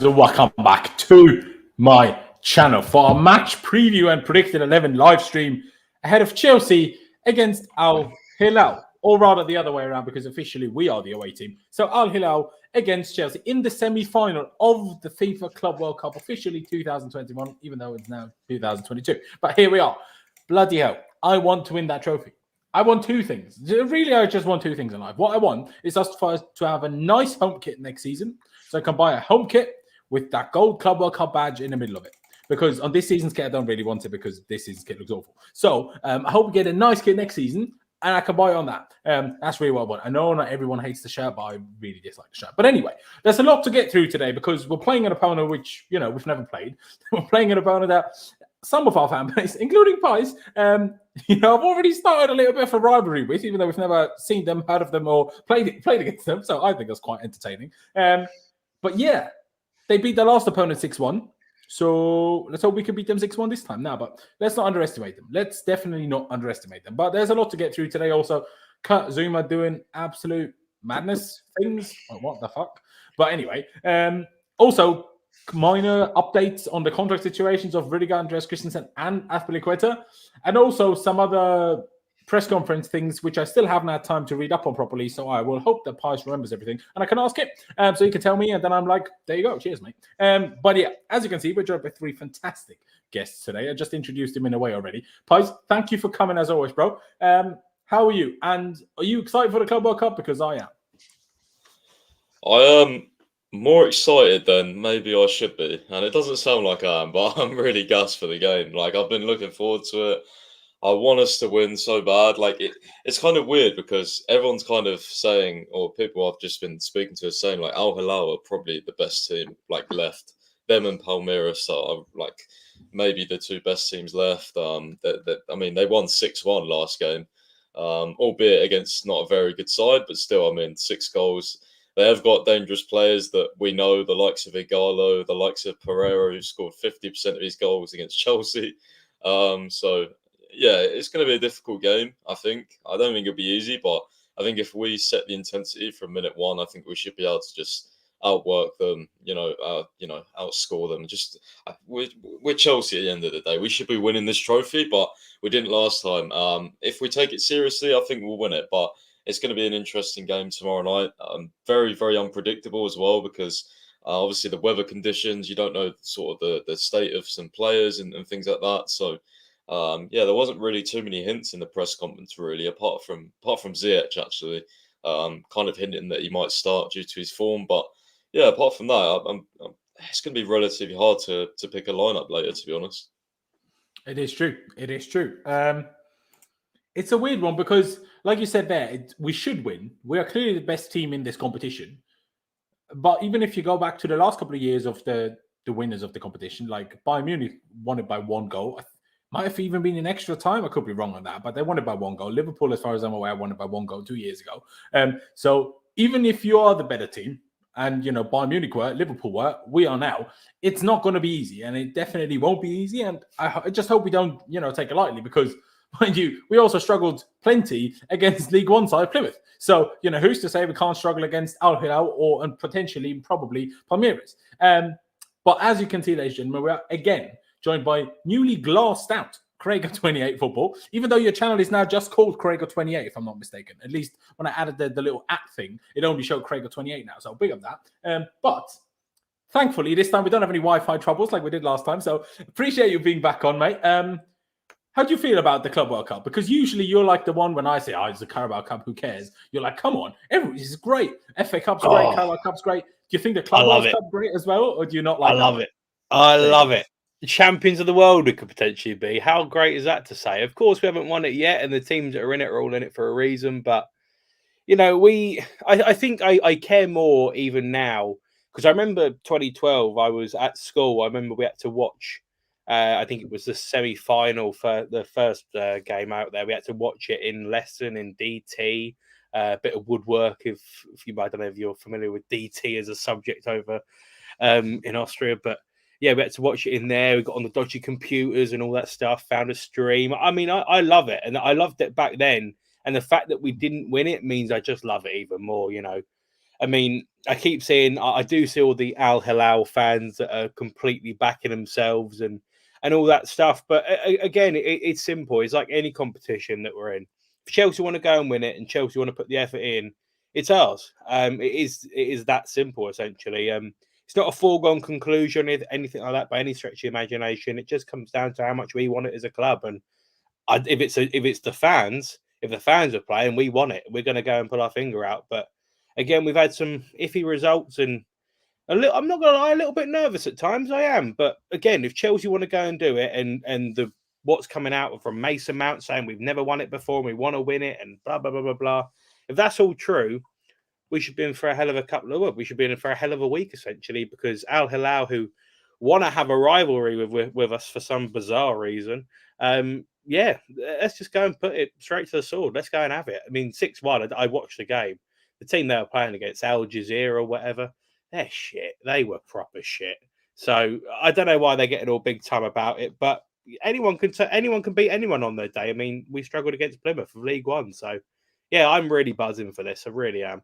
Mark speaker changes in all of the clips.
Speaker 1: Welcome back to my channel for a match preview and predicted 11 live stream ahead of Chelsea against Al Hilal, or rather the other way around because officially we are the away team. So Al Hilal against Chelsea in the semi-final of the FIFA Club World Cup, officially 2021, even though it's now 2022. But here we are. Bloody hell, I want to win that trophy. I want two things. Really, I just want two things in life. What I want is us to have a nice home kit next season, so I can buy a home kit with that gold Club World Cup badge in the middle of it. Because on this season's kit, I don't really want it because this season's kit looks awful. So I hope we get a nice kit next season and I can buy on that. That's really what I want. I know not everyone hates the shirt, but I really dislike the shirt. But anyway, there's a lot to get through today because we're playing an opponent which, we've never played. We're playing an opponent that some of our fan base, including Pies, I've already started a little bit of a rivalry with, even though we've never seen them, heard of them, or played against them. So I think that's quite entertaining. But yeah, they beat their last opponent 6-1. So let's hope we can beat them 6-1 this time now. But let's not underestimate them. Let's definitely not underestimate them. But there's a lot to get through today also. Kurt Zouma doing absolute madness things. Oh, what the fuck? But anyway, also minor updates on the contract situations of Rudiger, Andreas Christensen, and Azpilicueta. And also some other press conference things which I still haven't had time to read up on properly, so I will hope that Pies remembers everything and I can ask him so he can tell me, and then I'm like, there you go, cheers mate. But yeah, as you can see, we're joined by three fantastic guests today. I just introduced him in a way already. Pies, thank you for coming as always, bro. How are you, and are you excited for the Club World Cup? Because I am.
Speaker 2: I am more excited than maybe I should be, and it doesn't sound like I am, but I'm really gassed for the game. Like, I've been looking forward to it. I want us to win so bad. Like, it's kind of weird because everyone's kind of saying, or people I've just been speaking to are saying, like, Al Hilal are probably the best team, like, left. Them and Palmeiras are, like, maybe the two best teams left. I mean, they won 6-1 last game, albeit against not a very good side, but still, I mean, 6 goals. They have got dangerous players that we know, the likes of Igalo, the likes of Pereira, who scored 50% of his goals against Chelsea. So yeah, it's going to be a difficult game, I think. I don't think it'll be easy, but I think if we set the intensity from minute one, I think we should be able to just outwork them, outscore them. Just we're Chelsea at the end of the day. We should be winning this trophy, but we didn't last time. If we take it seriously, I think we'll win it, but it's going to be an interesting game tomorrow night. Very, very unpredictable as well because obviously the weather conditions, you don't know sort of the state of some players and things like that. So there wasn't really too many hints in the press conference, really, apart from Ziyech actually, kind of hinting that he might start due to his form. But yeah, apart from that, it's going to be relatively hard to pick a lineup later, to be honest.
Speaker 1: It is true. It is true. It's a weird one because, like you said there, we should win. We are clearly the best team in this competition. But even if you go back to the last couple of years of the winners of the competition, like Bayern Munich won it by 1 goal. Might have even been in extra time. I could be wrong on that, but they won it by 1 goal. Liverpool, as far as I'm aware, won it by 1 goal 2 years ago. So even if you are the better team, and Bayern Munich were, Liverpool were, we are now, it's not going to be easy, and it definitely won't be easy. And I just hope we don't, take it lightly because, mind you, we also struggled plenty against League One side Plymouth. So who's to say we can't struggle against Al Hilal and potentially, probably Palmeiras? But as you can see, ladies and gentlemen, we are again joined by newly glassed out Craiger28 Football, even though your channel is now just called Craiger28, if I'm not mistaken. At least when I added the little @ thing, it only showed Craiger28 now, so big up that. But thankfully, this time we don't have any Wi-Fi troubles like we did last time, so appreciate you being back on, mate. How do you feel about the Club World Cup? Because usually you're like the one when I say, it's the Carabao Cup, who cares? You're like, come on, this is great. FA Cup's great, Carabao Cup's great. Do you think the Club World Cup great as well, or do you not like that?
Speaker 3: I love it. I love it. Champions of the world we could potentially be. How great is that to say? Of course, we haven't won it yet, and the teams that are in it are all in it for a reason. But, I think I care more even now because I remember 2012, I was at school. I remember we had to watch, I think it was the semi-final for the first game out there. We had to watch it in lesson in DT, a bit of woodwork. If I don't know if you're familiar with DT as a subject over in Austria, but yeah, we had to watch it in there. We got on the dodgy computers and all that stuff, found a stream. I mean, I love it. And I loved it back then. And the fact that we didn't win it means I just love it even more, I mean, I keep saying I do see all the Al Hilal fans that are completely backing themselves and all that stuff. But again, it's simple. It's like any competition that we're in. If Chelsea want to go and win it, and Chelsea want to put the effort in, it's ours. It is that simple, essentially. It's not a foregone conclusion, anything like that, by any stretch of imagination. It just comes down to how much we want it as a club. And if it's the fans, if the fans are playing, we want it. We're going to go and put our finger out. But again, we've had some iffy results, and I'm not going to lie, a little bit nervous at times. I am. But again, if Chelsea want to go and do it, and what's coming out from Mason Mount saying we've never won it before and we want to win it, and blah blah blah blah blah. If that's all true, we should be in for a hell of a we should be in for a hell of a week, essentially, because Al Hilal, who want to have a rivalry with us for some bizarre reason, let's just go and put it straight to the sword. Let's go and have it. I mean, 6-1, I watched the game. The team they were playing against, Al Jazeera or whatever, they're shit. They were proper shit. So I don't know why they're getting all big time about it, but anyone can beat anyone on their day. I mean, we struggled against Plymouth of League One. So, yeah, I'm really buzzing for this. I really am.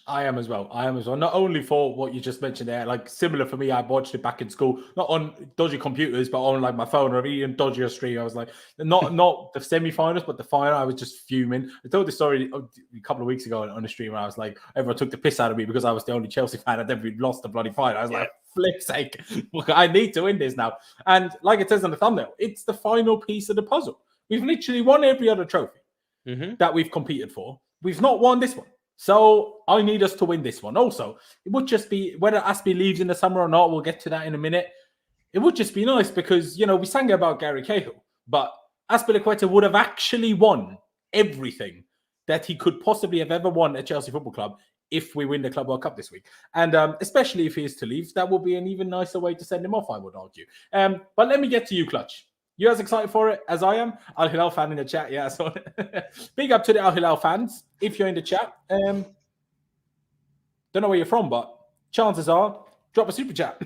Speaker 1: I am as well. Not only for what you just mentioned there, like similar for me, I watched it back in school, not on dodgy computers, but on like my phone or even dodgier stream. I was like, not the semi-finals, but the final. I was just fuming. I told this story a couple of weeks ago on a stream where I was like, everyone took the piss out of me because I was the only Chelsea fan and then we lost the bloody final. I was like, flip's sake, I need to win this now. And like it says on the thumbnail, it's the final piece of the puzzle. We've literally won every other trophy that we've competed for. We've not won this one. So I need us to win this one. Also, it would just be, whether Aspi leaves in the summer or not, we'll get to that in a minute. It would just be nice because, we sang about Gary Cahill, but Azpilicueta would have actually won everything that he could possibly have ever won at Chelsea Football Club if we win the Club World Cup this week. And especially if he is to leave, that would be an even nicer way to send him off, I would argue. But let me get to you, Clutch. You as excited for it as I am? Al Hilal fan in the chat, yeah. So big up to the Al Hilal fans if you're in the chat. Don't know where you're from, but chances are drop a super chat.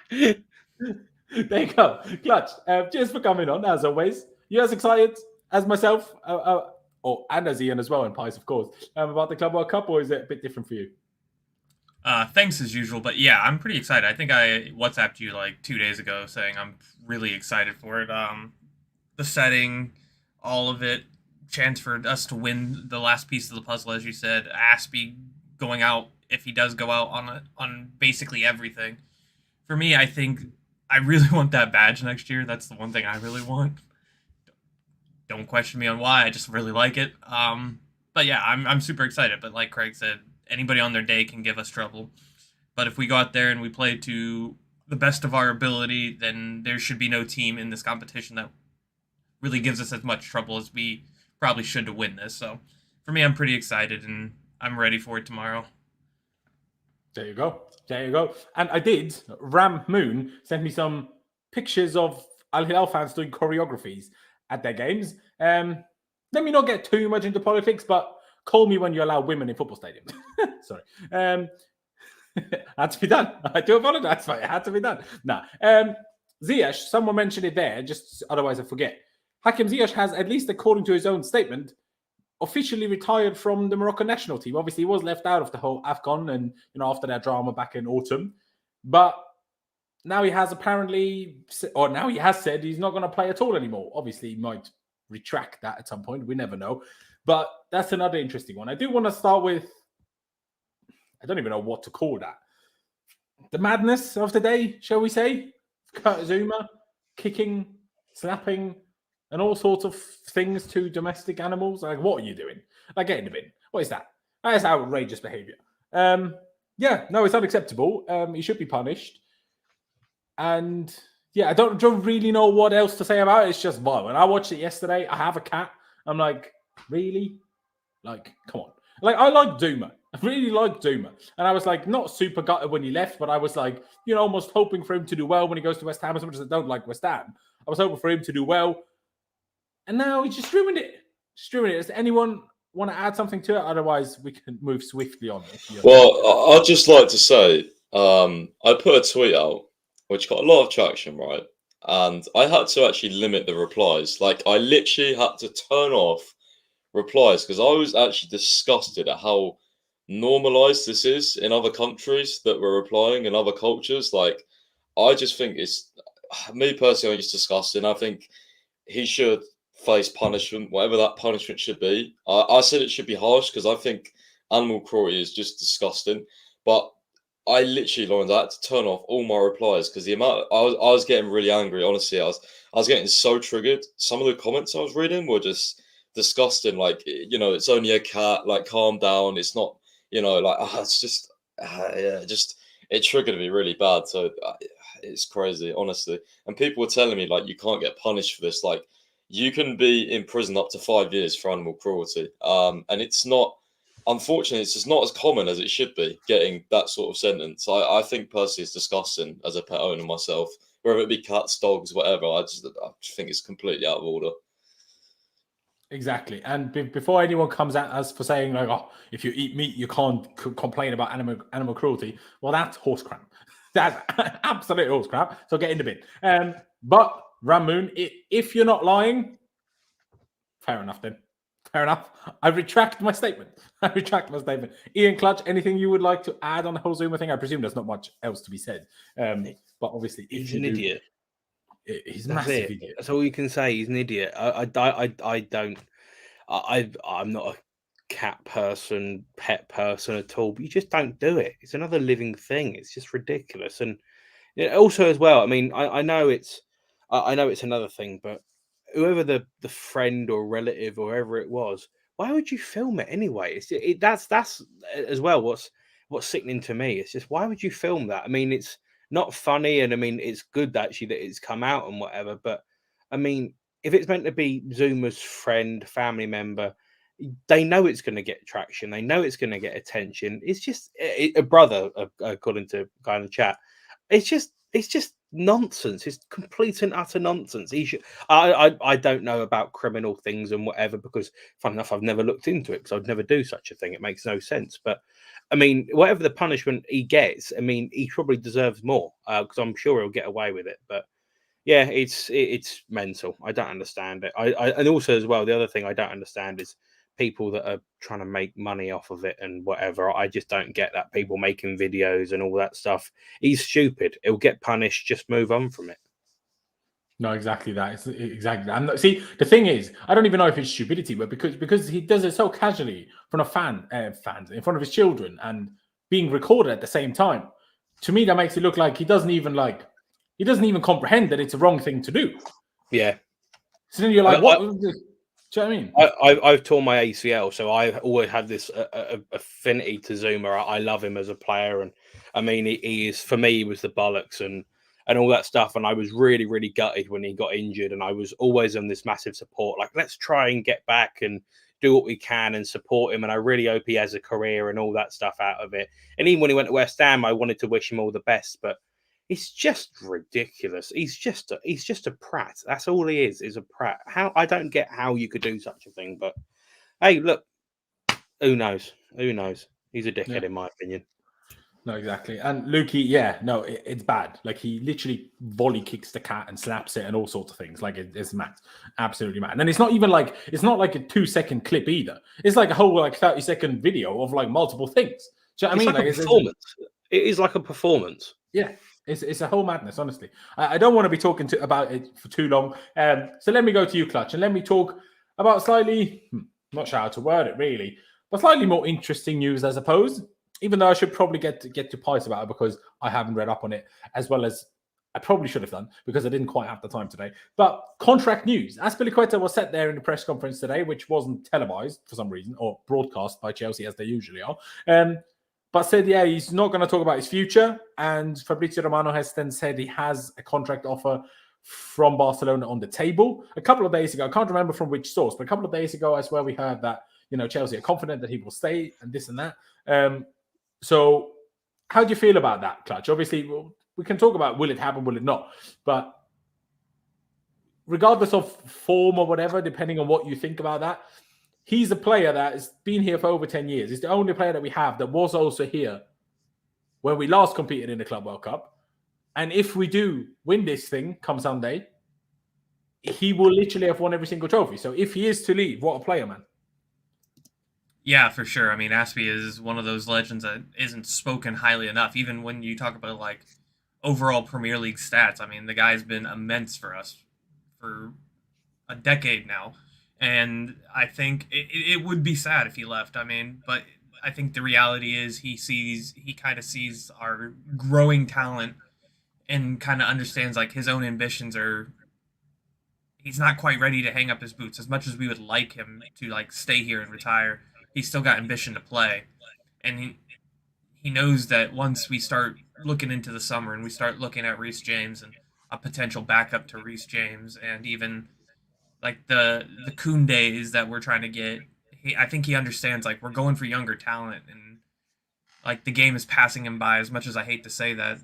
Speaker 1: There you go, Clutch. Cheers for coming on as always. You as excited as myself, and as Ian as well, and Pies of course, about the Club World Cup, or is it a bit different for you?
Speaker 4: Thanks as usual, but yeah, I'm pretty excited. I think I WhatsApped you like 2 days ago saying I'm really excited for it. The setting, all of it, chance for us to win the last piece of the puzzle, as you said. Aspie going out, if he does go out on basically everything. For me, I think I really want that badge next year. That's the one thing I really want. Don't question me on why. I just really like it. But yeah, I'm super excited. But like Craig said, anybody on their day can give us trouble. But if we go out there and we play to the best of our ability, then there should be no team in this competition that really gives us as much trouble as we probably should to win this. So for me, I'm pretty excited and I'm ready for it tomorrow.
Speaker 1: There you go. And I did. Ram Moon sent me some pictures of Al Hilal fans doing choreographies at their games. Let me not get too much into politics, but call me when you allow women in football stadiums. Sorry. Had to be done. I do apologize for it. It had to be done. Nah. Ziyech, someone mentioned it there, just otherwise I forget. Hakim Ziyech has, at least according to his own statement, officially retired from the Moroccan national team. Obviously, he was left out of the whole AFCON and, after that drama back in autumn. But now he has said he's not going to play at all anymore. Obviously, he might retract that at some point. We never know. But that's another interesting one. I do want to start with, I don't even know what to call that. The madness of the day, shall we say? Kurt Zouma kicking, slapping, and all sorts of things to domestic animals. Like, what are you doing? Like, get in the bin. What is that? That is outrageous behavior. It's unacceptable. He should be punished. And yeah, I don't really know what else to say about it. It's just vile. When I watched it yesterday, I have a cat. I'm like, really? Like, come on. Like, I like Zouma. I really like Zouma. And I was like, not super gutted when he left, but I was like, almost hoping for him to do well when he goes to West Ham, as much as I don't like West Ham. I was hoping for him to do well. And now he's just ruined it. Does anyone want to add something to it? Otherwise, we can move swiftly on.
Speaker 2: Well, I'd just like to say, I put a tweet out, which got a lot of traction, right? And I had to actually limit the replies. Like, I literally had to turn off replies because I was actually disgusted at how normalized this is in other countries that were replying in other cultures. Like, I just think it's me personally. I think it's disgusting. I think he should face punishment, whatever that punishment should be. I said it should be harsh because I think animal cruelty is just disgusting. But I literally, Laurenz, I had to turn off all my replies because the amount I was getting really angry. Honestly, I was getting so triggered. Some of the comments I was reading were just disgusting. Like, it's only a cat. Like, calm down. It's not. Like, it's just yeah, just it triggered me really bad. So it's crazy, honestly. And people were telling me like you can't get punished for this. Like, you can be in prison up to 5 years for animal cruelty. And it's not. Unfortunately, it's just not as common as it should be getting that sort of sentence. I think personally it's disgusting as a pet owner myself, whether it be cats, dogs, whatever. I just think it's completely out of order.
Speaker 1: Exactly. And before anyone comes at us for saying like, oh, if you eat meat, you can't complain about animal cruelty. Well, that's horse crap. That's absolute horse crap. So get in the bin. But Ramoon, if you're not lying, fair enough then. Fair enough. I retract my statement. Ian Clutch, anything you would like to add on the whole Zouma thing? I presume there's not much else to be said. But obviously,
Speaker 3: he's an idiot.
Speaker 1: He's a massive idiot.
Speaker 3: That's all you can say. He's an idiot. I'm not a cat person, pet person at all. But you just don't do it. It's another living thing. It's just ridiculous. And also as well, I mean, I know it's another thing, but whoever the friend or relative or whoever it was, why would you film it anyway? That's as well what's sickening to me. It's just, why would you film that? I mean, it's not funny, and I mean, it's good actually that it's come out and whatever, but I mean, if it's meant to be Zouma's friend, family member, they know it's going to get traction. They know it's going to get attention. It's just a brother, according to guy in the chat. It's just nonsense. It's complete and utter nonsense. He should. I don't know about criminal things and whatever because, fun enough, I've never looked into it because I'd never do such a thing. It makes no sense. But I mean, whatever the punishment he gets, I mean, he probably deserves more because I'm sure he'll get away with it. But yeah, it's mental. I don't understand it. And also as well, the other thing I don't understand is people that are trying to make money off of it and whatever. I just don't get that. People making videos and all that stuff. He's stupid. He'll get punished. Just move on from it.
Speaker 1: No, exactly that. It's exactly that. And see, the thing is, I don't even know if it's stupidity, but because he does it so casually in front of fans, in front of his children, and being recorded at the same time. To me, that makes it look like he doesn't even comprehend that it's a wrong thing to do.
Speaker 3: Yeah.
Speaker 1: So then you're like, what? Do you know what I mean?
Speaker 3: I've torn my ACL, so I've always had this affinity to Zouma. I love him as a player, and I mean, he is, for me, he was the bollocks and all that stuff. And I was really, really gutted when he got injured, and I was always on this massive support. Like, let's try and get back and do what we can and support him. And I really hope he has a career and all that stuff out of it. And even when he went to West Ham, I wanted to wish him all the best, but it's just ridiculous. He's just a prat. That's all he is a prat. I don't get how you could do such a thing, but hey, look, who knows? He's a dickhead, in my opinion.
Speaker 1: No, exactly. And Lukey, it's bad. Like, he literally volley kicks the cat and slaps it and all sorts of things. Like, it's mad, absolutely mad. And it's not like a 2-second clip either. It's like a whole 30-second video of like multiple things. Do you know what I mean?
Speaker 3: Like a performance. It is like a performance.
Speaker 1: Yeah. It's a whole madness, honestly. I don't want to be talking about it for too long. So let me go to you, Clutch, and let me talk about slightly, not sure how to word it really, but slightly more interesting news, I suppose. Even though I should probably get to Pice about it because I haven't read up on it as well as I probably should have done because I didn't quite have the time today. But contract news. Azpilicueta was sat there in the press conference today, which wasn't televised for some reason or broadcast by Chelsea as they usually are. But said, he's not going to talk about his future. And Fabrizio Romano has then said he has a contract offer from Barcelona on the table. A couple of days ago, I can't remember from which source, but a couple of days ago, I swear we heard that, Chelsea are confident that he will stay and this and that. So how do you feel about that, Clutch? Obviously, we can talk about will it happen, will it not? But regardless of form or whatever, depending on what you think about that, he's a player that has been here for over 10 years. He's the only player that we have that was also here when we last competed in the Club World Cup. And if we do win this thing come Sunday, he will literally have won every single trophy. So if he is to leave, what a player, man.
Speaker 4: Yeah, for sure. I mean, Aspie is one of those legends that isn't spoken highly enough. Even when you talk about like overall Premier League stats, I mean, the guy's been immense for us for a decade now, and I think it would be sad if he left. I mean, but I think the reality is he kind of sees our growing talent and kind of understands like his own ambitions are. He's not quite ready to hang up his boots as much as we would like him to like stay here and retire. He's still got ambition to play, and he knows that once we start looking into the summer and we start looking at Reece James and a potential backup to Reece James and even like the Koundés that we're trying to get, I think he understands like we're going for younger talent and like the game is passing him by. As much as I hate to say that,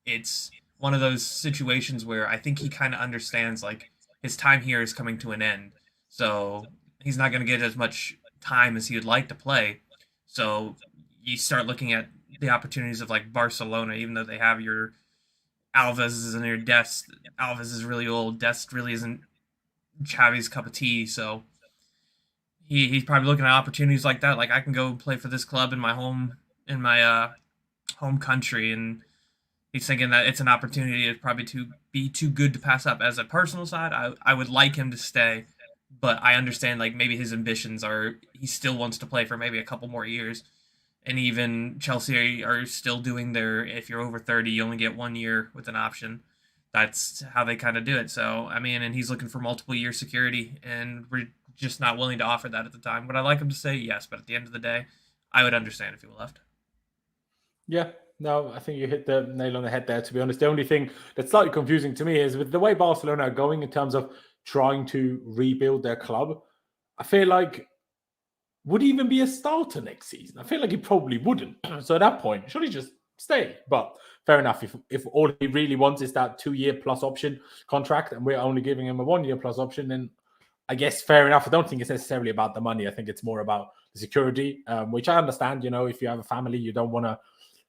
Speaker 4: it's one of those situations where I think he kind of understands like his time here is coming to an end. So he's not going to get as much time as he would like to play. So you start looking at the opportunities of like Barcelona, even though they have your Alves and your Dest. Alves is really old. Dest really isn't Xavi's cup of tea. So he's probably looking at opportunities like that. Like I can go play for this club in my home country, and he's thinking that it's an opportunity to probably to be too good to pass up. As a personal side, I would like him to stay, but I understand like maybe his ambitions are he still wants to play for maybe a couple more years. And even Chelsea are still doing their if you're over 30, you only get 1 year with an option. That's how they kind of do it. So, I mean, and he's looking for multiple year security, and we're just not willing to offer that at the time. Would I like him to say yes, but at the end of the day, I would understand if he left.
Speaker 1: Yeah, no, I think you hit the nail on the head there, to be honest. The only thing that's slightly confusing to me is with the way Barcelona are going in terms of trying to rebuild their club, I feel like would he even be a starter next season? I feel like he probably wouldn't. So at that point, should he just stay? But fair enough. If all he really wants is that 2-year plus option contract and we're only giving him a 1-year plus option, then I guess fair enough. I don't think it's necessarily about the money. I think it's more about the security, which I understand. You know, if you have a family, you don't want to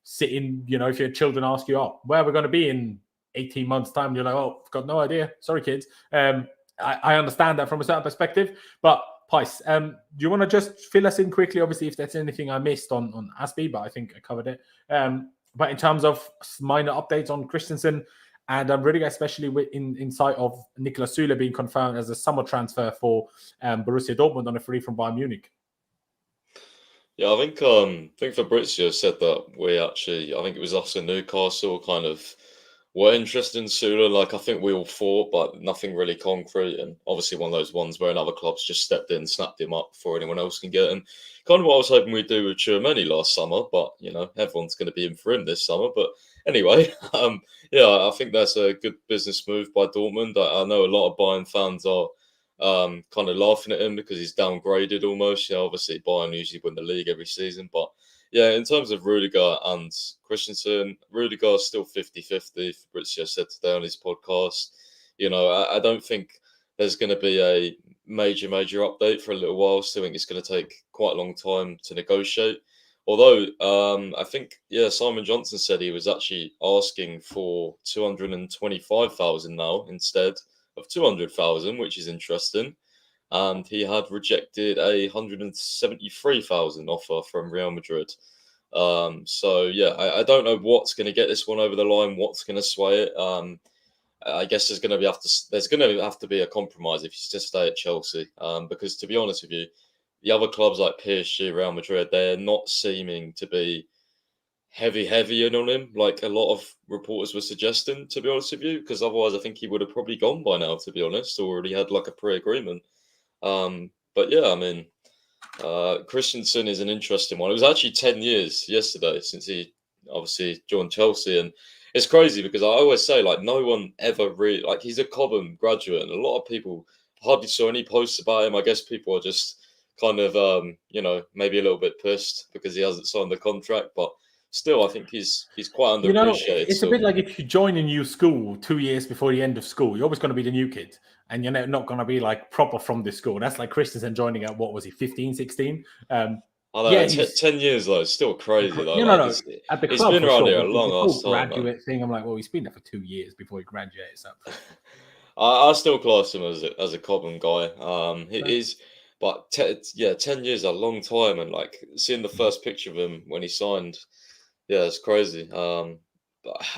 Speaker 1: sit in, you know, if your children ask you, oh, where are we going to be in 18 months' time? You're like, oh, I've got no idea. Sorry, kids. I understand that from a certain perspective. But, Pice, do you want to just fill us in quickly, obviously, if there's anything I missed on Aspie, but I think I covered it. But in terms of minor updates on Christensen, and Rudiger, especially in sight of Niklas Süle being confirmed as a summer transfer for Borussia Dortmund on a free from Bayern Munich.
Speaker 2: Yeah, I think Fabrizio said that I think it was us in Newcastle kind of were interested in Süle. Like I think we all thought, but nothing really concrete. And obviously one of those ones where another club's just stepped in, snapped him up before anyone else can get him. Kind of what I was hoping we'd do with Tchouaméni last summer, but you know, everyone's going to be in for him this summer. But anyway, yeah, I think that's a good business move by Dortmund. I know a lot of Bayern fans are kind of laughing at him because he's downgraded almost. You know, obviously Bayern usually win the league every season, but yeah, in terms of Rudiger and Christensen, Rudiger is still 50-50. Fabrizio said today on his podcast. You know, I don't think there's going to be a major update for a little while. Still think it's going to take quite a long time to negotiate. Although I think, yeah, Simon Johnson said he was actually asking for 225,000 now instead of 200,000, which is interesting. And he had rejected a 173,000 offer from Real Madrid. So yeah, I don't know what's going to get this one over the line. What's going to sway it? I guess there's going to have to be a compromise if he's to stay at Chelsea. Because to be honest with you, the other clubs like PSG, Real Madrid, they're not seeming to be heavy in on him like a lot of reporters were suggesting, to be honest with you, because otherwise I think he would have probably gone by now, to be honest, or already had like a pre-agreement. But yeah, I mean, Christensen is an interesting one. It was actually 10 years yesterday since he obviously joined Chelsea, and it's crazy because I always say like no one ever really like he's a Cobham graduate, and a lot of people hardly saw any posts about him. I guess people are just kind of you know, maybe a little bit pissed because he hasn't signed the contract, but still, I think he's quite underappreciated.
Speaker 1: You know, it's a bit like if you join a new school 2 years before the end of school, you're always going to be the new kid, and you're not going to be like proper from the school. That's like Christensen joining at, what was he, 15, 16?
Speaker 2: I know, 10 years though, it's still crazy though.
Speaker 1: No. At the club,
Speaker 2: he's been around here a
Speaker 1: the
Speaker 2: long ass time.
Speaker 1: Graduate thing, I'm like, well, he's been there for 2 years before he graduated. So
Speaker 2: I still class him as a Cobham guy. But 10 years, a long time, and like seeing the first picture of him when he signed, yeah, it's crazy. But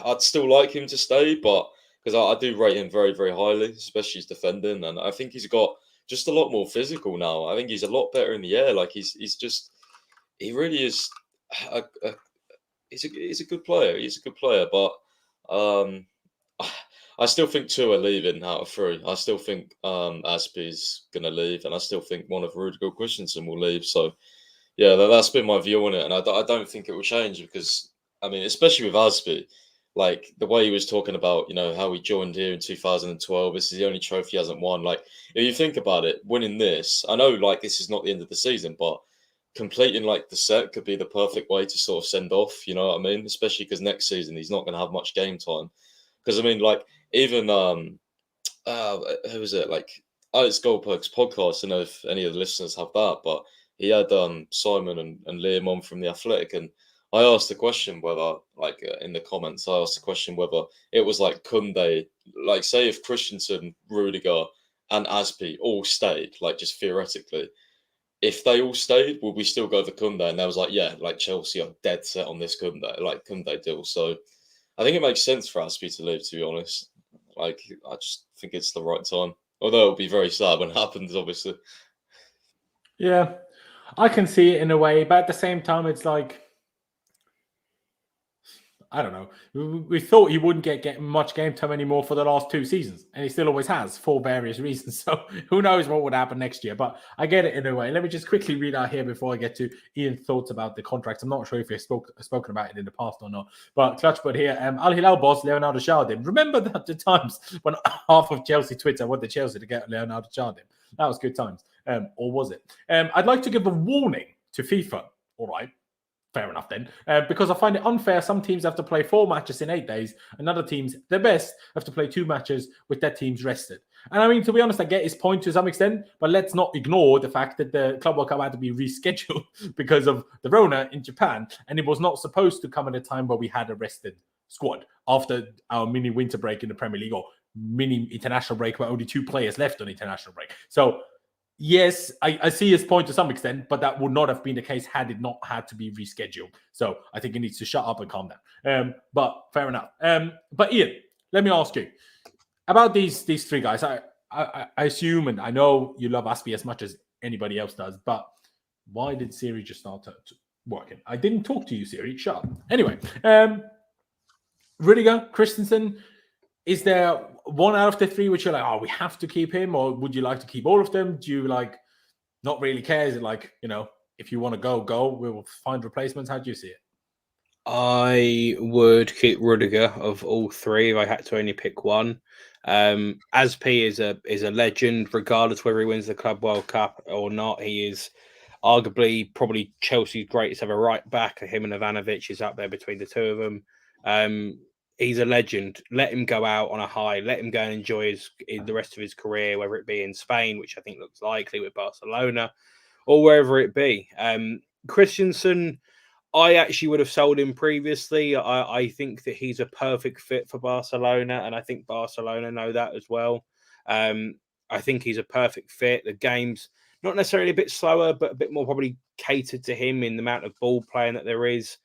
Speaker 2: I'd still like him to stay, but because I do rate him very, very highly, especially his defending, and I think he's got just a lot more physical now. I think he's a lot better in the air. Like he really is. He's a good player. He's a good player, but um, I still think two are leaving out of three. I still think Aspie's going to leave, and I still think one of Rudiger Christensen will leave. So, yeah, that's been my view on it, and I don't think it will change because, I mean, especially with Aspie, like the way he was talking about, how he joined here in 2012. This is the only trophy he hasn't won. Like, if you think about it, winning this, I know, like, this is not the end of the season, but completing like the set could be the perfect way to sort of send off. You know what I mean? Especially because next season he's not going to have much game time. Because I mean, like even who was it? Like Alex Goldberg's podcast. I don't know if any of the listeners have that, but he had Simon and Liam on from the Athletic, and I asked the question whether, like in the comments, I asked the question whether it was like Kunde, like say if Christensen, Rudiger, and Aspie all stayed, like just theoretically, if they all stayed, would we still go for Kunde? And they was like, yeah, like Chelsea are dead set on this Kunde deal. So I think it makes sense for Aspie to leave, to be honest. Like, I just think it's the right time. Although it'll be very sad when it happens, obviously.
Speaker 1: Yeah, I can see it in a way, but at the same time, it's like, I don't know. We thought he wouldn't get much game time anymore for the last 2 seasons, and he still always has for various reasons. So who knows what would happen next year? But I get it in a way. Let me just quickly read out here before I get to Ian's thoughts about the contract. I'm not sure if you've spoken about it in the past or not. But Clutchbird here, Al Hilal boss Leonardo Jardim. Remember that the times when half of Chelsea Twitter wanted Chelsea to get Leonardo Jardim? That was good times, or was it? I'd like to give a warning to FIFA. All right. Fair enough then, because I find it unfair. Some teams have to play 4 matches in 8 days, and other teams, the best, have to play 2 matches with their teams rested. And I mean, to be honest, I get his point to some extent, but let's not ignore the fact that the Club World Cup had to be rescheduled because of the Rona in Japan, and it was not supposed to come at a time where we had a rested squad after our mini winter break in the Premier League, or mini international break where only 2 players left on international break. So yes, I see his point to some extent, but that would not have been the case had it not had to be rescheduled. So I think he needs to shut up and calm down. But fair enough. But Ian, let me ask you about these 3 guys. I assume, and I know you love Aspie as much as anybody else does, but why did Siri just start working? I didn't talk to you, Siri. Shut up. Anyway, Rudiger, Christensen. Is there one out of the 3 which you're like, oh, we have to keep him, or would you like to keep all of them? Do you like not really care? Is it like, if you want to go, we'll find replacements? How do you see it?
Speaker 3: I would keep Rudiger of all 3 if I had to only pick one. Aspie is a legend, regardless whether he wins the Club World Cup or not. He is arguably probably Chelsea's greatest ever right back. Him and Ivanovic is up there between the 2 of them. He's a legend. Let him go out on a high. Let him go and enjoy the rest of his career, whether it be in Spain, which I think looks likely with Barcelona, or wherever it be. Christensen, I actually would have sold him previously. I think that he's a perfect fit for Barcelona, and I think Barcelona know that as well. I think he's a perfect fit. The game's not necessarily a bit slower, but a bit more probably catered to him in the amount of ball playing that there is.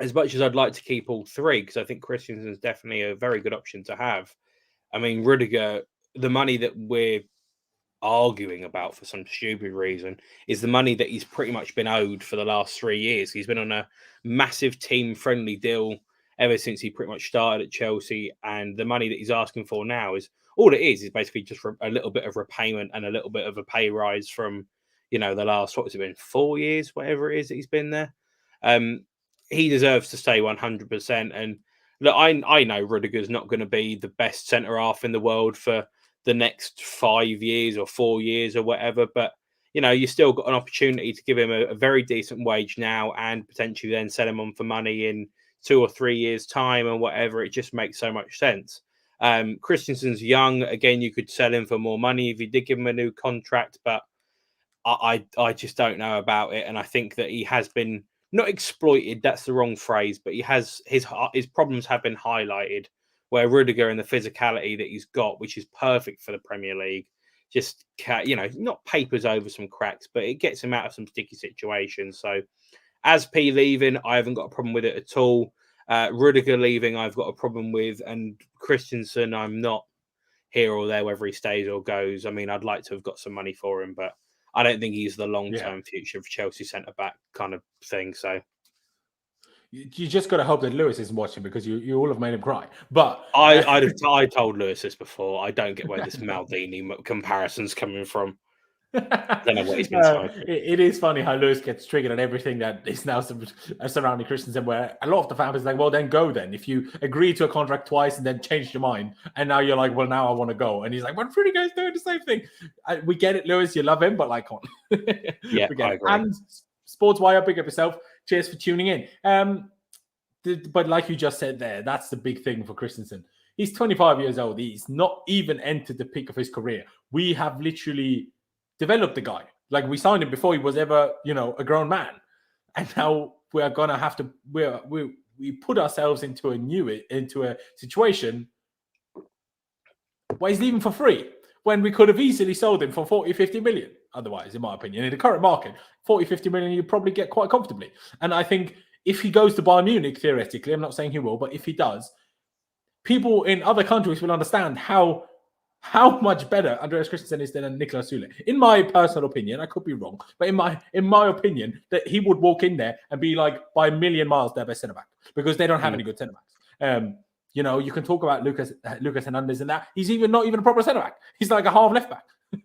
Speaker 3: As much as I'd like to keep all 3, because I think Christensen is definitely a very good option to have. I mean, Rudiger, the money that we're arguing about for some stupid reason is the money that he's pretty much been owed for the last 3 years. He's been on a massive team-friendly deal ever since he pretty much started at Chelsea, and the money that he's asking for now is all it is basically just a little bit of repayment and a little bit of a pay rise from, the last, what has it been, 4 years, whatever it is that he's been there. He deserves to stay 100%. And look, I know Rudiger's not going to be the best centre-half in the world for the next 5 years or 4 years or whatever, but, you still got an opportunity to give him a very decent wage now and potentially then sell him on for money in 2 or 3 years' time or whatever. It just makes so much sense. Christensen's young. Again, you could sell him for more money if you did give him a new contract, but I just don't know about it. And I think that he has been not exploited, that's the wrong phrase, but he has his problems have been highlighted, where Rudiger and the physicality that he's got, which is perfect for the Premier League, just, not papers over some cracks, but it gets him out of some sticky situations. So as P leaving, I haven't got a problem with it at all. Rudiger leaving, I've got a problem with. And Christensen, I'm not here or there whether he stays or goes. I mean, I'd like to have got some money for him, but I don't think he's the long-term future of Chelsea centre-back kind of thing. So
Speaker 1: you just got to hope that Lewis isn't watching, because you all have made him cry. But
Speaker 3: I told Lewis this before. I don't get where this Maldini comparison's coming from. I don't know what he's been saying.
Speaker 1: It is funny how Lewis gets triggered at everything that is now surrounding Christensen, where a lot of the fans is like, well, then go then. If you agree to a contract twice and then change your mind, and now you're like, well, now I want to go. And he's like, well, Rudiger's doing the same thing. We get it, Lewis. You love him, but like, come on.
Speaker 3: Yeah, I agree.
Speaker 1: And Sportswire, big up yourself. Cheers for tuning in. But like you just said there, that's the big thing for Christensen. He's 25 years old. He's not even entered the peak of his career. We have literally developed the guy. Like, we signed him before he was ever, a grown man. And now we are going to have to, we put ourselves into a situation where he's leaving for free, when we could have easily sold him for 40, 50 million. Otherwise, in my opinion, in the current market, 40, 50 million, you probably get quite comfortably. And I think if he goes to Bayern Munich, theoretically, I'm not saying he will, but if he does, people in other countries will understand how much better Andreas Christensen is than Niklas Süle. In my personal opinion, I could be wrong, but in my opinion, that he would walk in there and be like, by a million miles, their best centre back, because they don't have any good centre backs. You can talk about Lucas Hernandez and that. He's not even a proper centre back. He's like a half left back. Do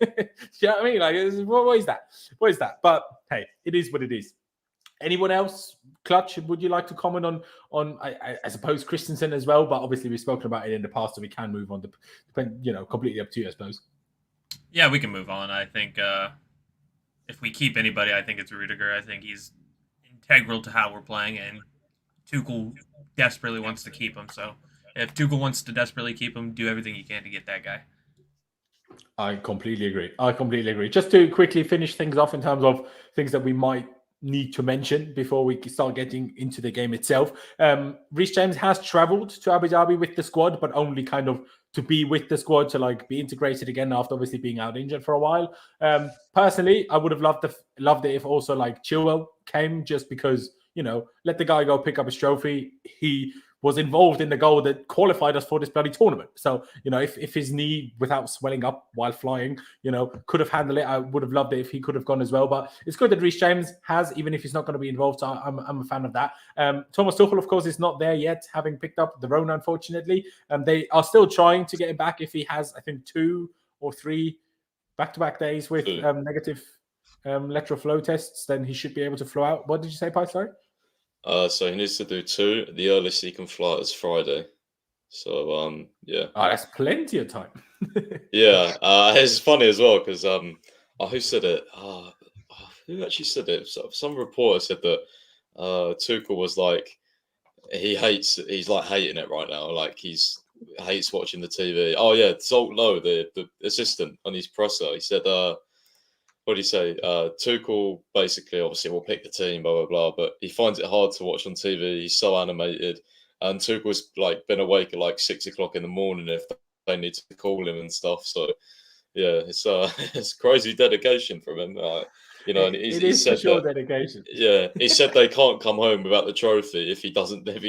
Speaker 1: you know what I mean? Like, what is that? What is that? But hey, it is what it is. Anyone else? Clutch, would you like to comment on I suppose Christensen as well? But obviously we've spoken about it in the past, so we can move on. Completely up to you, I suppose.
Speaker 4: Yeah, we can move on. I think if we keep anybody, I think it's Rudiger. I think he's integral to how we're playing, and Tuchel desperately wants to keep him. So if Tuchel wants to desperately keep him, do everything you can to get that guy.
Speaker 1: I completely agree. Just to quickly finish things off in terms of things that we might need to mention before we start getting into the game itself. Reece James has traveled to Abu Dhabi with the squad, but only kind of to be with the squad, to like be integrated again after obviously being out injured for a while. Personally, I would have loved it if also like Chilwell came, just because, let the guy go pick up his trophy. He was involved in the goal that qualified us for this bloody tournament. So, if his knee, without swelling up while flying, could have handled it, I would have loved it if he could have gone as well. But it's good that Reece James has, even if he's not going to be involved. So I'm a fan of that. Thomas Tuchel, of course, is not there yet, having picked up the Rona, unfortunately. They are still trying to get him back. If he has, I think, 2 or 3 back-to-back days with negative lateral flow tests, then he should be able to flow out. What did you say, Pi? Sorry?
Speaker 2: So he needs to do 2. The earliest he can fly is Friday. So, yeah.
Speaker 1: Oh, that's plenty of time.
Speaker 2: Yeah. It's funny as well because who said it? Who actually said it? Some reporter said that Tuchel was like, he's like hating it right now. Like, hates watching the TV. Oh, yeah. Zolt Lowe, the assistant on his presser, he said, what do you say? Tuchel basically, obviously, will pick the team, blah, blah, blah, but he finds it hard to watch on TV. He's so animated. And Tuchel's like been awake at like 6 o'clock in the morning if they need to call him and stuff. So, yeah, it's crazy dedication from him. And he said that,
Speaker 1: dedication.
Speaker 2: Yeah, he said they can't come home without the trophy if he doesn't get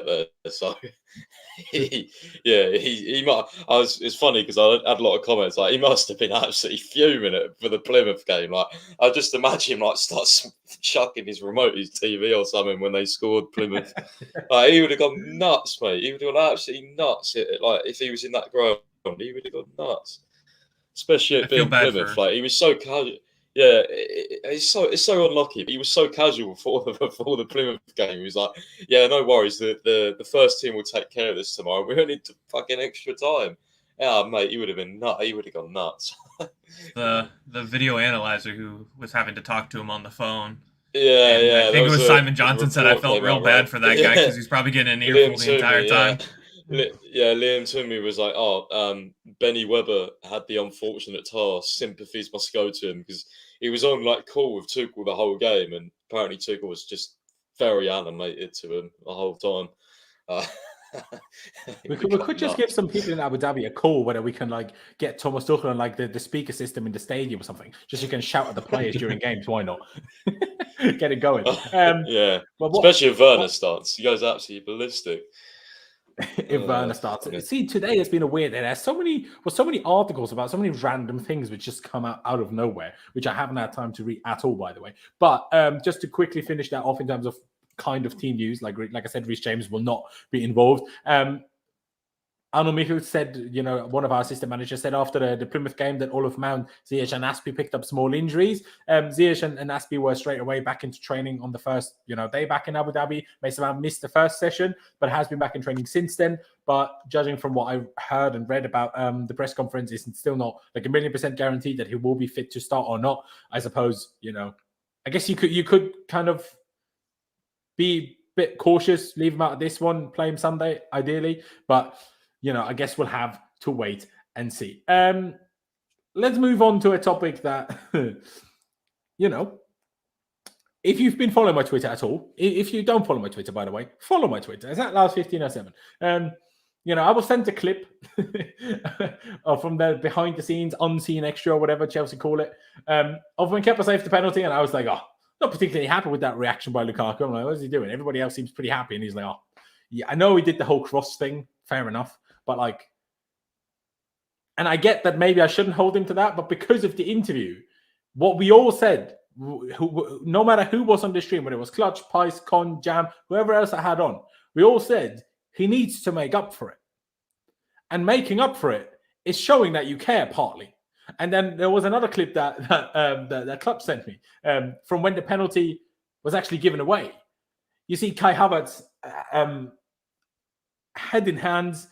Speaker 2: there. So he might. It's funny because I had a lot of comments like he must have been absolutely fuming for the Plymouth game. Like, I just imagine him like start chucking his remote, his TV or something when they scored Plymouth. Like, he would have gone nuts, mate. He would have gone absolutely nuts. Like, if he was in that ground, he would have gone nuts. Especially it being Plymouth. Like, he was so casual. Yeah, it's so unlucky. But he was so casual before the Plymouth game. He was like, "Yeah, no worries. The first team will take care of this tomorrow. We don't need to fucking extra time." Yeah, mate, he would have been nuts. He would have gone nuts.
Speaker 4: the video analyzer who was having to talk to him on the phone.
Speaker 2: Yeah.
Speaker 4: I think it was Simon Johnson said I felt real bad for that guy because he's probably getting an earful the entire time.
Speaker 2: Liam Toomey was like, Benny Webber had the unfortunate task. Sympathies must go to him because he was on like call with Tuchel the whole game, and apparently Tuchel was just very animated to him the whole time.
Speaker 1: We could just give some people in Abu Dhabi a call whether we can like get Thomas Tuchel on like the speaker system in the stadium or something. Just so you can shout at the players during games. Why not? Get it going.
Speaker 2: Yeah,
Speaker 1: But
Speaker 2: especially if Werner starts. He goes absolutely ballistic.
Speaker 1: If Werner starts.
Speaker 2: Yeah.
Speaker 1: See, today has been a weird day. There's so many articles about so many random things which just come out of nowhere, which I haven't had time to read at all, by the way. But just to quickly finish that off in terms of kind of team news, like I said, Reece James will not be involved. Arno Michel said, one of our assistant managers said after the Plymouth game that Olaf Mount, Ziyech and Aspie picked up small injuries. Ziyech and Aspie were straight away back into training on the first, day back in Abu Dhabi. Mason Mount missed the first session, but has been back in training since then. But judging from what I heard and read about the press conference, it's still not like 1,000,000% guaranteed that he will be fit to start or not. I suppose, I guess you could kind of be a bit cautious, leave him out of this one, play him Sunday, ideally. But I guess we'll have to wait and see. Let's move on to a topic that, if you've been following my Twitter at all, if you don't follow my Twitter, by the way, follow my Twitter. It's at last1507. I will send a clip from the behind the scenes, unseen extra, or whatever Chelsea call it, of when Kepa saved the penalty. And I was like, not particularly happy with that reaction by Lukaku. I'm like, what is he doing? Everybody else seems pretty happy. And he's like, yeah, I know he did the whole cross thing. Fair enough. But and I get that maybe I shouldn't hold him to that, but because of the interview, what we all said, no matter who was on the stream, whether it was Clutch, Pice, Con, Jam, whoever else I had on, we all said he needs to make up for it. And making up for it is showing that you care partly. And then there was another clip that Clutch sent me from when the penalty was actually given away. You see Kai Havertz head in hands,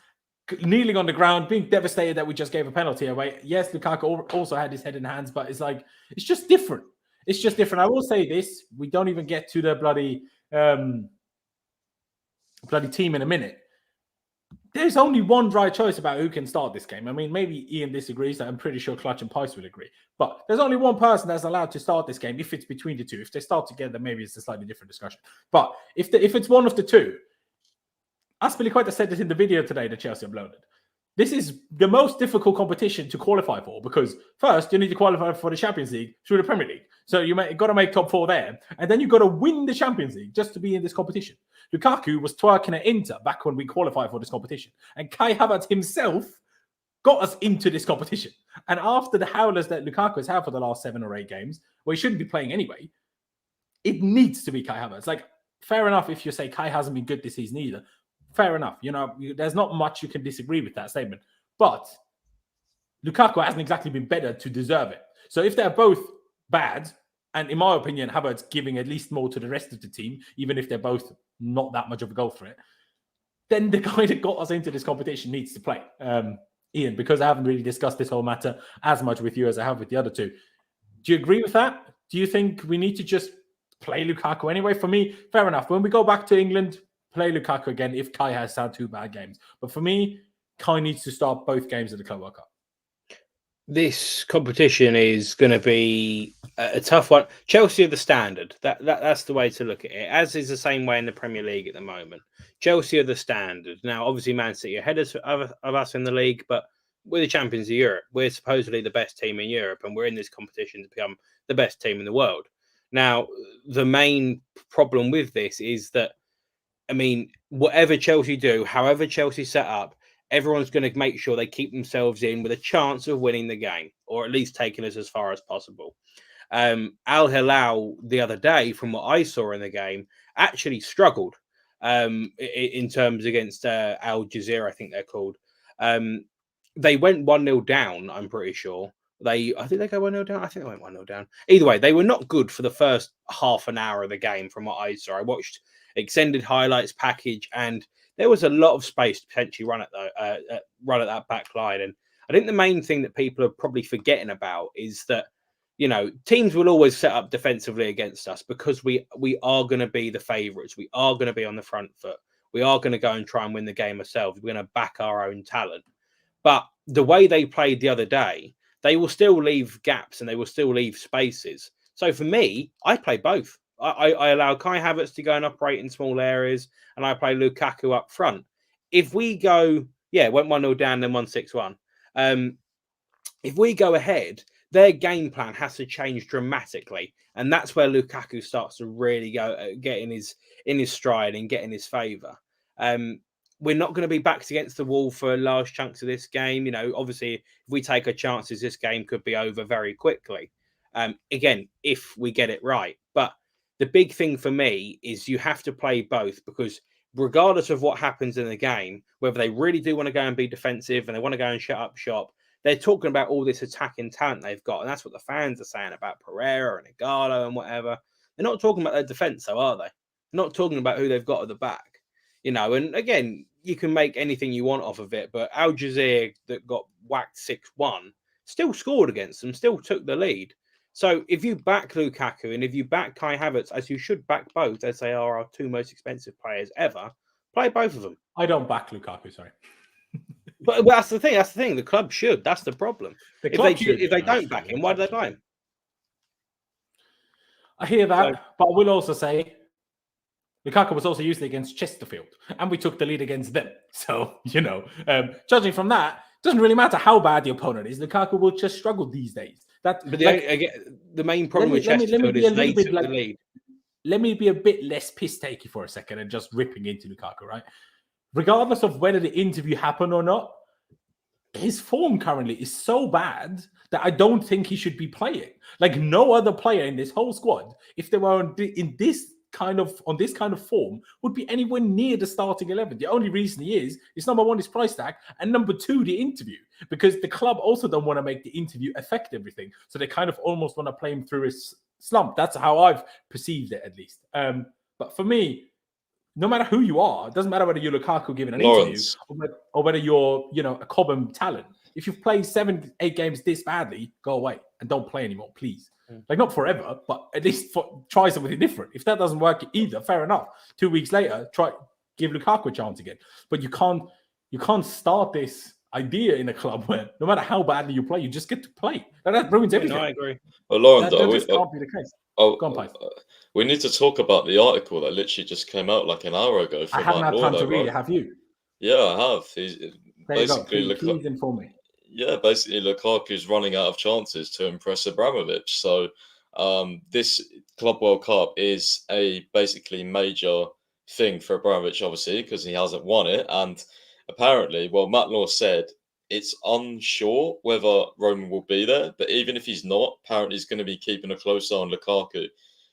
Speaker 1: kneeling on the ground, being devastated that we just gave a penalty away. Yes, Lukaku also had his head in hands, but it's just different. It's just different. I will say this: we don't even get to the bloody team in a minute. There's only one right choice about who can start this game. I mean, maybe Ian disagrees. I'm pretty sure Clutch and Pice will agree. But there's only one person that's allowed to start this game if it's between the two. If they start together, maybe it's a slightly different discussion. But if it's one of the two, Azpilicueta said this in the video today that Chelsea uploaded. This is the most difficult competition to qualify for because first you need to qualify for the Champions League through the Premier League. So you got to make top 4 there. And then you've got to win the Champions League just to be in this competition. Lukaku was twerking at Inter back when we qualified for this competition. And Kai Havertz himself got us into this competition. And after the howlers that Lukaku has had for the last 7 or 8 games, well, he shouldn't be playing anyway. It needs to be Kai Havertz. Fair enough if you say Kai hasn't been good this season either. Fair enough. There's not much you can disagree with that statement. But Lukaku hasn't exactly been better to deserve it. So if they're both bad, and in my opinion, Havertz giving at least more to the rest of the team, even if they're both not that much of a goal threat, then the guy that got us into this competition needs to play. Ian, because I haven't really discussed this whole matter as much with you as I have with the other two. Do you agree with that? Do you think we need to just play Lukaku anyway? For me, fair enough. When we go back to England, play Lukaku again if Kai has had 2 bad games. But for me, Kai needs to start both games of the Club World Cup.
Speaker 3: This competition is going to be a tough one. Chelsea are the standard. That's the way to look at it, as is the same way in the Premier League at the moment. Chelsea are the standard. Now, obviously, Man City are ahead of us in the league, but we're the champions of Europe. We're supposedly the best team in Europe, and we're in this competition to become the best team in the world. Now, the main problem with this is that, I mean, whatever Chelsea do, however Chelsea set up, everyone's going to make sure they keep themselves in with a chance of winning the game, or at least taking us as far as possible. Al Hilal the other day, from what I saw in the game, actually struggled in terms against Al Jazeera, I think they're called. They went 1-0 down, I'm pretty sure. I think they go 1-0 down. I think they went 1-0 down. Either way, they were not good for the first half an hour of the game from what I saw. I watched extended highlights package, and there was a lot of space to potentially run at that back line. And I think the main thing that people are probably forgetting about is that, teams will always set up defensively against us because we are going to be the favourites. We are going to be on the front foot. We are going to go and try and win the game ourselves. We're going to back our own talent. But the way they played the other day, they will still leave gaps and they will still leave spaces. So for me, I play both. I allow Kai Havertz to go and operate in small areas, and I play Lukaku up front. if we go, went 1-0 down, then 1-6-1. If we go ahead, their game plan has to change dramatically, and that's where Lukaku starts to really get in his stride and get in his favour. We're not going to be backs against the wall for large chunks of this game. You know, obviously, if we take our chances, this game could be over very quickly. Again, if we get it right. But the big thing for me is you have to play both, because regardless of what happens in the game, whether they really do want to go and be defensive and they want to go and shut up shop, they're talking about all this attacking talent they've got. And that's what the fans are saying about Pereira and Igalo and whatever. They're not talking about their defence, though, are they? They're not talking about who they've got at the back. You know, and again, you can make anything you want off of it, but Al Jazeera, that got whacked 6-1, still scored against them, still took the lead. So if you back Lukaku and if you back Kai Havertz, as you should back both, as they are our two most expensive players ever, play both of them.
Speaker 1: I don't back Lukaku, sorry.
Speaker 3: But that's the thing. That's the thing. The club should. That's the problem. If they don't back him, why do they buy him?
Speaker 1: I hear that, but I will also say Lukaku was also used against Chesterfield, and we took the lead against them. So, you know, judging from that, doesn't really matter how bad the opponent is. Lukaku will just struggle these days.
Speaker 3: The main problem with Chesterfield is they took the lead.
Speaker 1: Let me be a bit less piss-takey for a second and just ripping into Lukaku, right? Regardless of whether the interview happened or not, his form currently is so bad that I don't think he should be playing. Like no other player in this whole squad, if they were on this kind of form, would be anywhere near the starting 11. The only reason he is number one, his price tag, and number two, the interview. Because the club also don't want to make the interview affect everything. So they kind of almost want to play him through his slump. That's how I've perceived it, at least. But for me, no matter who you are, it doesn't matter whether you're Lukaku giving an
Speaker 2: Laurenz.
Speaker 1: interview or whether you're, a Cobham talent. If you've played 7-8 games this badly, go away and don't play anymore, please. Like not forever, but at least try something different. If that doesn't work either, fair enough. 2 weeks later, give Lukaku a chance again. But you can't start this idea in a club where no matter how badly you play, you just get to play. And that ruins everything.
Speaker 3: No, I agree.
Speaker 2: Well, Lauren,
Speaker 1: that just can't be the case. Go on, Pipe.
Speaker 2: We need to talk about the article that literally just came out like an hour ago.
Speaker 1: I haven't had time to read it. Have you?
Speaker 2: Yeah, I have. He's
Speaker 1: there
Speaker 2: basically
Speaker 1: you go. Please inform me.
Speaker 2: Yeah, basically Lukaku's running out of chances to impress Abramovich. So this Club World Cup is a basically major thing for Abramovich, obviously, because he hasn't won it. And apparently, Matt Law said it's unsure whether Roman will be there, but even if he's not, apparently he's going to be keeping a close eye on Lukaku.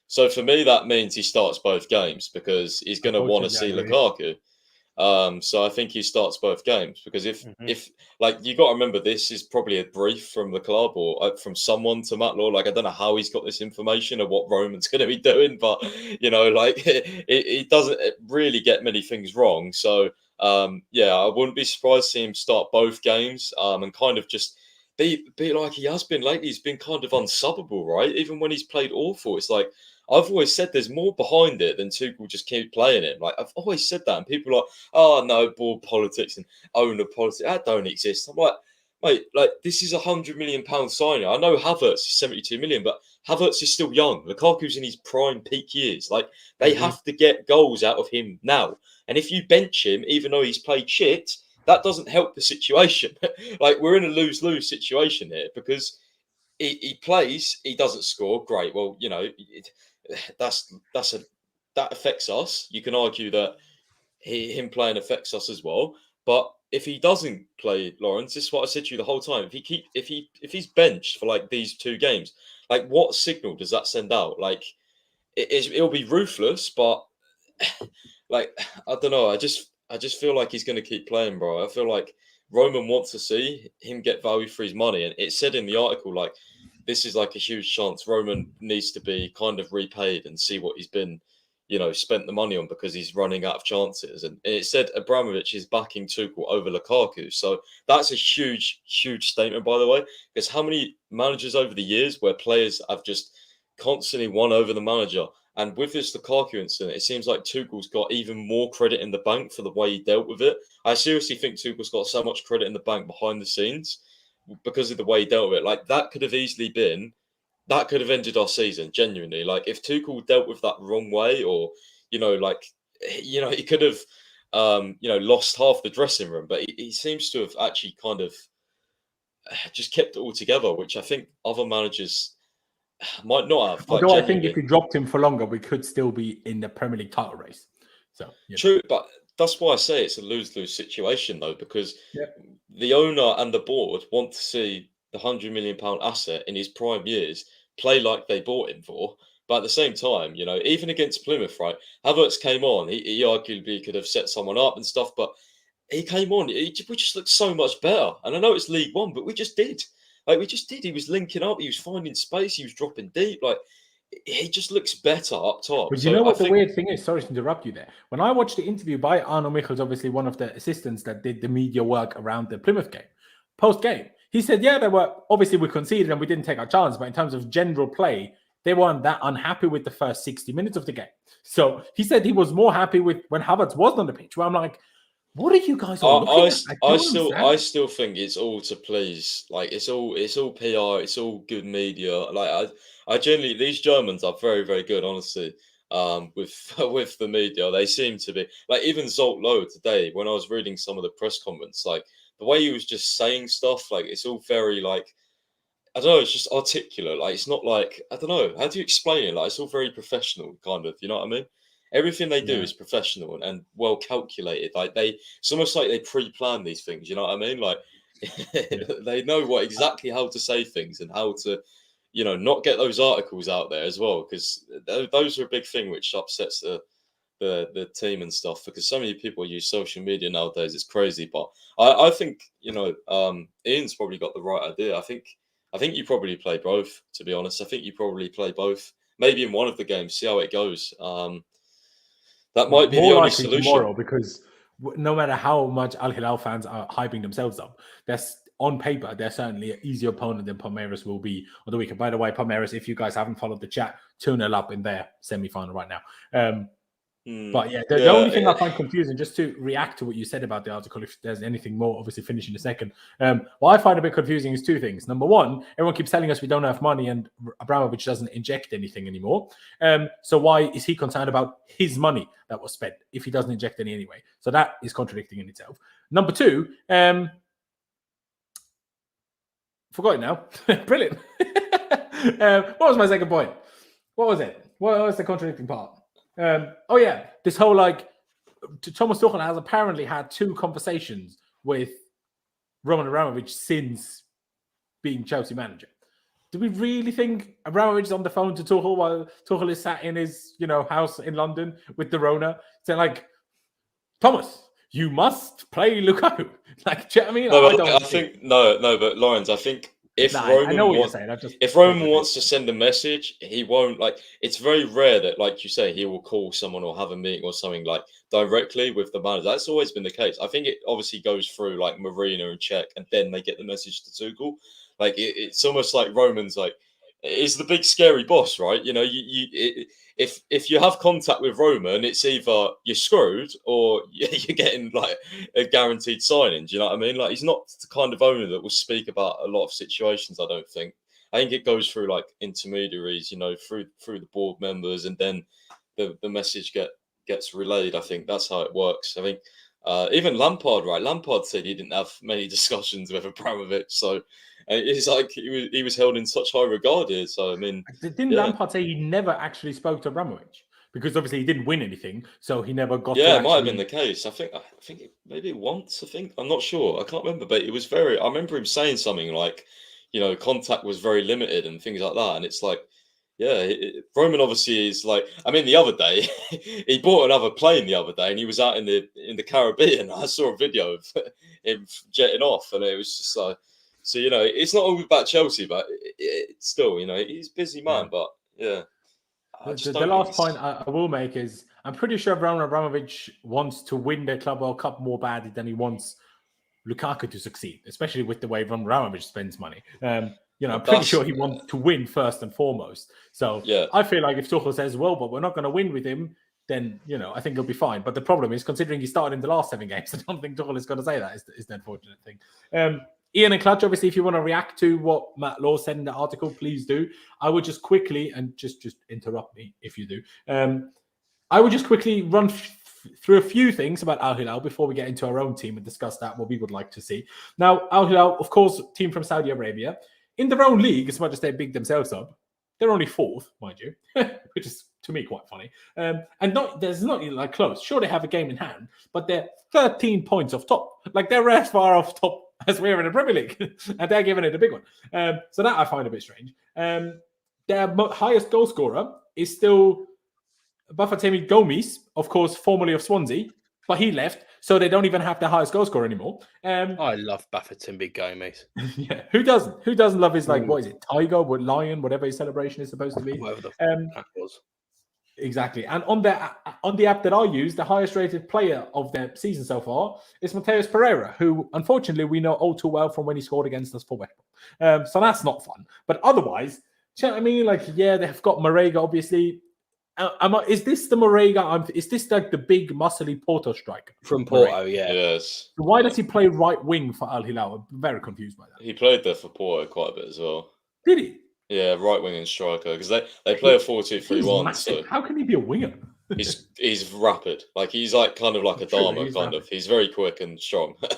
Speaker 2: So for me, that means he starts both games because he's going to want to see Lukaku. So I think he starts both games because if like you got to remember, this is probably a brief from the club or from someone to Matt Law. Like I don't know how he's got this information of what Roman's going to be doing, but like he doesn't really get many things wrong. So I wouldn't be surprised to see him start both games and kind of just be like he has been lately. He's been kind of unsubbable, right? Even when he's played awful, it's like. I've always said there's more behind it than Tuchel just keep playing him. Like I've always said that, and people are like, "Oh no, board politics and owner politics that don't exist." I'm like, mate, like this is £100 million signing. I know Havertz is 72 million, but Havertz is still young. Lukaku's in his prime peak years. Like they have to get goals out of him now. And if you bench him, even though he's played shit, that doesn't help the situation. Like we're in a lose-lose situation here because he plays, he doesn't score. Great. Well, that affects us. You can argue that him playing affects us as well. But if he doesn't play, Laurenz, this is what I said to you the whole time. If he's benched for like these 2 games, like what signal does that send out? Like it'll be ruthless, but like I don't know. I just feel like he's going to keep playing, bro. I feel like Roman wants to see him get value for his money, and it said in the article like. This is like a huge chance. Roman needs to be kind of repaid and see what he's been, spent the money on because he's running out of chances. And it said Abramovich is backing Tuchel over Lukaku. So that's a huge, huge statement, by the way, because how many managers over the years where players have just constantly won over the manager? And with this Lukaku incident, it seems like Tuchel's got even more credit in the bank for the way he dealt with it. I seriously think Tuchel's got so much credit in the bank behind the scenes. Because of the way he dealt with it, like that could have ended our season genuinely. Like if Tuchel dealt with that wrong way, or he could have lost half the dressing room, but he seems to have actually kind of just kept it all together, which I think other managers might not have.
Speaker 1: Although I think if we dropped him for longer, we could still be in the Premier League title race. So
Speaker 2: true, but that's why I say it's a lose-lose situation, though, because the owner and the board want to see the £100 million asset in his prime years play like they bought him for. But at the same time, even against Plymouth, right? Havertz came on. He arguably could have set someone up and stuff, but he came on. We just looked so much better. And I know it's League One, but we just did. Like, we just did. He was linking up. He was finding space. He was dropping deep. Like, he just looks better up top.
Speaker 1: But you know what the weird thing is? Sorry to interrupt you there. When I watched the interview by Arno Michels, obviously one of the assistants that did the media work around the Plymouth game, post-game, he said, there were, obviously we conceded and we didn't take our chance, but in terms of general play, they weren't that unhappy with the first 60 minutes of the game. So he said he was more happy with when Havertz was on the pitch, where I'm like, what are you guys all looking at?
Speaker 2: I still think it's all to please. Like, it's all PR, it's all good media. Like, I generally, these Germans are very, very good, honestly. With the media, they seem to be like, even Zolt Low today, when I was reading some of the press comments, like the way he was just saying stuff, like it's all very like, I don't know, it's just articulate. Like, it's not like, I don't know, how do you explain it? Like, it's all very professional, kind of, you know what I mean? Everything they do is professional and well calculated. Like, it's almost like they pre-plan these things, you know what I mean? Like, they know exactly how to say things and how to, not get those articles out there as well, because those are a big thing which upsets the team and stuff, because so many people use social media nowadays. It's crazy. But I think, Ian's probably got the right idea. I think you probably play both, to be honest. I think you probably play both. Maybe in one of the games, see how it goes. That might be the only solution.
Speaker 1: Tomorrow, because no matter how much Al Hilal fans are hyping themselves up, on paper, they're certainly an easier opponent than Palmeiras will be on the weekend. By the way, Palmeiras, if you guys haven't followed the chat, 2-0 up in their semi-final right now. But the only thing I find confusing, just to react to what you said about the article, if there's anything more, obviously finish in a second. What I find a bit confusing is two things. Number one, everyone keeps telling us we don't have money and Abramovich doesn't inject anything anymore. So why is he concerned about his money that was spent if he doesn't inject any anyway? So that is contradicting in itself. Number two, forgot it now. Brilliant. What was my second point? What was it? What was the contradicting part? This whole Thomas Tuchel has apparently had 2 conversations with Roman Abramovich since being Chelsea manager. Do we really think Abramovich is on the phone to Tuchel while Tuchel is sat in his house in London with the Rona? Saying Thomas, you must play Lukaku. Do you know what I mean?
Speaker 2: But Laurenz, I think if Roman wants to send a message, he won't it's very rare that, like you say, he will call someone or have a meeting or something directly with the manager. That's always been the case. I think it obviously goes through Marina and Czech, and then they get the message to Tuchel. It's almost like Roman's is the big scary boss, right? If you have contact with Roman, it's either you're screwed or you're getting a guaranteed signing. Do you know what I mean? He's not the kind of owner that will speak about a lot of situations. I don't think. I think it goes through intermediaries, through the board members, and then the message gets relayed. I think that's how it works. I think even Lampard, right? Lampard said he didn't have many discussions with Abramovich, so. It's he was held in such high regard here. So, I mean...
Speaker 1: Didn't Lampard say he never actually spoke to Abramovich? Because obviously he didn't win anything, so he never got
Speaker 2: it might have been the case. I think maybe once, I'm not sure. I can't remember, but it was very... I remember him saying something contact was very limited and things like that. And it's Roman obviously is the other day, he bought another plane the other day and he was out in the Caribbean. I saw a video of him jetting off and it was just so, it's not all about Chelsea, but it's still, he's a busy man. But, yeah.
Speaker 1: The last point I will make is I'm pretty sure Roman Abramovich wants to win the Club World Cup more badly than he wants Lukaku to succeed, especially with the way Roman Abramovich spends money. I'm pretty sure he wants to win first and foremost. So I feel like if Tuchel says, well, but we're not going to win with him, then, I think he'll be fine. But the problem is, considering he started in the last 7 games, I don't think Tuchel is going to say that is the unfortunate thing. Ian and Clutch, obviously, if you want to react to what Matt Law said in the article, please do. I would just quickly, and just interrupt me if you do. I would just quickly run through a few things about Al Hilal before we get into our own team and discuss that, what we would like to see. Now, Al Hilal, of course, team from Saudi Arabia. In their own league, as much as they big themselves up, they're only 4th, mind you, which is, to me, quite funny. And there's not even like close. Sure, they have a game in hand, but they're 13 points off top. Like, they're as far off top as we're in the Premier League, and they're giving it a big one. So that I find a bit strange. Their highest goal scorer is still Bafétimbi Gomis, of course, formerly of Swansea, but he left, so they don't even have the highest goal scorer anymore.
Speaker 3: I love Bafétimbi Gomis.
Speaker 1: Yeah, who doesn't? Who doesn't love his, like, what is it, tiger, with lion, whatever his celebration is supposed to be?
Speaker 3: Whatever the that was.
Speaker 1: Exactly. And on the app that I use, the highest rated player of the season so far is Mateus Pereira, who unfortunately we know all too well from when he scored against us for West Brom. So that's not fun. But otherwise, you know what I mean? Like, yeah, they've got Marega, obviously. Is this the Marega? Is this like the big, muscly Porto striker?
Speaker 3: From Porto,
Speaker 1: Marega?
Speaker 3: yeah.
Speaker 2: Yes.
Speaker 1: Why does he play right wing for Al Hilal? I'm very confused by that.
Speaker 2: He played there for Porto quite a bit as well.
Speaker 1: Did he?
Speaker 2: Yeah, right wing and striker, because they play a 4-2-3-1.
Speaker 1: So
Speaker 2: So
Speaker 1: how can he be a winger?
Speaker 2: he's rapid. Like, he's like kind of like a
Speaker 1: True,
Speaker 2: Dharma,
Speaker 1: he's
Speaker 2: kind
Speaker 1: rapid.
Speaker 2: of. He's very quick and strong. They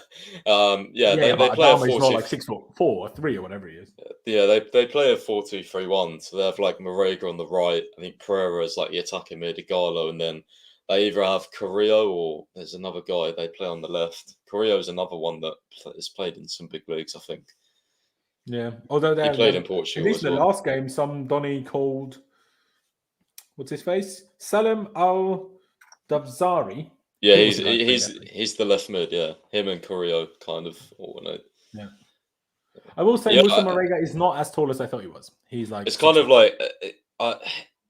Speaker 1: but
Speaker 2: play a
Speaker 1: Adama is
Speaker 2: 4-2.
Speaker 1: not like 6'4" or 3 or whatever he is.
Speaker 2: Yeah, they play a 4-2-3-1. So they have like Marega on the right. I think Pereira is like the attacking mid, Igalo, and then they either have Carrillo or there's another guy they play on the left. Carrillo is another one that has played in some big leagues, I think.
Speaker 1: Yeah, although
Speaker 2: He played in Portugal.
Speaker 1: At least
Speaker 2: as
Speaker 1: in the
Speaker 2: well.
Speaker 1: last game, some Donny called, what's his face? Salim Al Dabzari.
Speaker 2: Yeah,
Speaker 1: He was a nice
Speaker 2: he's the left mid. Yeah, him and Carrillo kind of alternate.
Speaker 1: Yeah, I will say
Speaker 2: Yeah,
Speaker 1: Musa Marega is not as tall as I thought he was. He's like
Speaker 2: It's kind of like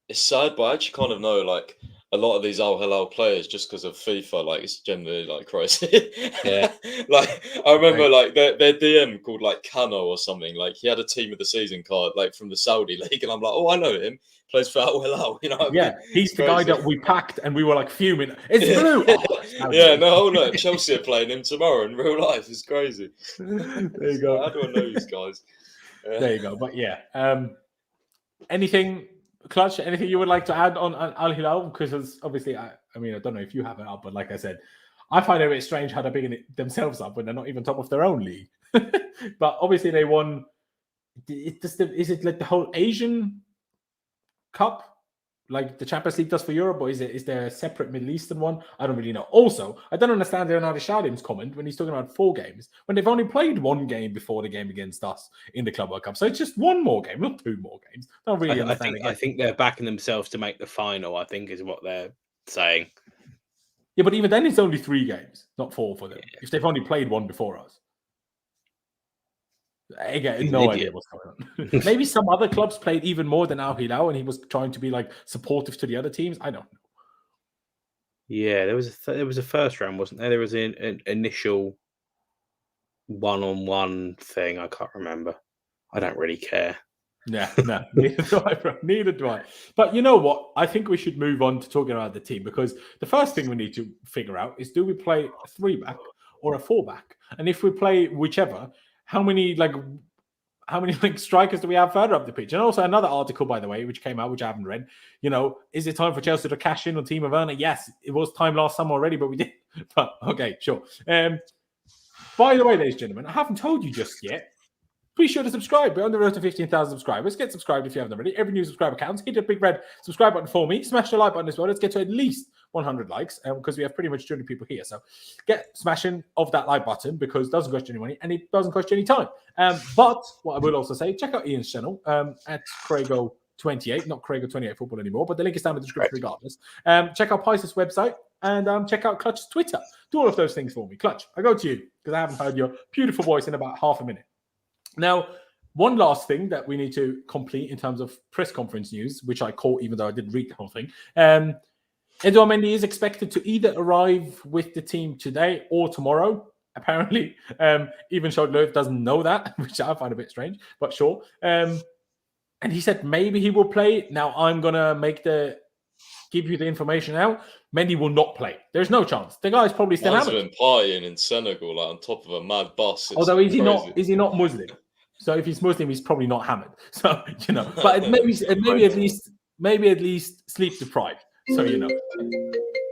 Speaker 2: it's sad, but I actually kind of know like a lot of these Al Hilal players just because of FIFA. Like, it's generally like crazy.
Speaker 3: Yeah.
Speaker 2: Like, I remember like their DM called like Kano or something. Like, he had a team of the season card like from the Saudi league, and I'm like, oh, I know him. Plays for Al Hilal. You know what I
Speaker 1: yeah,
Speaker 2: mean?
Speaker 1: he's the guy that we packed and we were like fuming. It's blue. Oh,
Speaker 2: Yeah, no, look, Chelsea are playing him tomorrow in real life. It's crazy.
Speaker 1: There you go.
Speaker 2: How do I know these guys?
Speaker 1: There you go. But yeah, anything, Clutch? Anything you would like to add on Al Hilal? Because obviously, I mean, I don't know if you have it up, but like I said, I find it a bit strange how they're bigging it themselves up when they're not even top of their own league. But obviously, they won. Is it like the whole Asian Cup, like the Champions League does for Europe, or is there a separate Middle Eastern one? I don't really know. Also, I don't understand Leonardo Shadim's comment when he's talking about 4 games when they've only played 1 game before the game against us in the Club World Cup. So it's just 1 more game, not 2 more games. Don't really understand.
Speaker 3: I think they're backing themselves to make the final, I think is what they're saying.
Speaker 1: Yeah, but even then it's only 3 games, not 4 for them. Yeah. If they've only played 1 before us. Again, no idea what's going on. Maybe some other clubs played even more than Al Hilal, and he was trying to be like supportive to the other teams. I don't know.
Speaker 3: Yeah, there was a first round, wasn't there? There was an initial one-on-one thing. I can't remember. I don't really care.
Speaker 1: Yeah, no, neither do I, bro. Neither do I. But you know what? I think we should move on to talking about the team, because the first thing we need to figure out is, do we play a 3-back or a 4-back? And if we play whichever, how many strikers do we have further up the pitch? And also another article, by the way, which came out, which I haven't read. You know, is it time for Chelsea to cash in on Timo Werner? Yes, it was time last summer already, but we didn't. But okay, sure. By the way, ladies and gentlemen, I haven't told you just yet. Be sure to subscribe. We're on the road to 15,000 subscribers. Get subscribed if you haven't already. Every new subscriber counts. Hit the big red subscribe button for me. Smash the like button as well. Let's get to at least 100 likes, because we have pretty much 200 people here. So get smashing of that like button, because it doesn't cost you any money and it doesn't cost you any time. But what I will also say, check out Ian's channel at Craigo28, not Craigo28 Football anymore, but the link is down in the description regardless. Check out Pice's website and check out Clutch's Twitter. Do all of those things for me. Clutch, I go to you because I haven't heard your beautiful voice in about half a minute. Now, one last thing that we need to complete in terms of press conference news, which I caught even though I didn't read the whole thing. Edouard Mendy is expected to either arrive with the team today or tomorrow, apparently. Even Schoedler doesn't know that, which I find a bit strange, but sure. And he said maybe he will play. Now, I'm going to give you the information now. Mendy will not play. There's no chance. The guy's probably still
Speaker 2: hammered. He's been partying in Senegal, like, on top of a mad bus.
Speaker 1: Although is he not Muslim? So if he's Muslim, he's probably not hammered. So, you know, but maybe at least sleep deprived. So, you know.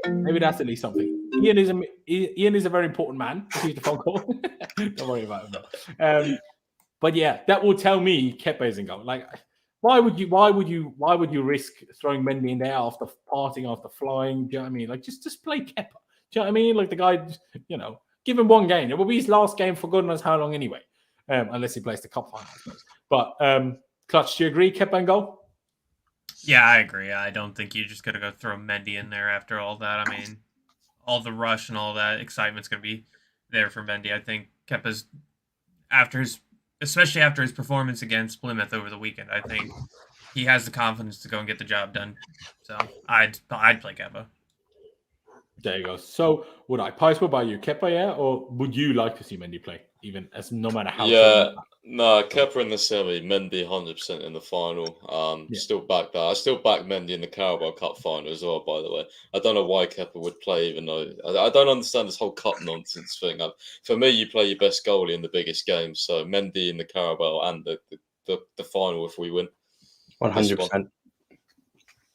Speaker 1: Maybe that's at least something. Ian is a very important man. He's the phone call. Don't worry about him. Though. But yeah, that will tell me Kepa isn't going. Like, why would you risk throwing Mendy in there after parting, after flying? Do you know what I mean? Like, just play Kepa. Do you know what I mean? Like the guy, give him one game. It will be his last game for God knows how long anyway, unless he plays the cup final, I suppose. But Clutch, do you agree? Kepa and goal?
Speaker 4: Yeah, I agree. I don't think you just gotta go throw Mendy in there after all that. I mean, all the rush and all that excitement's gonna be there for Mendy. I think Kepa's especially after his performance against Plymouth over the weekend, I think he has the confidence to go and get the job done. So I'd play Kepa.
Speaker 1: There you go. So would I? Pies, what about you? Kepa, yeah? Or would you like to see Mendy play, even as no matter how?
Speaker 2: Yeah, no, Kepa in the semi, Mendy 100% in the final. Still back that. I still back Mendy in the Carabao Cup final as well, by the way. I don't know why Kepa would play, even though I don't understand this whole cup nonsense thing. For me, you play your best goalie in the biggest game. So Mendy in the Carabao and the final if we win.
Speaker 3: 100%.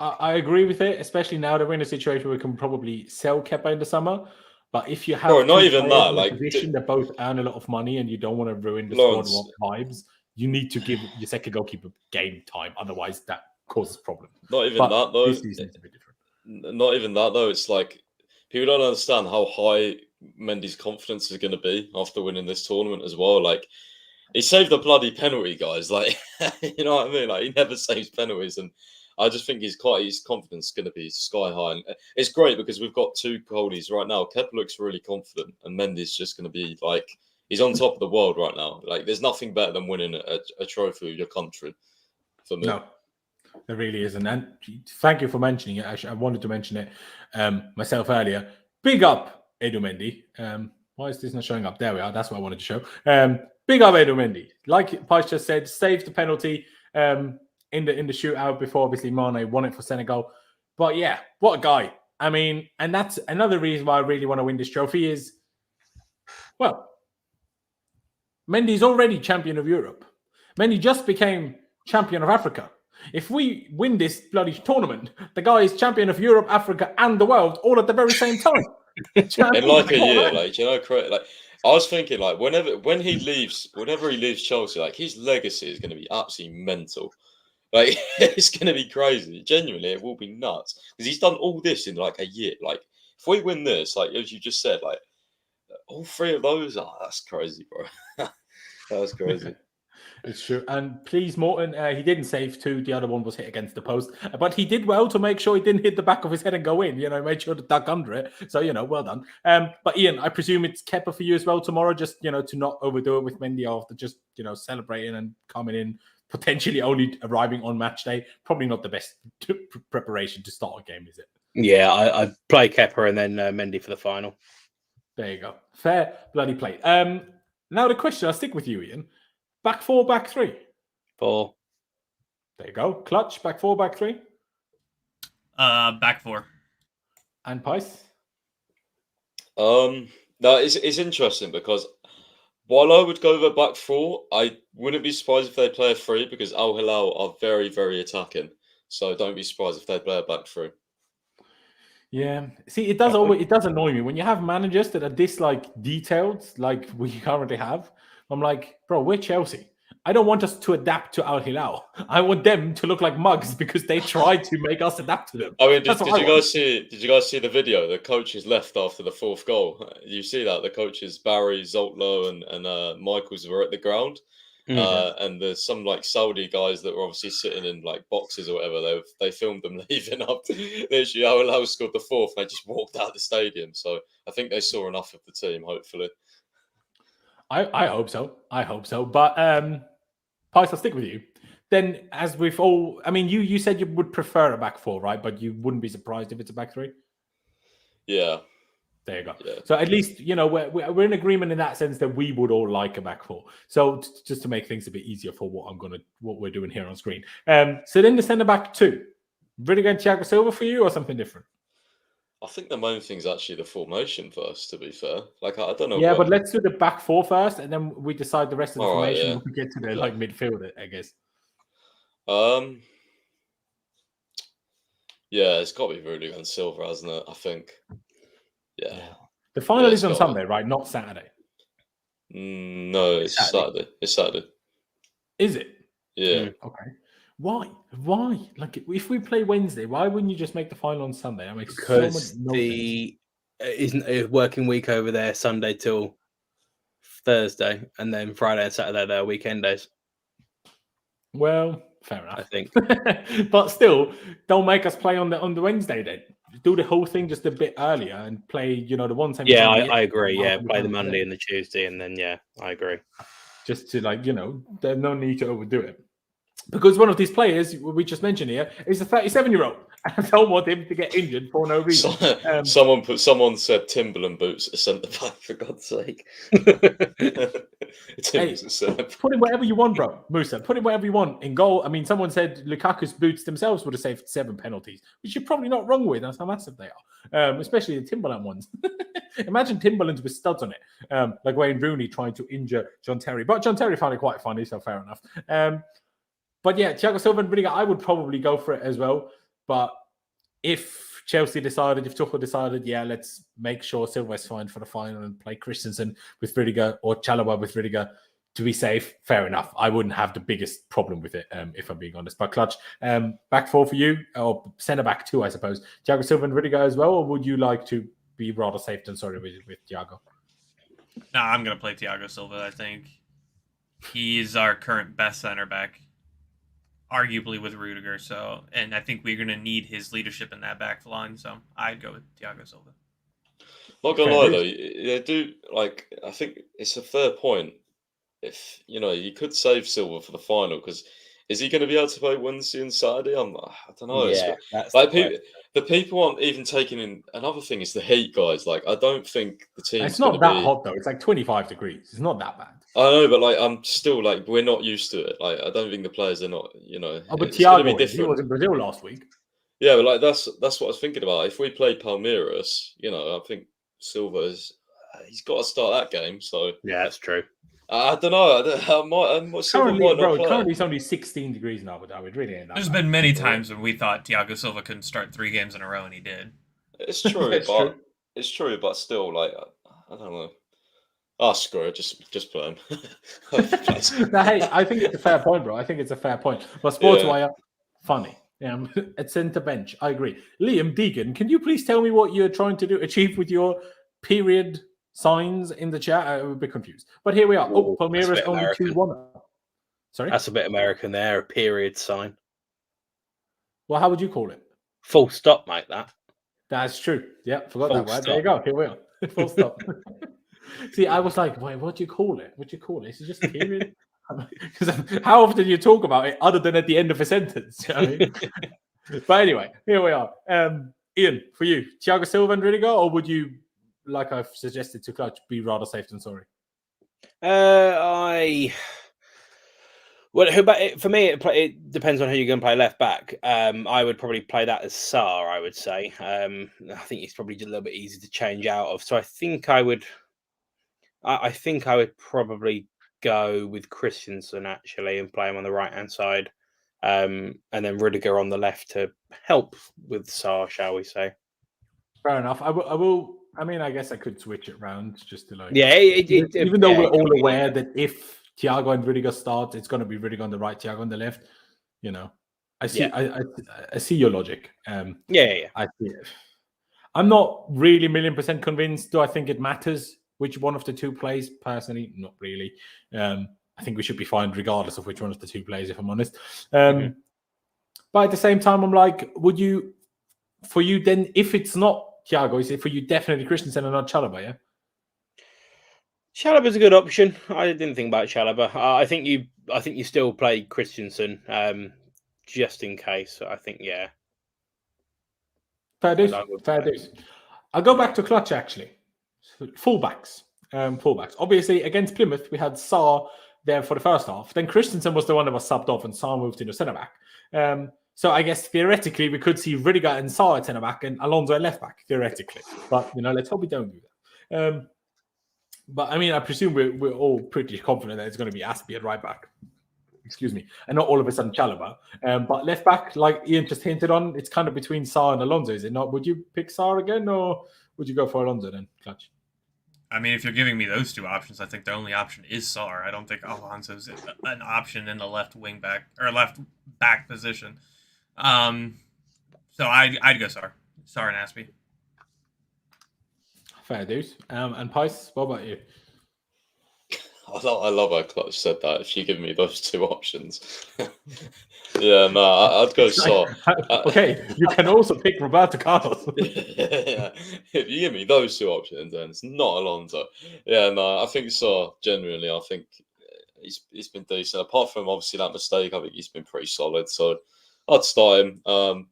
Speaker 1: I agree with it, especially now that we're in a situation where we can probably sell Kepa in the summer. But if you have
Speaker 2: not even that, like
Speaker 1: position that both earn a lot of money and you don't want to ruin the squad vibes, you need to give your second goalkeeper game time. Otherwise, that causes problems.
Speaker 2: Not even that though.
Speaker 1: This season is a bit different.
Speaker 2: Not even that though. It's like people don't understand how high Mendy's confidence is going to be after winning this tournament as well. Like he saved a bloody penalty, guys. Like you know what I mean? Like he never saves penalties, and I just think his confidence is going to be sky high. And it's great because we've got two goalies right now. Kepa looks really confident, and Mendy's just going to be like, he's on top of the world right now. Like, there's nothing better than winning a trophy with your country for me.
Speaker 1: No, there really isn't. And thank you for mentioning it. Actually, I wanted to mention it myself earlier. Big up, Edouard Mendy. Why is this not showing up? There we are. That's what I wanted to show. Big up, Edouard Mendy. Like Pice just said, saved the penalty. In the shootout before obviously Mane won it for Senegal. But yeah, what a guy. I mean, and that's another reason why I really want to win this trophy is, well, Mendy's already champion of Europe. Mendy just became champion of Africa. If we win this bloody tournament, the guy is champion of Europe, Africa, and the world all at the very same time.
Speaker 2: In like a year, like, you know, like I was thinking, like, whenever he leaves Chelsea, like his legacy is going to be absolutely mental. Like, it's going to be crazy. Genuinely, it will be nuts. Because he's done all this in, like, a year. Like, if we win this, like, as you just said, like, all three of those, that's crazy, bro. That was crazy.
Speaker 1: It's true. And please, Morton, he didn't save two. The other one was hit against the post. But he did well to make sure he didn't hit the back of his head and go in. You know, made sure to duck under it. So, well done. But, Ian, I presume it's Kepa for you as well tomorrow, just, to not overdo it with Mendy after just, celebrating and coming in. Potentially only arriving on match day. Probably not the best preparation to start a game, is it?
Speaker 3: Yeah, I play Kepa and then Mendy for the final.
Speaker 1: There you go. Fair bloody play. Now the question, I'll stick with you, Ian. Back four, back three?
Speaker 3: 4.
Speaker 1: There you go. Clutch, back four, back three?
Speaker 4: Back 4.
Speaker 1: And Pice?
Speaker 2: No, it's interesting because while I would go with a back 4, I wouldn't be surprised if they play a 3 because Al Hilal are very, very attacking. So don't be surprised if they play a back 3.
Speaker 1: Yeah. See, it does annoy me when you have managers that are this detailed, like we currently have. I'm like, bro, we're Chelsea. I don't want us to adapt to Al Hilal. I want them to look like mugs because they tried to make us adapt to them.
Speaker 2: I mean, did you guys see the video? The coaches left after the 4th goal. You see that the coaches Barry, Zoltlo, and Michaels were at the ground, and there's some Saudi guys that were obviously sitting in boxes or whatever. They filmed them leaving up. Literally, Al Hilal scored the 4th. And they just walked out of the stadium. So I think they saw enough of the team. Hopefully.
Speaker 1: I hope so. But Pice, I'll stick with you. Then, as we've all, I mean, you said you would prefer a back 4, right? But you wouldn't be surprised if it's a back 3.
Speaker 2: Yeah.
Speaker 1: There you go.
Speaker 2: Yeah.
Speaker 1: So at least we're in agreement in that sense that we would all like a back 4. So just to make things a bit easier for what we're doing here on screen. So then the centre back 2, really going Thiago Silva for you or something different?
Speaker 2: I think the main thing is actually the formation first, to be fair. I don't know.
Speaker 1: Yeah, but let's do the back 4 first, and then we decide the rest of the formation when we get to the midfield, I guess.
Speaker 2: Yeah, it's got to be Rudiger and Silva, hasn't it? I think. Yeah.
Speaker 1: The final
Speaker 2: Yeah,
Speaker 1: is on
Speaker 2: it's got
Speaker 1: Sunday, right? Not Saturday.
Speaker 2: No, it's Saturday. It's Saturday.
Speaker 1: Is it?
Speaker 2: Yeah.
Speaker 1: Okay. Why? Why? Like, if we play Wednesday, why wouldn't you just make the final on Sunday? That makes
Speaker 3: Because
Speaker 1: so much no sense.
Speaker 3: isn't a working week over there Sunday till Thursday, and then Friday and Saturday they're weekend days.
Speaker 1: Well, fair enough.
Speaker 3: I think.
Speaker 1: But still, don't make us play on the Wednesday then. Do the whole thing just a bit earlier and play, the one semi.
Speaker 3: Yeah, I agree. Yeah, play the Monday and the Tuesday, and then I agree.
Speaker 1: Just to there's no need to overdo it. Because one of these players we just mentioned here is a 37-year-old. I don't want him to get injured for no reason.
Speaker 2: Someone said Timberland boots at centre back, for God's sake.
Speaker 1: Hey, put in whatever you want, bro. Musa, put in whatever you want. In goal, I mean, someone said Lukaku's boots themselves would have saved 7 penalties, which you're probably not wrong with. That's how massive they are, especially the Timberland ones. Imagine Timberlands with studs on it, like Wayne Rooney trying to injure John Terry. But John Terry found it quite funny, so fair enough. But yeah, Thiago Silva and Rudiger, I would probably go for it as well. But if Chelsea decided, if Tuchel decided, let's make sure Silva is fine for the final and play Christensen with Rudiger or Chalobah with Rudiger to be safe, fair enough. I wouldn't have the biggest problem with it, if I'm being honest. But Clutch, back four for you, or centre back two, I suppose. Thiago Silva and Rudiger as well, or would you like to be rather safe than sorry with Thiago?
Speaker 4: Nah, I'm going to play Thiago Silva, I think. He's our current best centre back, arguably with Rudiger. And I think we're going to need his leadership in that back line. So I'd go with Thiago Silva.
Speaker 2: Not gonna lie though, they do I think it's a fair point. If you could save Silva for the final, because is he going to be able to play Wednesday and Saturday? I don't know.
Speaker 3: Yeah, that's
Speaker 2: the people aren't even taking in. Another thing is the heat, guys. I don't think the team.
Speaker 1: It's not that hot though. It's 25 degrees. It's not that bad.
Speaker 2: I know, but I'm still we're not used to it. I don't think the players are not.
Speaker 1: Oh, but Thiago, he was in Brazil last week.
Speaker 2: Yeah, but that's what I was thinking about. If we play Palmeiras, I think Silva he's got to start that game. So
Speaker 3: yeah, that's true.
Speaker 2: I don't know.
Speaker 1: Currently it's only 16 degrees now, but I would really ain't that.
Speaker 4: There's been many times when we thought Thiago Silva couldn't start 3 games in a row, and he did.
Speaker 2: It's true, it's true, but still, I don't know. Screw it, just play him.
Speaker 1: Now, hey, I think it's a fair point, bro. I think it's a fair point. But Sportswire, funny. At centre bench, I agree. Liam Deegan, can you please tell me what you're trying to achieve with your period signs in the chat? I'm a bit confused. But here we are. Oh, Palmeiras only 2-1. Sorry?
Speaker 3: That's a bit American there, a period sign.
Speaker 1: Well, how would you call it?
Speaker 3: Full stop, mate, that.
Speaker 1: That's true. Yeah, forgot that word. There you go. Here we are. Full stop. See, I was like, wait, what do you call it? What do you call it? Is it just a period? Because how often do you talk about it other than at the end of a sentence? You know what I mean? But anyway, here we are. Ian, for you, Thiago Silva and Rudiger, or would you, like I've suggested to Clutch, be rather safe than sorry?
Speaker 3: For me, it depends on who you're going to play left back. I would probably play that as Sarr, I would say. I think he's probably just a little bit easy to change out of. So I think I would probably go with Christensen actually and play him on the right hand side, and then Rudiger on the left to help with Sarr, shall we say?
Speaker 1: Fair enough. I will. I mean, I guess I could switch it around just to
Speaker 3: even
Speaker 1: though we're all aware that if Thiago and Rudiger start, it's going to be Rudiger on the right, Thiago on the left. I see. Yeah. I see your logic. I see it. I'm not really 1,000,000% convinced. Do I think it matters which one of the two plays? Personally, not really. I think we should be fine regardless of which one of the two plays, if I'm honest. But at the same time, I'm like, for you then, if it's not Thiago, is it for you definitely Christensen and not Chalobah, yeah?
Speaker 3: Chalobah's a good option. I didn't think about Chalobah. I think you still play Christensen, just in case. I think, yeah.
Speaker 1: Fair dues. I'll go back to Clutch, actually. Fullbacks. Obviously, against Plymouth, we had Sarr there for the first half. Then Christensen was the one that was subbed off and Sarr moved into centre-back. So I guess theoretically, we could see Rudiger and Sarr at centre-back and Alonso at left-back, theoretically. But, let's hope we don't do that. But, I mean, I presume we're all pretty confident that it's going to be Azpi at right-back. excuse me, and not all of a sudden Chalobah. But left back, like Ian just hinted on, it's kind of between Sarr and Alonso, is it not? Would you pick Sarr again, or would you go for Alonso then, Clutch?
Speaker 4: I mean, if you're giving me those two options, I think the only option is Sarr. I don't think Alonso's an option in the left wing back or left back position. So I'd go Sarr and Aspie.
Speaker 1: Fair dues. And Pice, what about you?
Speaker 2: I love how Clutch said that. If you give me those two options, yeah, no, I'd go Sarr.
Speaker 1: Okay, you can also pick Roberto Carlos.
Speaker 2: Yeah. If you give me those two options, then it's not Alonso. Yeah, no, I think Sarr. Genuinely, I think he's been decent. Apart from obviously that mistake, I think he's been pretty solid. So I'd start him.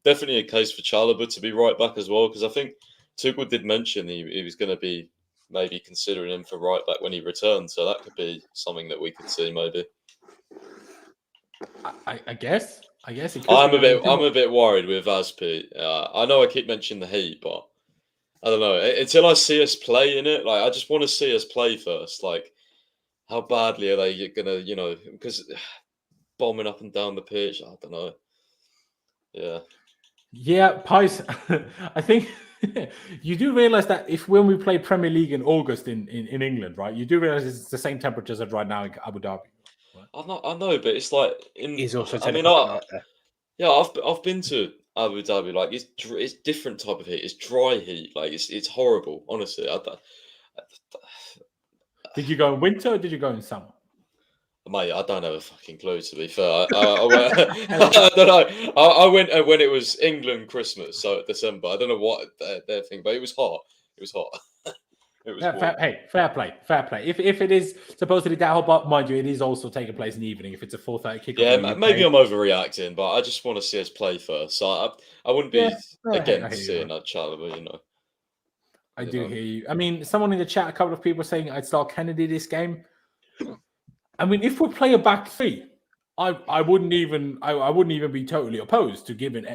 Speaker 2: Definitely a case for Chalobah to be right back as well, because I think Tuchel did mention he was going to be maybe considering him for right back when he returned. So that could be something that we could see maybe.
Speaker 1: I guess it could
Speaker 2: I'm
Speaker 1: be.
Speaker 2: a bit worried with Azpi. I know I keep mentioning the heat, but I don't know. Until I see us play in it, like I just want to see us play first. Like, how badly are they gonna, because bombing up and down the pitch? I don't know.
Speaker 1: Yeah, Pies. I think you do realize that when we play Premier League in August in England, right? You do realize it's the same temperatures as right now in Abu Dhabi. Right?
Speaker 2: I know, but it's like
Speaker 3: He's also.
Speaker 2: Yeah, I've been to Abu Dhabi. Like it's different type of heat. It's dry heat. Like it's horrible. Honestly,
Speaker 1: Did you go in winter or did you go in summer?
Speaker 2: Mate, I don't have a fucking clue, to be fair. I don't know. I went when it was England Christmas, so December. I don't know what their thing, but it was hot. It was hot. It was
Speaker 1: fair play. If it is supposedly that hot, but mind you, it is also taking place in the evening. If it's a 4:30 kickoff,
Speaker 2: yeah, maybe I'm overreacting, but I just want to see us play first. So I wouldn't be against seeing that Chalobah,
Speaker 1: I do hear you. I mean, someone in the chat, a couple of people saying I'd start Kennedy this game. I mean, if we play a back three, I wouldn't even be totally opposed to giving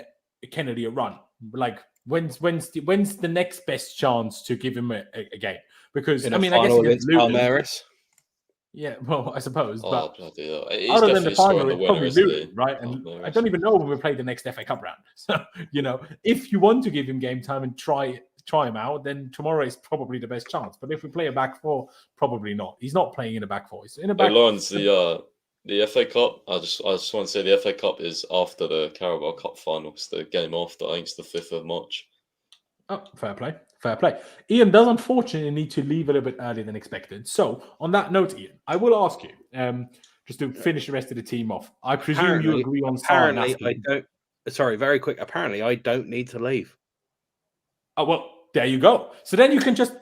Speaker 1: Kennedy a run. Like, when's the next best chance to give him a game? Because I guess against
Speaker 3: Palmeiras.
Speaker 1: Yeah, well, I suppose. But
Speaker 2: bloody hell. He's
Speaker 1: other than the final, it's probably
Speaker 2: isn't
Speaker 1: Luton, right? And I don't even know when we play the next FA Cup round. So if you want to give him game time and try him out, then tomorrow is probably the best chance. But if we play a back four, probably not. He's not playing in a back four. He's in a back.
Speaker 2: Laurenz, the FA Cup. I just want to say the FA Cup is after the Carabao Cup final. It's the game after. I think it's the 5th of March.
Speaker 1: Oh, fair play. Ian does unfortunately need to leave a little bit earlier than expected. So on that note, Ian, I will ask you just to finish the rest of the team off. I presume you agree on.
Speaker 3: Apparently, I don't. Sorry, very quick. Apparently, I don't need to leave.
Speaker 1: Oh well. There you go. So then you can just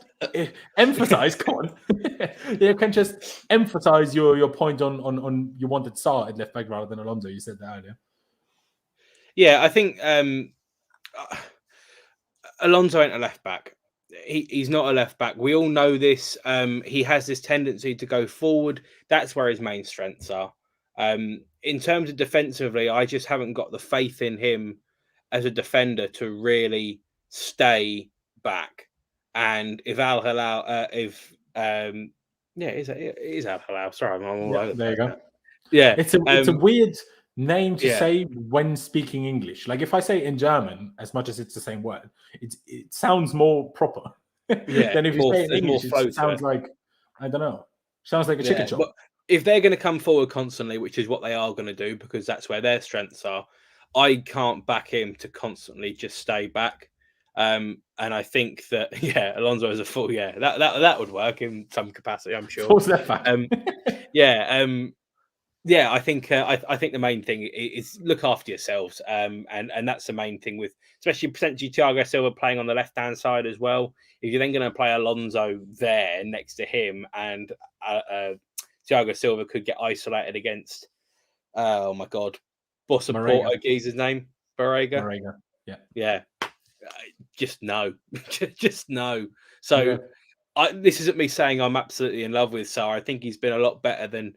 Speaker 1: emphasize. Come on, you can just emphasize your point on you wanted Sarr at left back rather than Alonso. You said that earlier.
Speaker 3: Yeah, I think Alonso ain't a left back. He's not a left back. We all know this. He has this tendency to go forward. That's where his main strengths are. In terms of defensively, I just haven't got the faith in him as a defender to really stay back. And if Al Hilal, it is Al Hilal. Sorry, I'm all over.
Speaker 1: There you go.
Speaker 3: Yeah,
Speaker 1: it's a weird name to say when speaking English. Like if I say it in German, as much as it's the same word, it sounds more proper.
Speaker 3: Yeah,
Speaker 1: than if you say it in English, it sounds like I don't know. Sounds like a chicken chop.
Speaker 3: But if they're going to come forward constantly, which is what they are going to do, because that's where their strengths are, I can't back him to constantly just stay back. And I think that Alonso is a full that would work in some capacity, I'm sure.
Speaker 1: What's that fact?
Speaker 3: I think the main thing is look after yourselves, and that's the main thing with especially potentially Thiago Silva playing on the left hand side as well. If you're then going to play Alonso there next to him, and Thiago Silva could get isolated against oh my god, boss of Portuguese's name, Barrega. Yeah. Just no. So this isn't me saying I'm absolutely in love with Sarr. I think he's been a lot better than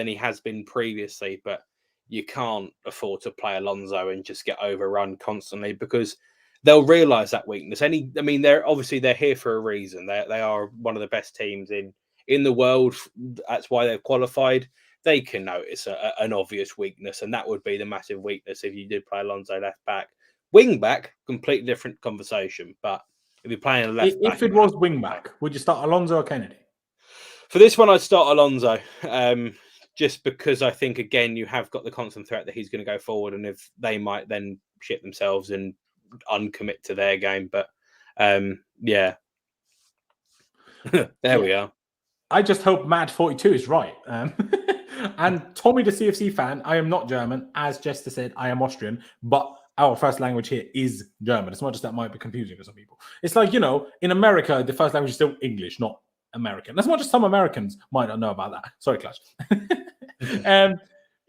Speaker 3: he has been previously, but you can't afford to play Alonso and just get overrun constantly because they'll realise that weakness. They're here for a reason. They are one of the best teams in the world. That's why they've qualified. they can notice an obvious weakness, and that would be the massive weakness if you did play Alonso left back. Wing back, completely different conversation. But if you're playing a left back,
Speaker 1: if it was wing back, would you start Alonso or Kennedy?
Speaker 3: For this one, I'd start Alonso, just because I think, again, you have got the constant threat that he's going to go forward, and if they might then shit themselves and uncommit to their game. But yeah, there we are.
Speaker 1: I just hope Mad42 is right. And Tommy, the CFC fan, I am not German. As Jester said, I am Austrian, but our first language here is German. As much as that might be confusing for some people. It's like, in America, the first language is still English, not American. As much as some Americans might not know about that. Sorry, Clash.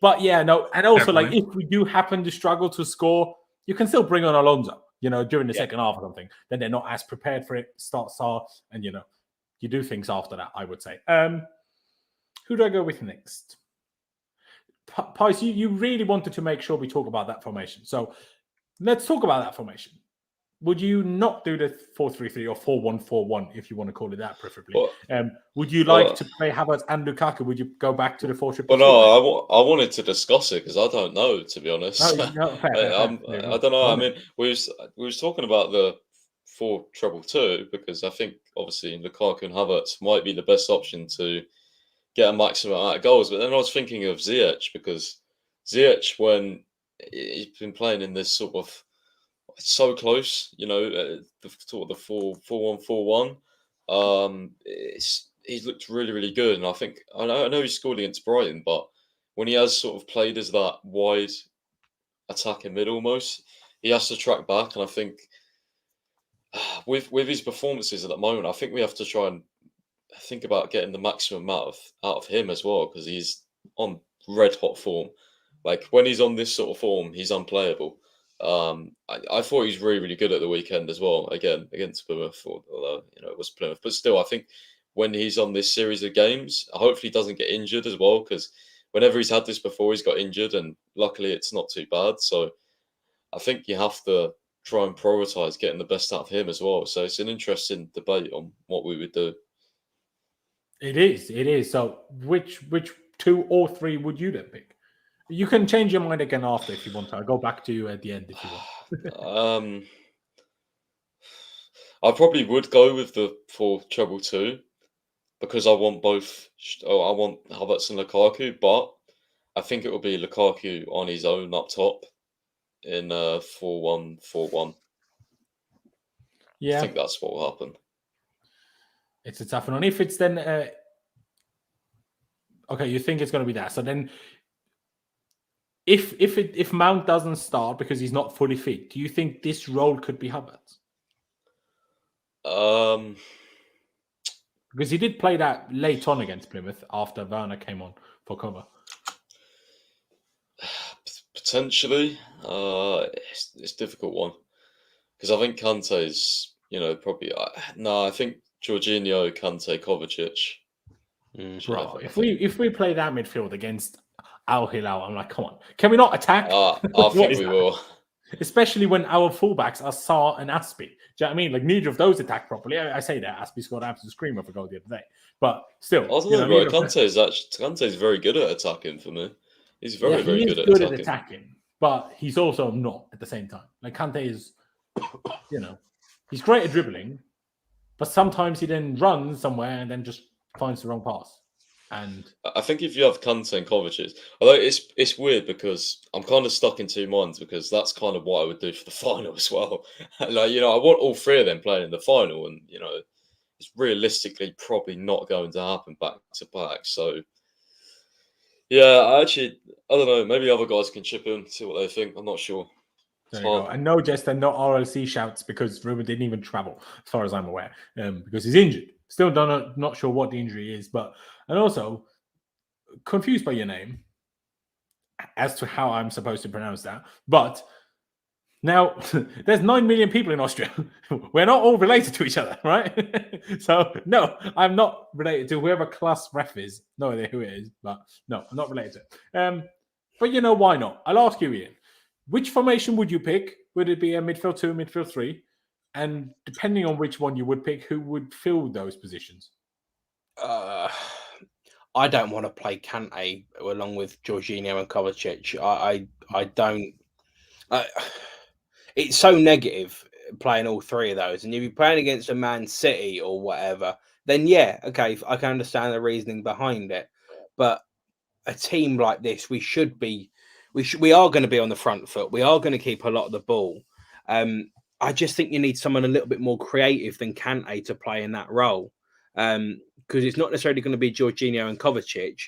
Speaker 1: But yeah, no. And also, like, if we do happen to struggle to score, you can still bring on Alonso, during the second half or something. Then they're not as prepared for it. Start, and, you do things after that, I would say. Who do I go with next? Pies, you really wanted to make sure we talk about that formation. So let's talk about that formation. Would you not do the 4-3-3 or 4-1-4-1, if you want to call it that, preferably? Would you like to play Havertz and Lukaku? Would you go back to the 4-3-3?
Speaker 2: Well, no, I wanted to discuss it because I don't know, to be honest.
Speaker 1: Fair.
Speaker 2: I don't know. I mean, we was talking about the 4-2-2 because I think, obviously, Lukaku and Havertz might be the best option to get a maximum amount of goals. But then I was thinking of Ziyech because Ziyech, when he's been playing in this sort of so close, the 4-1-4-1. He's looked really, really good, and I know he scored against Brighton, but when he has sort of played as that wide attacking mid, almost, he has to track back, and I think with his performances at the moment, I think we have to try and think about getting the maximum out of him as well, because he's on red hot form. Like when he's on this sort of form, he's unplayable. I thought he was really, really good at the weekend as well. Again, against Plymouth, although it was Plymouth, but still, I think when he's on this series of games, hopefully he doesn't get injured as well. Because whenever he's had this before, he's got injured, and luckily it's not too bad. So I think you have to try and prioritise getting the best out of him as well. So it's an interesting debate on what we would do.
Speaker 1: It is. So which 2 or 3 would you then pick? You can change your mind again after if you want to. I'll go back to you at the end if you want.
Speaker 2: I probably would go with the 4-2-2 because I want both. I want Havertz and Lukaku, but I think it will be Lukaku on his own up top in 4-1-4-1.
Speaker 1: Yeah,
Speaker 2: I think that's what will happen.
Speaker 1: It's a tough one. And if it's then okay, you think it's going to be that. So then, if Mount doesn't start because he's not fully fit, do you think this role could be Havertz? Because he did play that late on against Plymouth after Werner came on for cover.
Speaker 2: Potentially, it's a difficult one because I think Kante's, probably. I think Jorginho, Kante, Kovacic.
Speaker 1: Bro, if we play that midfield against Al Hilal, I'm like, come on, can we not attack?
Speaker 2: I think we will.
Speaker 1: Especially when our fullbacks are Sarr and Aspie. Do you know what I mean? Like, neither of those attack properly. I say that Aspie scored an absolute screamer for goal the other day, but still,
Speaker 2: I don't know, bro. Kante's very good at attacking for me. He's very good at attacking.
Speaker 1: But he's also not at the same time. Like Kante is, he's great at dribbling, but sometimes he then runs somewhere and then just finds the wrong pass. And
Speaker 2: I think if you have Kante and Kovacic, although it's weird because I'm kind of stuck in two minds because that's kind of what I would do for the final as well. I want all 3 of them playing in the final, and it's realistically probably not going to happen back to back. So yeah, I don't know. Maybe other guys can chip in, see what they think. I'm not sure.
Speaker 1: There you go. And no, Jester, no RLC shouts because Ruben didn't even travel, as far as I'm aware, because he's injured. Still not sure what the injury is, and also confused by your name as to how I'm supposed to pronounce that. But now there's 9 million people in Austria. We're not all related to each other, right? So no, I'm not related to whoever class ref is. No idea who it is, but no, I'm not related to it. But why not? I'll ask you, Ian. Which formation would you pick? Would it be a midfield 2, midfield 3? And depending on which one you would pick, who would fill those positions?
Speaker 3: I don't want to play Kante along with Jorginho and Kovacic. I don't. It's so negative playing all three of those. And if you're playing against a Man City or whatever, then yeah, okay, I can understand the reasoning behind it. But a team like this, we are going to be on the front foot. We are going to keep a lot of the ball. I just think you need someone a little bit more creative than Kante to play in that role. Because it's not necessarily going to be Jorginho and Kovacic.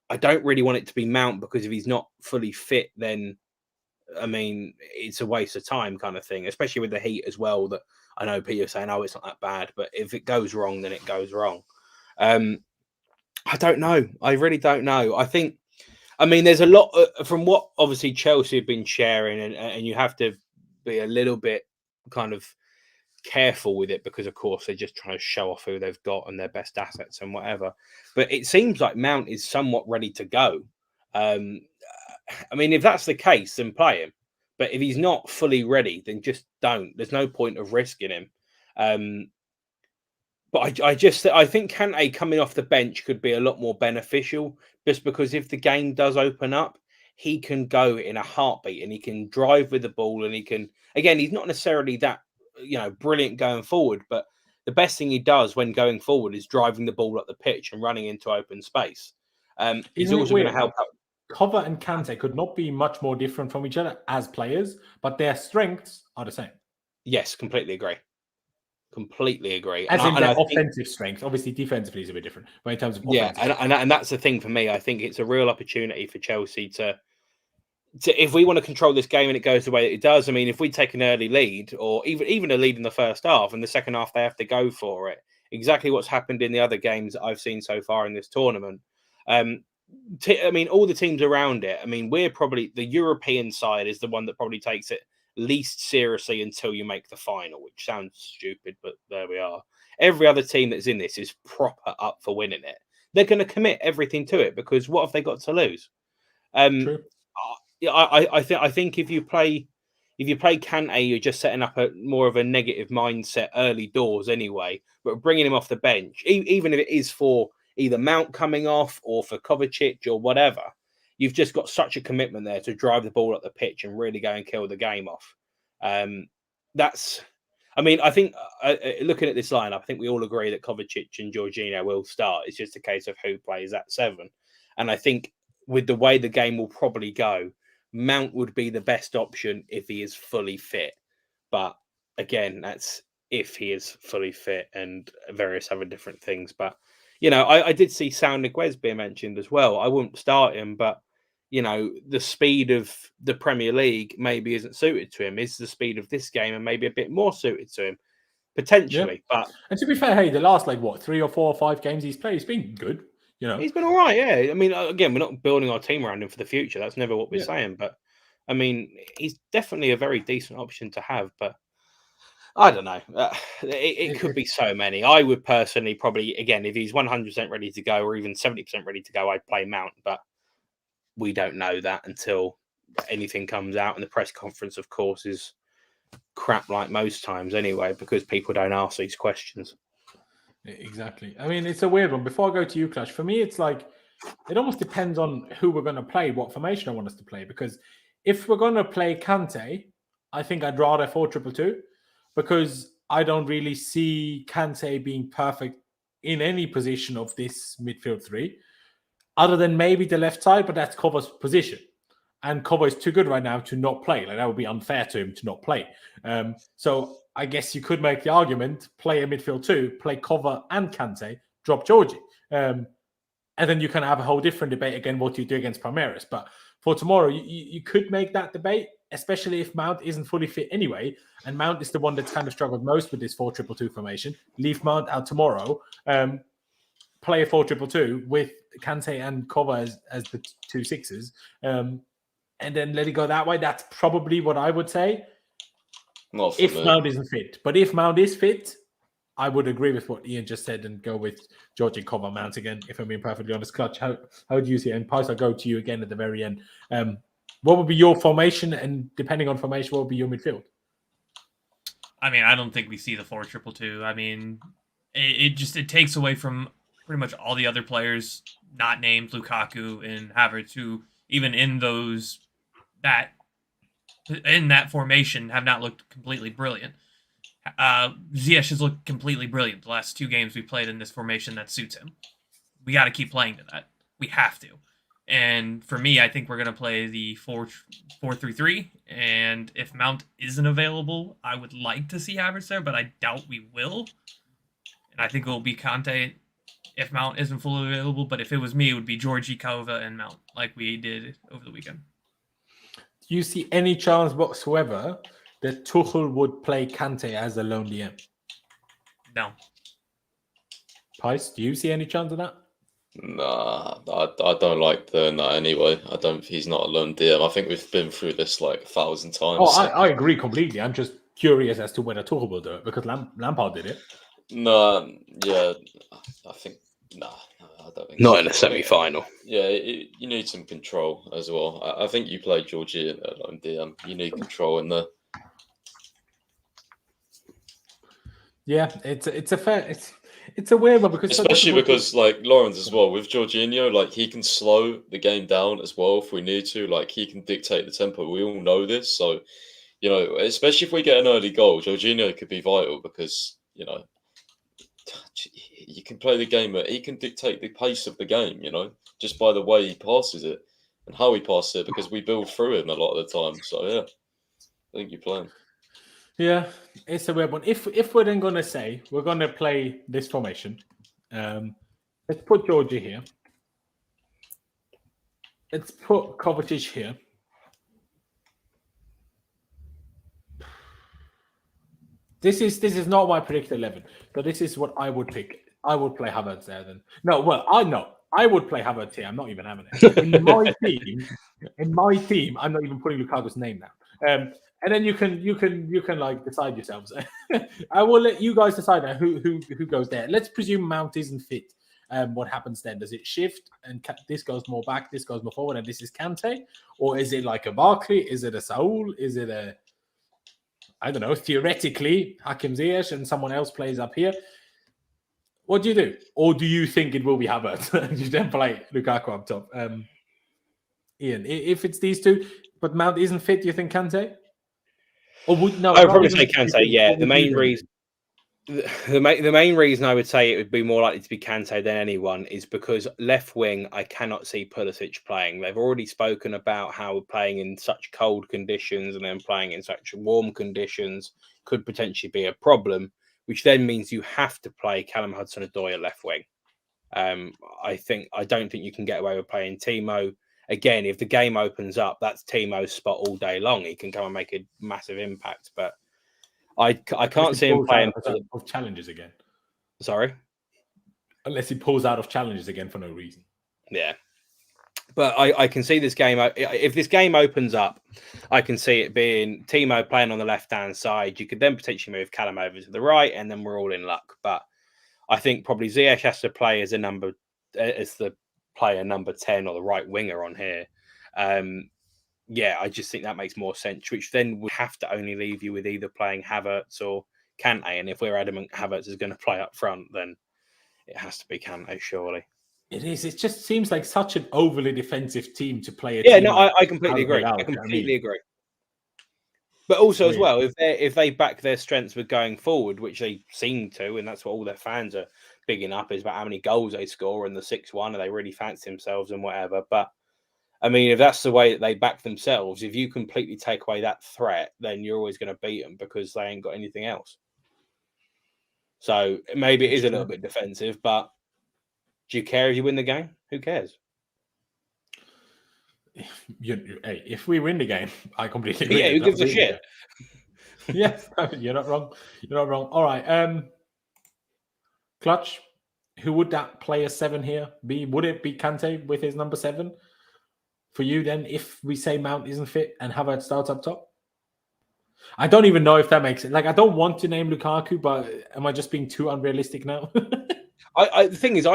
Speaker 3: I don't really want it to be Mount, because if he's not fully fit, then I mean, it's a waste of time kind of thing, especially with the heat as well. That I know people are saying, oh, it's not that bad. But if it goes wrong, then it goes wrong. I don't know. I really don't know. I mean, there's a lot from what obviously Chelsea have been sharing, and you have to be a little bit kind of careful with it, because of course they're just trying to show off who they've got and their best assets and whatever. But it seems like Mount is somewhat ready to go. I mean, if that's the case, then play him. But if he's not fully ready, then just don't. There's no point of risking him. But I think Kante coming off the bench could be a lot more beneficial, just because if the game does open up, he can go in a heartbeat and he can drive with the ball, and he can, again, he's not necessarily that, brilliant going forward, but the best thing he does when going forward is driving the ball up the pitch and running into open space. He's also going to help out.
Speaker 1: Cover and Kante could not be much more different from each other as players, but their strengths are the same.
Speaker 3: Yes, completely agree. Completely agree.
Speaker 1: As in their offensive strength. Obviously, defensively is a bit different, but in terms of
Speaker 3: and that's the thing for me. I think it's a real opportunity for Chelsea to if we want to control this game and it goes the way that it does. I mean, if we take an early lead, or even a lead in the first half, and the second half they have to go for it, exactly what's happened in the other games that I've seen so far in this tournament. I mean, all the teams around it. I mean, we're probably the European side is the one that probably takes it least seriously until you make the final, which sounds stupid, but there we are. Every other team that's in this is proper up for winning it. They're going to commit everything to it, because what have they got to lose?
Speaker 1: True.
Speaker 3: I think if you play Kante, you're just setting up more of a negative mindset early doors anyway. But bringing him off the bench, even if it is for either Mount coming off or for Kovacic or whatever, you've just got such a commitment there to drive the ball up the pitch and really go and kill the game off. I think looking at this lineup, I think we all agree that Kovacic and Jorginho will start. It's just a case of who plays at 7. And I think with the way the game will probably go, Mount would be the best option if he is fully fit. But again, that's if he is fully fit and various other different things. But, I did see Saúl Ñíguez being mentioned as well. I wouldn't start him, but, the speed of the Premier League maybe isn't suited to him. Is the speed of this game and maybe a bit more suited to him, potentially.
Speaker 1: Yeah.
Speaker 3: But
Speaker 1: and to be fair, hey, the last 3 or 4 or 5 games he's played, he's been good.
Speaker 3: He's been all right, yeah. I mean, again, we're not building our team around him for the future. That's never what we're saying. But, I mean, he's definitely a very decent option to have. But I don't know. It could be so many. I would personally probably, again, if he's 100% ready to go or even 70% ready to go, I'd play Mount. But we don't know that until anything comes out. And the press conference, of course, is crap like most times anyway, because people don't ask these questions.
Speaker 1: Exactly. I mean, it's a weird one. Before I go to you, Clash, for me, it's like it almost depends on who we're going to play, what formation I want us to play. Because if we're going to play Kante, I think I'd rather 4-2-2, because I don't really see Kante being perfect in any position of this midfield 3, other than maybe the left side, but that's Cover's position. And Cover is too good right now to not play. Like, that would be unfair to him to not play. So I guess you could make the argument, play a midfield 2, play Cover and Kante, drop Georgie. And then you can have a whole different debate again, what you do against Palmeiras. But for tomorrow, you could make that debate, especially if Mount isn't fully fit anyway. And Mount is the one that's kind of struggled most with this 4-2-2 formation. Leave Mount out tomorrow. Play a 4-2-2 with Kante and Cover as the 2 6s. And then let it go that way. That's probably what I would say. If Mount isn't fit. But if Mount is fit, I would agree with what Ian just said and go with George and Cover Mount again, if I'm being perfectly honest. Clutch, how do you see it? And Pice, I'll go to you again at the very end. What would be your formation? And depending on formation, what would be your midfield?
Speaker 4: I mean, I don't think we see the 4-2-2. I mean, it takes away from pretty much all the other players not named Lukaku and Havertz, who even in that formation have not looked completely brilliant. Ziyech has looked completely brilliant the last 2 games we played in this formation that suits him. We got to keep playing to that. We have to. And for me, I think we're going to play the 4-3-3. And if Mount isn't available, I would like to see Havertz there, but I doubt we will. And I think it will be Kante if Mount isn't fully available. But if it was me, it would be Georgie, Kova, and Mount, like we did over the weekend.
Speaker 1: Do you see any chance whatsoever that Tuchel would play Kante as a lone DM?
Speaker 4: No.
Speaker 1: Pice, do you see any chance of that?
Speaker 2: Nah, I don't like doing that anyway. He's not a lone DM. I think we've been through this like 1,000 times.
Speaker 1: Oh, I agree completely. I'm just curious as to whether Tuchel will do it because Lampard did it.
Speaker 2: Nah, yeah, I think I don't think
Speaker 3: Not
Speaker 2: so.
Speaker 3: in a semi-final.
Speaker 2: Yeah, you need some control as well. I think you play Georgie in a lone DM. You need control in there.
Speaker 1: Yeah, it's a weird one because
Speaker 2: especially because like Laurenz as well with Jorginho, like he can slow the game down as well if we need to. Like he can dictate the tempo. We all know this, so especially if we get an early goal, Jorginho could be vital because you can play the game. He can dictate the pace of the game, just by the way he passes it and how he passes it because we build through him a lot of the time. So yeah, I think you're playing.
Speaker 1: Yeah, it's a weird one. If we're then going to say we're going to play this formation, let's put Georgie here. Let's put Kovacic here. This is not my predicted 11, but this is what I would pick. I would play Havertz there then. I would play Havertz here. I'm not even having it. In my team, I'm not even putting Lukaku's name down. And then you can like decide yourselves. I will let you guys decide now who goes there. Let's presume Mount isn't fit. What happens then? Does it shift and this goes more back, this goes more forward, and this is Kante? Or is it like a Barkley? Is it a Saul? Is it a, I don't know, theoretically, Hakim Ziyech and someone else plays up here? What do you do? Or do you think it will be Havertz? And you then play Lukaku up top? Ian, if it's these two, but Mount isn't fit, do you think Kante? Or I would
Speaker 3: probably say Kante. Yeah, the main reason I would say it would be more likely to be Kante than anyone is because left wing I cannot see Pulisic playing. They've already spoken about how playing in such cold conditions and then playing in such warm conditions could potentially be a problem, which then means you have to play Callum Hudson-Odoi at left wing. I don't think you can get away with playing Timo. Again, if the game opens up, that's Timo's spot all day long. He can come and make a massive impact, but I can't see him playing
Speaker 1: of challenges again.
Speaker 3: Sorry?
Speaker 1: Unless he pulls out of challenges again for no reason.
Speaker 3: Yeah. But I can see this game. If this game opens up, I can see it being Timo playing on the left-hand side. You could then potentially move Callum over to the right, and then we're all in luck. But I think probably Ziyech has to play as the player number 10 or the right winger on here. I just think that makes more sense, which then would have to only leave you with either playing Havertz or Kante. And if we're adamant Havertz is going to play up front, then it has to be Kante, surely.
Speaker 1: It is. It just seems like such an overly defensive team to play.
Speaker 3: I completely agree. I completely agree. But also as well, if they back their strengths with going forward, which they seem to, and that's what all their fans are bigging up, is about how many goals they score and the 6-1, and they really fancy themselves and whatever. But I mean, if that's the way that they back themselves, if you completely take away that threat, then you're always going to beat them because they ain't got anything else. So maybe it is a little bit defensive, but do you care if you win the game? Who cares?
Speaker 1: Hey, if we win the game, I completely agree.
Speaker 3: Yeah, who gives a shit?
Speaker 1: Yes, you're not wrong. You're not wrong. All right. Clutch, who would that player 7 here be? Would it be Kante with his number 7 for you then if we say Mount isn't fit and Havertz starts up top? I don't even know if that makes it. Like, I don't want to name Lukaku, but am I just being too unrealistic now?
Speaker 3: The thing is,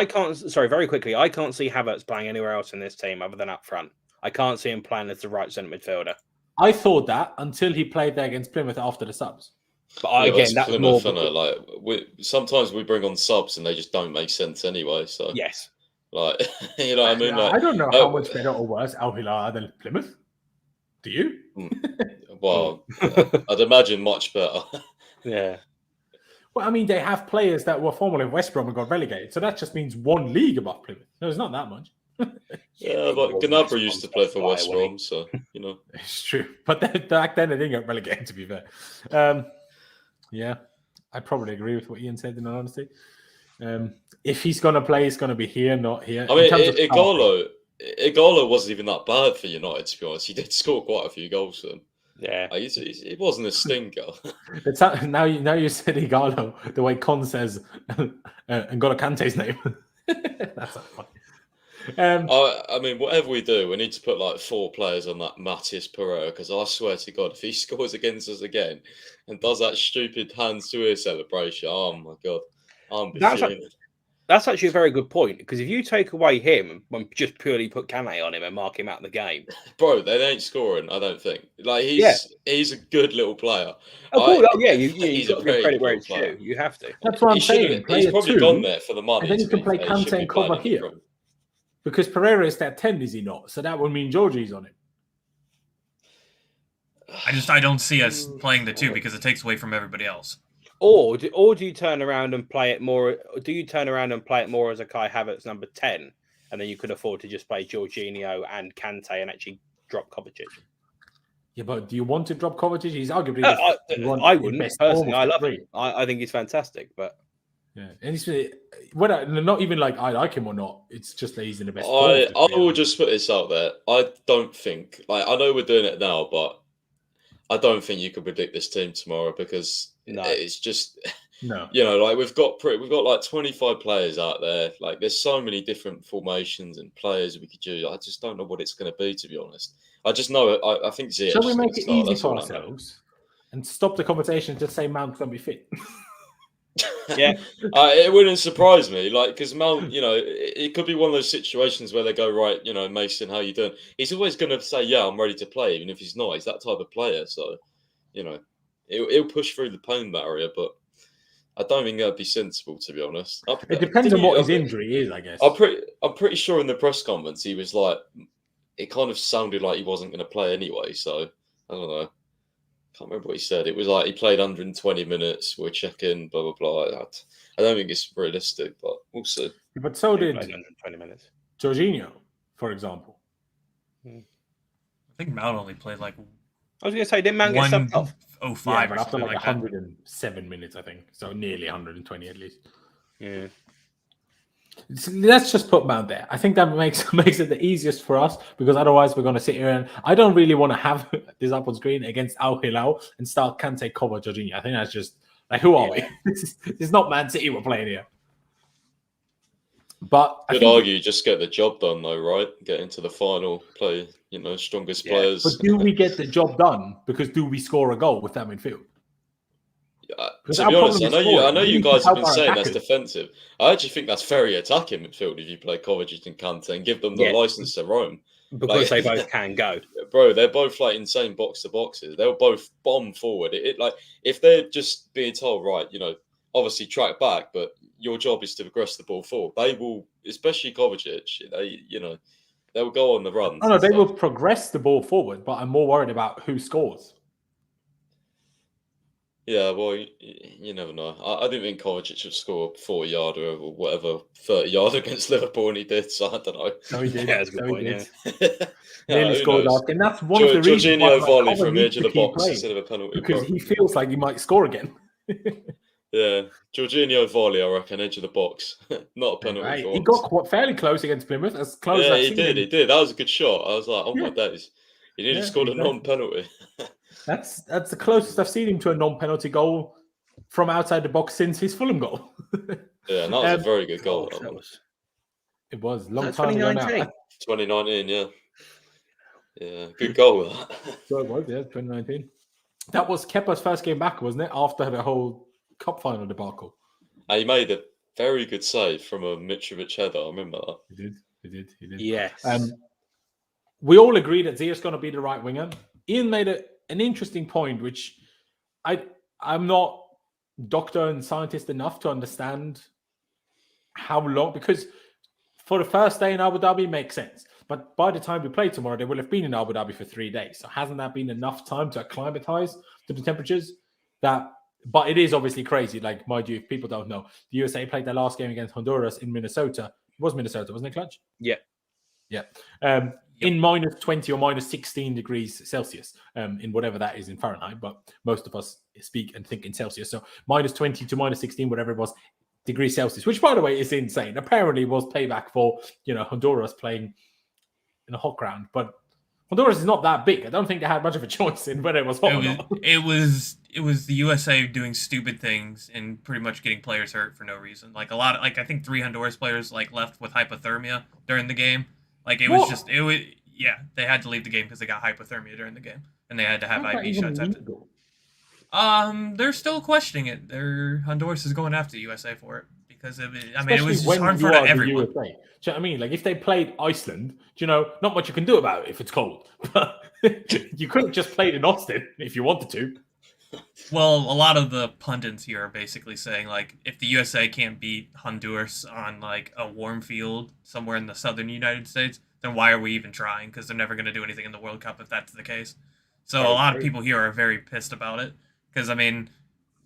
Speaker 3: very quickly, I can't see Havertz playing anywhere else in this team other than up front. I can't see him playing as the right centre midfielder.
Speaker 1: I thought that until he played there against Plymouth after the subs.
Speaker 3: But again, that's more
Speaker 2: Plymouth, innit? Like sometimes we bring on subs and they just don't make sense anyway. So
Speaker 3: yes.
Speaker 2: like you know what I mean? Like
Speaker 1: I don't know how much better or worse Al Hilal are than Plymouth. Do you?
Speaker 2: well, I'd imagine much better.
Speaker 3: Yeah.
Speaker 1: Well, I mean, they have players that were formerly West Brom and got relegated, so that just means one league above Plymouth. No, it's not that much.
Speaker 2: Yeah, but Gnabry used to play for West Brom, so you know
Speaker 1: it's true. But back then they didn't get relegated. To be fair, yeah, I probably agree with what Ian said. In all honesty, if he's going to play, he's going to be here, not here.
Speaker 2: I mean, Igalo wasn't even that bad for United, to be honest. He did score quite a few goals for them.
Speaker 3: Yeah,
Speaker 2: it wasn't a stinker.
Speaker 1: It's now you said Igalo the way Con says N'Golo Kante's name. That's not funny.
Speaker 2: I mean, whatever we do, we need to put like 4 players on that Matías Pereira, because I swear to God, if he scores against us again and does that stupid hands to ear celebration, oh my God, I'm fuming.
Speaker 3: That's actually a very good point, because if you take away him and just purely put Kane on him and mark him out of the game,
Speaker 2: bro, they ain't scoring. I don't think. Like he's a good little player.
Speaker 3: He's got to give credit where it's due. You have to.
Speaker 1: That's what I'm saying.
Speaker 2: He's probably gone there for the money.
Speaker 1: And then you can play Kante and cover here. Because Pereira is that 10, is he not? So that would mean Georgie's on it.
Speaker 4: I don't see us playing the 2 because it takes away from everybody else.
Speaker 3: Or do you turn around and play it more? Do you turn around and play it more as a Kai Havertz number 10, and then you could afford to just play Jorginho and Kante and actually drop Kovacic?
Speaker 1: Yeah, but do you want to drop Kovacic? He's arguably.
Speaker 3: I wouldn't personally. I love him. I think he's fantastic, but.
Speaker 1: Yeah, and he's not even like I like him or not. It's just that he's in the best.
Speaker 2: I will just put this out there. I don't think, like, I know we're doing it now, but I don't think you can predict this team tomorrow, because it's just you know, like we've got like 25 players out there. Like there's so many different formations and players we could use. I just don't know what it's going to be, to be honest. I just know I think Ziyech.
Speaker 1: Shall we make it easy for ourselves and stop the conversation? Just say Mount's going to be fit.
Speaker 3: Yeah,
Speaker 2: it wouldn't surprise me, like, because Mount, you know, it could be one of those situations where they go, right, you know, Mason, how you doing? He's always going to say, yeah, I'm ready to play, even if he's not. He's that type of player, so you know, he'll push through the pain barrier, but I don't think that'd be sensible, to be honest.
Speaker 1: It depends on what his injury is, I guess.
Speaker 2: I'm pretty sure in the press conference he was like, it kind of sounded like he wasn't going to play anyway, so I don't know. Can't remember what he said. It was like he played 120 minutes. We're checking, blah blah blah. I don't think it's realistic, but we'll see.
Speaker 1: But so did
Speaker 3: 120 minutes.
Speaker 1: Jorginho, for example.
Speaker 4: I think Mount only played like.
Speaker 3: I was going to say, didn't Mount get subbed off?
Speaker 4: 05
Speaker 1: but
Speaker 4: or
Speaker 1: after
Speaker 4: something
Speaker 1: like
Speaker 4: that.
Speaker 1: 107 minutes, I think. So nearly 120 at least.
Speaker 3: Yeah.
Speaker 1: Let's just put Mount there. I think that makes it the easiest for us, because otherwise we're going to sit here and I don't really want to have this up on screen against Al Hilal and start Kante, cover Jorginho. I think that's just like, who are we? This is not Man City we're playing here. But
Speaker 2: I could argue just get the job done though, right? Get into the final, play, you know, strongest players.
Speaker 1: But do we get the job done? Because do we score a goal with that midfield?
Speaker 2: To be honest, I know you guys have been saying that's defensive. I actually think that's very attacking midfield if you play Kovacic and Kante and give them the license to roam.
Speaker 3: Because they both can go.
Speaker 2: Bro, they're both like insane box to boxes. They'll both bomb forward. It like if they're just being told, right, you know, obviously track back, but your job is to progress the ball forward. They will, especially Kovacic, they will go on the run.
Speaker 1: Oh no, they will progress the ball forward, but I'm more worried about who scores.
Speaker 2: Yeah, well, you never know. I didn't think Kovacic would score 40-yarder or whatever, 30-yarder against Liverpool, and he did, so I don't know.
Speaker 1: No, he did.
Speaker 3: Yeah, that's a good point,
Speaker 2: yeah.
Speaker 1: Nearly scored off, and that's one of the reasons why
Speaker 2: Jorginho volley from the edge of the box instead of a penalty.
Speaker 1: Because he feels like he might score again.
Speaker 2: Yeah, Jorginho volley, I reckon, edge of the box. Not a penalty.
Speaker 1: Right. He got fairly close against Plymouth. As close as
Speaker 2: he did. That was a good shot. I was like, oh my days. He nearly scored a non-penalty.
Speaker 1: That's the closest I've seen him to a non-penalty goal from outside the box since his Fulham goal.
Speaker 2: Yeah, and that was a very good goal.
Speaker 1: It was long time ago now.
Speaker 2: 2019, yeah. Yeah, good goal.
Speaker 1: So it was, 2019. That was Kepa's first game back, wasn't it? After the whole cup final debacle.
Speaker 2: He made a very good save from a Mitrovic header. I remember that.
Speaker 1: He did.
Speaker 3: Yes.
Speaker 1: We all agree that Ziyech's going to be the right winger. Ian made an interesting point, which I I'm not doctor and scientist enough to understand how long, because for the first day in Abu Dhabi makes sense. But by the time we play tomorrow, they will have been in Abu Dhabi for 3 days. So hasn't that been enough time to acclimatize to the temperatures? But it is obviously crazy. Like, mind you, if people don't know, the USA played their last game against Honduras in Minnesota. It was Minnesota, wasn't it, Clutch?
Speaker 3: Yeah.
Speaker 1: Yeah. In minus 20 or minus 16 degrees Celsius, in whatever that is in Fahrenheit. But most of us speak and think in Celsius. So minus 20 to minus 16, whatever it was, degrees Celsius, which, by the way, is insane. Apparently was payback for, Honduras playing in a hot ground. But Honduras is not that big. I don't think they had much of a choice in whether it was hot or not.
Speaker 4: It was the USA doing stupid things and pretty much getting players hurt for no reason. Like I think 3 Honduras players left with hypothermia during the game. Like they had to leave the game because they got hypothermia during the game and they had to have IV shots after. They're still questioning it. Honduras is going after the USA for it because of it. I mean, it was just harmful to everyone.
Speaker 1: Do you know what I mean? Like, if they played Iceland, not much you can do about it if it's cold. But you couldn't just play it in Austin if you wanted to.
Speaker 4: Well, a lot of the pundits here are basically saying, like, if the USA can't beat Honduras on, like, a warm field somewhere in the southern United States, then why are we even trying? Because they're never going to do anything in the World Cup if that's the case. So a lot of people here are very pissed about it. Because, I mean,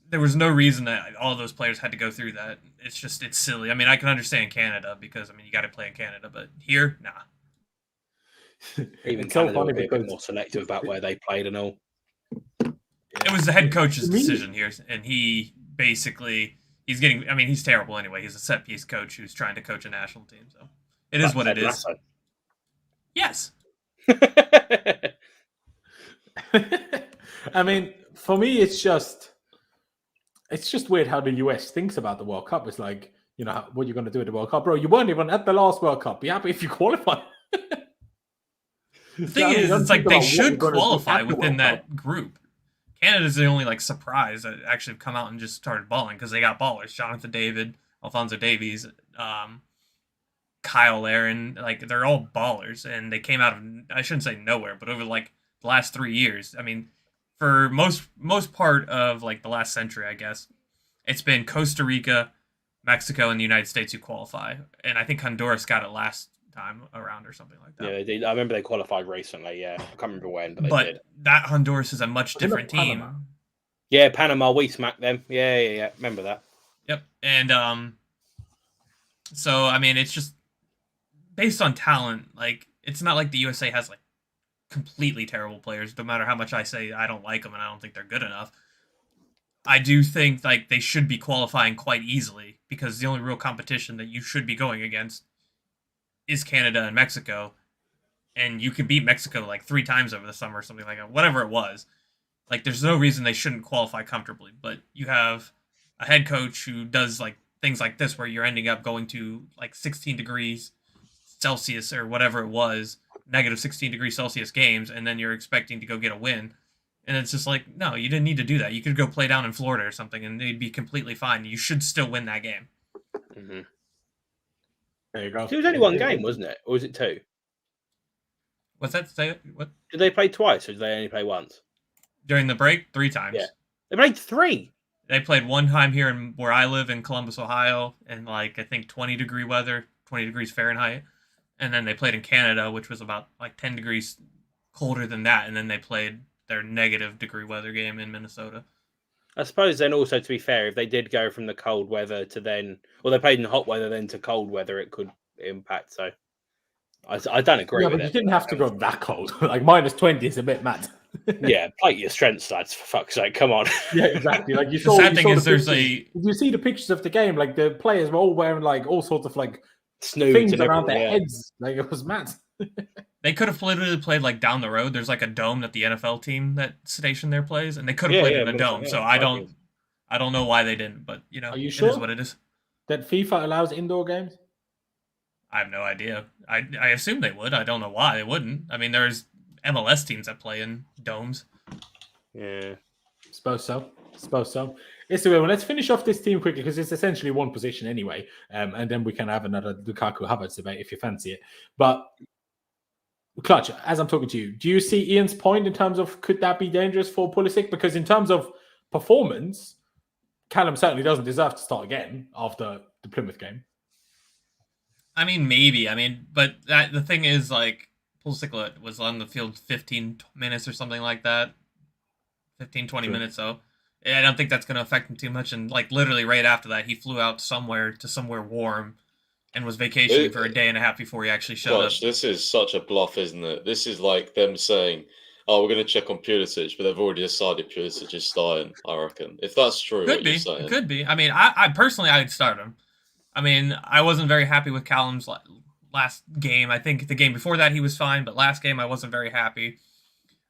Speaker 4: there was no reason that all those players had to go through that. It's silly. I mean, I can understand Canada because, I mean, you got to play in Canada. But here, nah.
Speaker 3: Even Canada would be a bit more selective about where they played and all.
Speaker 4: It was the head coach's decision here. And he basically, he's terrible anyway. He's a set-piece coach who's trying to coach a national team. So it is what it is. Yes.
Speaker 1: I mean, for me, it's just weird how the US thinks about the World Cup. It's like, what you're going to do at the World Cup, bro. You weren't even at the last World Cup. Be happy if you qualify.
Speaker 4: The thing is, it's like they should qualify within that group. Canada's the only surprise that actually have come out and just started balling because they got ballers. Jonathan David, Alphonso Davies, Kyle Aaron, they're all ballers, and they came out of, I shouldn't say nowhere, but over the last 3 years. I mean, for most part of the last century, I guess, it's been Costa Rica, Mexico, and the United States who qualify, and I think Honduras got it last time around or something like that.
Speaker 3: Yeah, I remember they qualified recently. Yeah, I can't remember when, but they did.
Speaker 4: That Honduras is a much different team.
Speaker 3: Yeah, Panama, we smacked them. Yeah. Remember that.
Speaker 4: Yep, and so I mean, it's just based on talent. It's not like the USA has completely terrible players. No matter how much I say I don't like them and I don't think they're good enough, I do think they should be qualifying quite easily because the only real competition that you should be going against is Canada and Mexico, and you can beat Mexico 3 times over the summer or something like that. Whatever it was, there's no reason they shouldn't qualify comfortably. But you have a head coach who does things like this where you're ending up going to 16 degrees Celsius or whatever it was, negative 16 degrees Celsius games, and then you're expecting to go get a win. And it's just no, you didn't need to do that. You could go play down in Florida or something, and they'd be completely fine. You should still win that game.
Speaker 3: Mm-hmm.
Speaker 1: There you go.
Speaker 3: It was only 1 game, wasn't it? Or was it 2?
Speaker 4: What's that? Say what?
Speaker 3: Did they play twice, or did they only play once?
Speaker 4: During the break, 3 times.
Speaker 3: Yeah. They played 3.
Speaker 4: They played 1 time here where I live in Columbus, Ohio, in I think 20 degree weather, 20 degrees Fahrenheit. And then they played in Canada, which was about 10 degrees colder than that. And then they played their negative degree weather game in Minnesota.
Speaker 3: I suppose then also, to be fair, if they did go from the cold weather to then, or they played in hot weather then to cold weather, it could impact. So I don't agree with it.
Speaker 1: But you didn't have to go that cold. Minus 20 is a bit mad.
Speaker 3: Yeah, play your strengths, lads, for fuck's sake. Come on.
Speaker 1: Yeah, exactly. Did you see the pictures of the game? The players were all wearing all sorts of things around their heads. It was mad.
Speaker 4: They could have literally played down the road. There's a dome that the NFL team that station there plays, and they could have played in a dome. So I don't know why they didn't, but
Speaker 1: are you sure?
Speaker 4: It is what it is.
Speaker 1: That FIFA allows indoor games?
Speaker 4: I have no idea. I assume they would. I don't know why they wouldn't. I mean, there's MLS teams that play in domes.
Speaker 3: Yeah,
Speaker 1: suppose so. It's the way. Well, let's finish off this team quickly because it's essentially one position anyway, and then we can have another Lukaku Havertz debate if you fancy it. But Clutch, as I'm talking to you, do you see Ian's point in terms of could that be dangerous for Pulisic? Because in terms of performance, Callum certainly doesn't deserve to start again after the Plymouth game.
Speaker 4: I mean, maybe. I mean, but the thing is, like, Pulisic was on the field 15 minutes or something like that. 15, 20
Speaker 1: True.
Speaker 4: minutes, so I don't think that's going to affect him too much. And, like, literally right after that, he flew out somewhere warm and was vacationing for a day and a half before he actually showed up.
Speaker 2: This is such a bluff, isn't it? This is like them saying, "Oh, we're going to check on Pulisic," but they've already decided Pulisic is starting. I reckon, if that's true,
Speaker 4: Could be. It could be. I mean, I personally, I would start him. I mean, I wasn't very happy with Callum's last game. I think the game before that he was fine, but last game I wasn't very happy.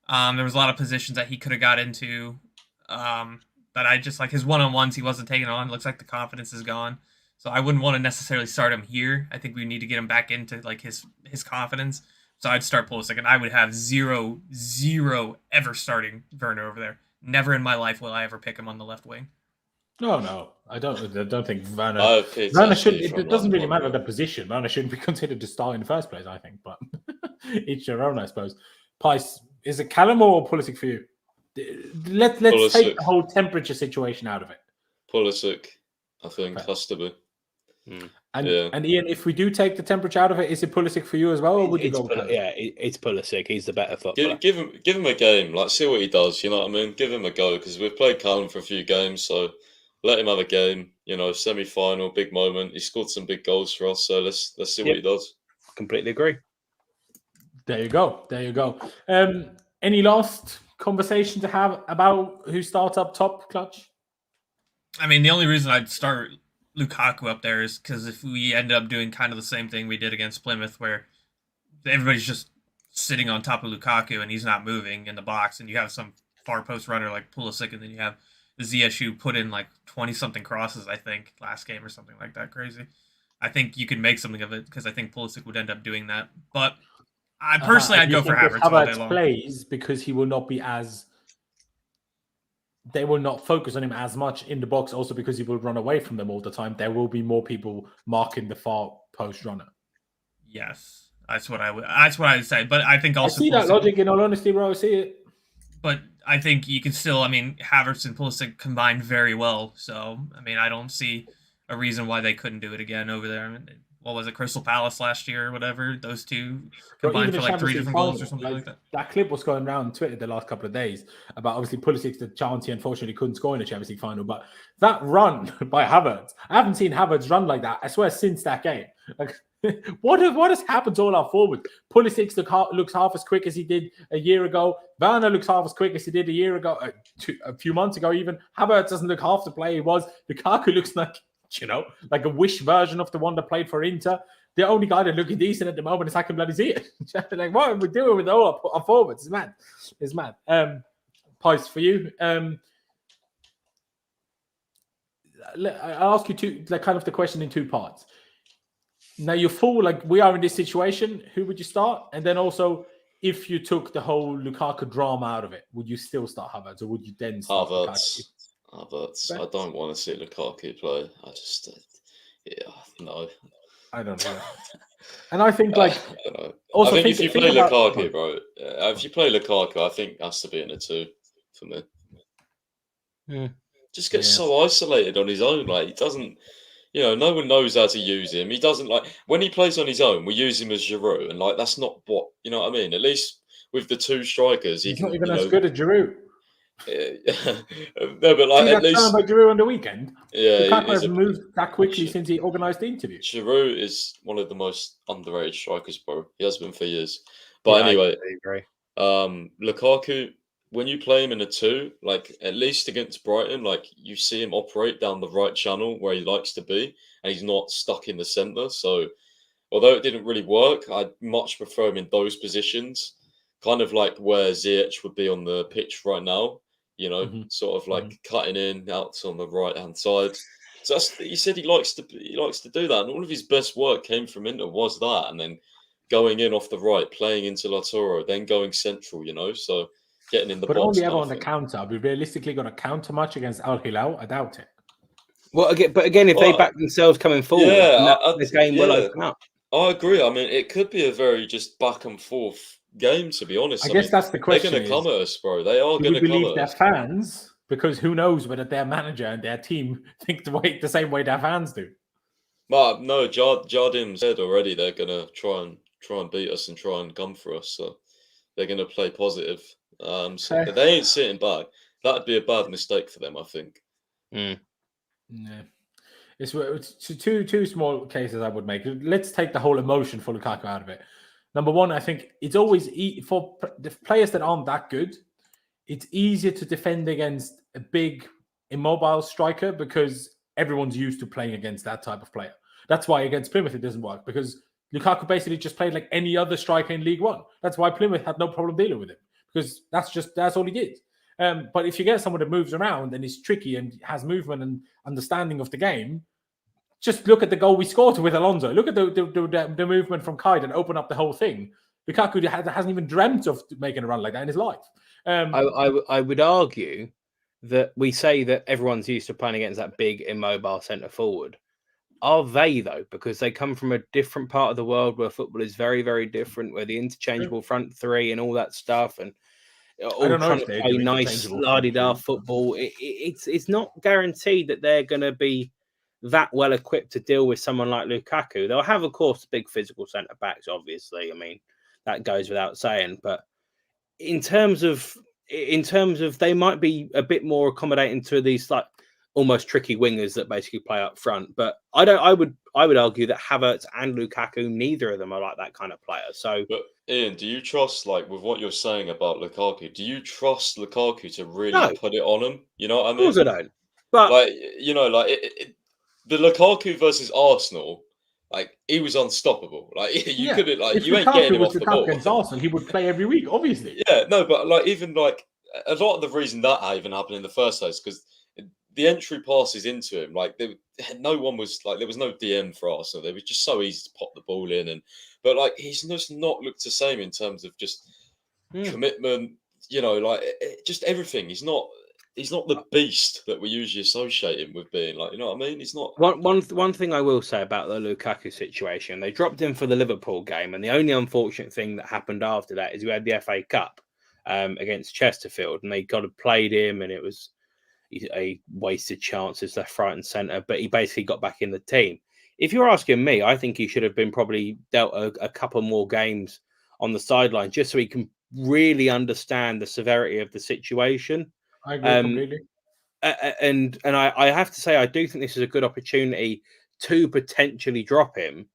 Speaker 4: There was a lot of positions that he could have got into, but I just like his one-on-ones he wasn't taking on. Looks like the confidence is gone, so I wouldn't want to necessarily start him here. I think we need to get him back into like his confidence. So I'd start Pulisic, and I would have zero ever starting Werner over there. Never in my life will I ever pick him on the left wing.
Speaker 1: No, I don't think Werner. Werner shouldn't. It doesn't really matter the position. Werner shouldn't be considered to start in the first place, I think. But each their own, I suppose. Pice, is it Callum or Pulisic for you? Let's take the whole temperature situation out of it.
Speaker 2: Pulisic, I think, has to be.
Speaker 1: And Ian, if we do take the temperature out of it, is it Pulisic for you as well, or would you go?
Speaker 3: It's Pulisic. He's the better footballer.
Speaker 2: Give him a game. Like, see what he does. You know what I mean? Give him a go, because we've played Callum for a few games, so let him have a game. You know, semi-final, big moment. He scored some big goals for us, so let's see what he does.
Speaker 3: Completely agree.
Speaker 1: There you go. Any last conversation to have about who starts up top, Clutch?
Speaker 4: I mean, the only reason I'd start Lukaku up there is because if we end up doing kind of the same thing we did against Plymouth, where everybody's just sitting on top of Lukaku and he's not moving in the box, and you have some far post runner like Pulisic, and then you have Ziyech put in like 20-something crosses, I think, last game or something like that. Crazy. I think you could make something of it, because I think Pulisic would end up doing that. But I personally, I'd go for Havertz all day long.
Speaker 1: Plays because he will not be as... They will not focus on him as much in the box, also because he will run away from them all the time. There will be more people marking the far post runner.
Speaker 4: Yes, that's what I would say. But I think also
Speaker 1: I see that logic. In all honesty, bro, I see it.
Speaker 4: But I think you can still. I mean, Havertz and Pulisic combined very well. So I mean, I don't see a reason why they couldn't do it again over there. I mean, what was it, Crystal Palace last year or whatever? Those two combined for like 3 different goals or something like that. That
Speaker 1: clip was going around on Twitter the last couple of days about obviously Pulisic's the chance he unfortunately couldn't score in the Champions League final. But that run by Havertz, I haven't seen Havertz run like that, I swear, since that game. Like, what has happened to all our forwards? Pulisic looks half as quick as he did a year ago. Werner looks half as quick as he did a year ago, a few months ago even. Havertz doesn't look half the player he was. Lukaku looks like a wish version of the one that played for Inter. The only guy that looking decent at the moment is Hakim Bladizia. Like, what are we doing with all our forwards? It's mad. Pice, for you. I'll ask you the question in two parts. Now, you're full, like we are in this situation, who would you start? And then also, if you took the whole Lukaku drama out of it, would you still start Havertz, or would you then start
Speaker 2: Havertz? I don't want to see Lukaku play. No.
Speaker 1: I don't know. And I think,
Speaker 2: I think if you play Lukaku, bro, if you play Lukaku, I think has to be in a 2 for me.
Speaker 3: Yeah.
Speaker 2: Just gets so isolated on his own. Like, he doesn't, no one knows how to use him. He doesn't, like, when he plays on his own, we use him as Giroud, and like that's not what, you know what I mean? At least with the 2 strikers,
Speaker 1: he's not even as good as Giroud.
Speaker 2: No, but like at least
Speaker 1: about Giroud on the weekend.
Speaker 2: Yeah,
Speaker 1: Lukaku hasn't moved that quickly since he organised the interview.
Speaker 2: Giroud is one of the most underrated strikers, bro. He has been for years. But anyway, Lukaku, when you play him in a 2, like at least against Brighton, like you see him operate down the right channel where he likes to be, and he's not stuck in the centre. So although it didn't really work, I'd much prefer him in those positions, kind of like where Ziyech would be on the pitch right now. Sort of like cutting in out on the right hand side. So he said he likes to do that, and all of his best work came from Inter was that, and then going in off the right, playing into Lautaro, then going central. So getting in the box.
Speaker 1: But only ever on the counter. Are we realistically going to counter much against Al Hilal? I doubt it.
Speaker 3: Well, again, if they back themselves coming forward, this game will open up.
Speaker 2: I agree. I mean, it could be a very just back and forth game, to be honest.
Speaker 1: I guess that's the question.
Speaker 2: They're going to come at us, bro. They are going to come at us.
Speaker 1: Their fans because who knows whether their manager and their team think the same way their fans do.
Speaker 2: But no, Jardim said already they're gonna try and beat us and try and come for us. So they're gonna play positive. So they ain't sitting back. That'd be a bad mistake for them, I think.
Speaker 1: Yeah. It's two small cases I would make. Let's take the whole emotion for Lukaku out of it. Number one, I think it's always for the players that aren't that good, it's easier to defend against a big, immobile striker because everyone's used to playing against that type of player. That's why against Plymouth it doesn't work, because Lukaku basically just played like any other striker in League One. That's why Plymouth had no problem dealing with him, because that's all he did. But if you get someone that moves around and is tricky and has movement and understanding of the game, just look at the goal we scored with Alonso. Look at the movement from Kai and open up the whole thing. Lukaku hasn't even dreamt of making a run like that in his life.
Speaker 3: I would argue that we say that everyone's used to playing against that big, immobile centre forward. Are they, though? Because they come from a different part of the world where football is very, very different, where the interchangeable front three and all that stuff, and all trying to play nice, la-di-da football. It's not guaranteed that they're going to be that well equipped to deal with someone like Lukaku. They'll have, of course, big physical centre backs, obviously. I mean, that goes without saying. But in terms of they might be a bit more accommodating to these like almost tricky wingers that basically play up front. But I would argue that Havertz and Lukaku, neither of them are like that kind of player. So,
Speaker 2: but Ian, do you trust, like, with what you're saying about Lukaku, do you trust Lukaku to really put it on him? You know what I mean?
Speaker 3: Of course I don't. But
Speaker 2: like, you know, like the Lukaku versus Arsenal, like, he was unstoppable. Like, you couldn't, like, you ain't getting him off the ball.
Speaker 1: Against Arsenal, he would play every week, obviously.
Speaker 2: Yeah, no, but like, even like a lot of the reason that even happened in the first place, because the entry passes into him, like, no one was like, there was no DM for Arsenal. It was just so easy to pop the ball in, but like, he's just not looked the same in terms of just commitment. You know, like just everything. He's not the beast that we usually associate him with being. Like, you know what I mean? He's not.
Speaker 3: One thing I will say about the Lukaku situation, they dropped him for the Liverpool game, and the only unfortunate thing that happened after that is we had the FA Cup against Chesterfield, and they got to played him, and it was a wasted chances left, right, and centre. But he basically got back in the team. If you're asking me, I think he should have been probably dealt a couple more games on the sideline just so he can really understand the severity of the situation.
Speaker 1: I agree completely.
Speaker 3: And I have to say, I do think this is a good opportunity to potentially drop him,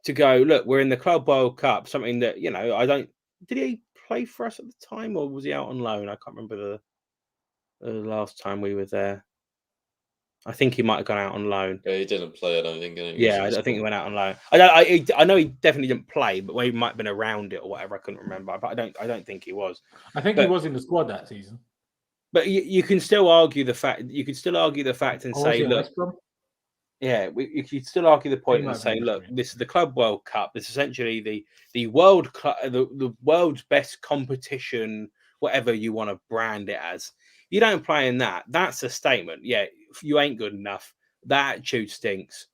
Speaker 3: to go, look, we're in the Club World Cup, something that, you know, did he play for us at the time, or was he out on loan? I can't remember the last time we were there. I think he might have gone out on loan.
Speaker 2: Yeah, he didn't play, I don't think.
Speaker 3: I think he went out on loan. I know he definitely didn't play, but he might have been around it or whatever. I couldn't remember, but I don't think he was.
Speaker 1: I think he was in the squad that season.
Speaker 3: But you can still argue the fact. You could still argue the fact and say, look, you could still argue the point and say, look, this is the Club World Cup. This is essentially the world's best competition, whatever you want to brand it as. You don't play in that. That's a statement. Yeah, you ain't good enough. That attitude stinks.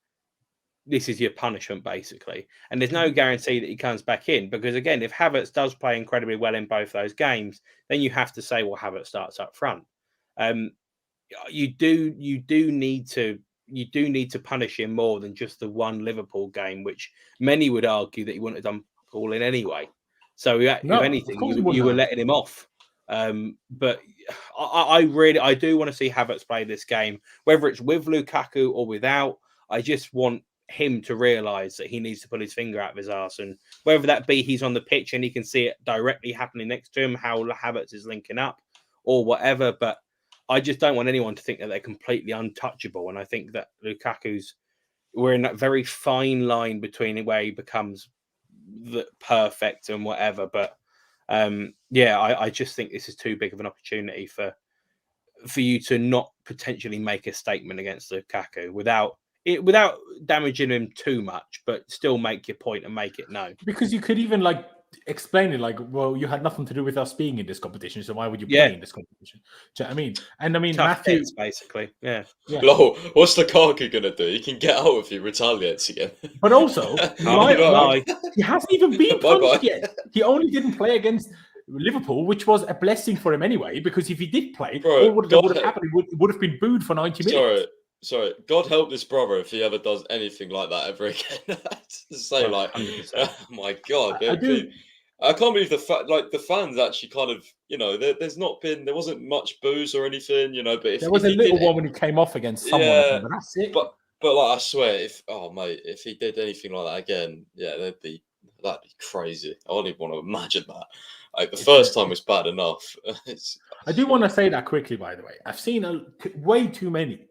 Speaker 3: This is your punishment, basically. And there's no guarantee that he comes back in, because, again, if Havertz does play incredibly well in both those games, then you have to say, well, Havertz starts up front. You do need to punish him more than just the one Liverpool game, which many would argue that he wouldn't have done all in anyway. So, if anything, you were letting him off. But I do want to see Havertz play this game, whether it's with Lukaku or without. I just want him to realise that he needs to pull his finger out of his arse, and whether that be he's on the pitch and he can see it directly happening next to him, how Havertz is linking up or whatever. But I just don't want anyone to think that they're completely untouchable. And I think that we're in that very fine line between where he becomes the perfect and whatever. But I just think this is too big of an opportunity for you to not potentially make a statement against Lukaku without damaging him too much, but still make your point and make it known.
Speaker 1: Because you could even explain it well, you had nothing to do with us being in this competition, so why would you play in this competition? Do you know what I mean? And I mean, Matthew,
Speaker 3: basically, yeah.
Speaker 2: Lol, what's Lukaku gonna do? He can get out if he retaliates again.
Speaker 1: But also, he hasn't even been punched yet. He only didn't play against Liverpool, which was a blessing for him anyway, because if he did play,
Speaker 2: Bro,
Speaker 1: all that would have happened would have been booed for 90 minutes.
Speaker 2: Sorry. God help this brother if he ever does anything like that ever again. So, like,
Speaker 3: 100%.
Speaker 2: oh my God.
Speaker 1: I
Speaker 2: can't believe the fans actually kind of, there wasn't much booze or anything, but if
Speaker 1: there was a little one when he came off against someone, but that's it.
Speaker 2: But like, I swear, if he did anything like that again, that'd be crazy. I don't even want to imagine that. Like, the first time was bad enough.
Speaker 1: I do want to say that quickly, by the way. I've seen way too many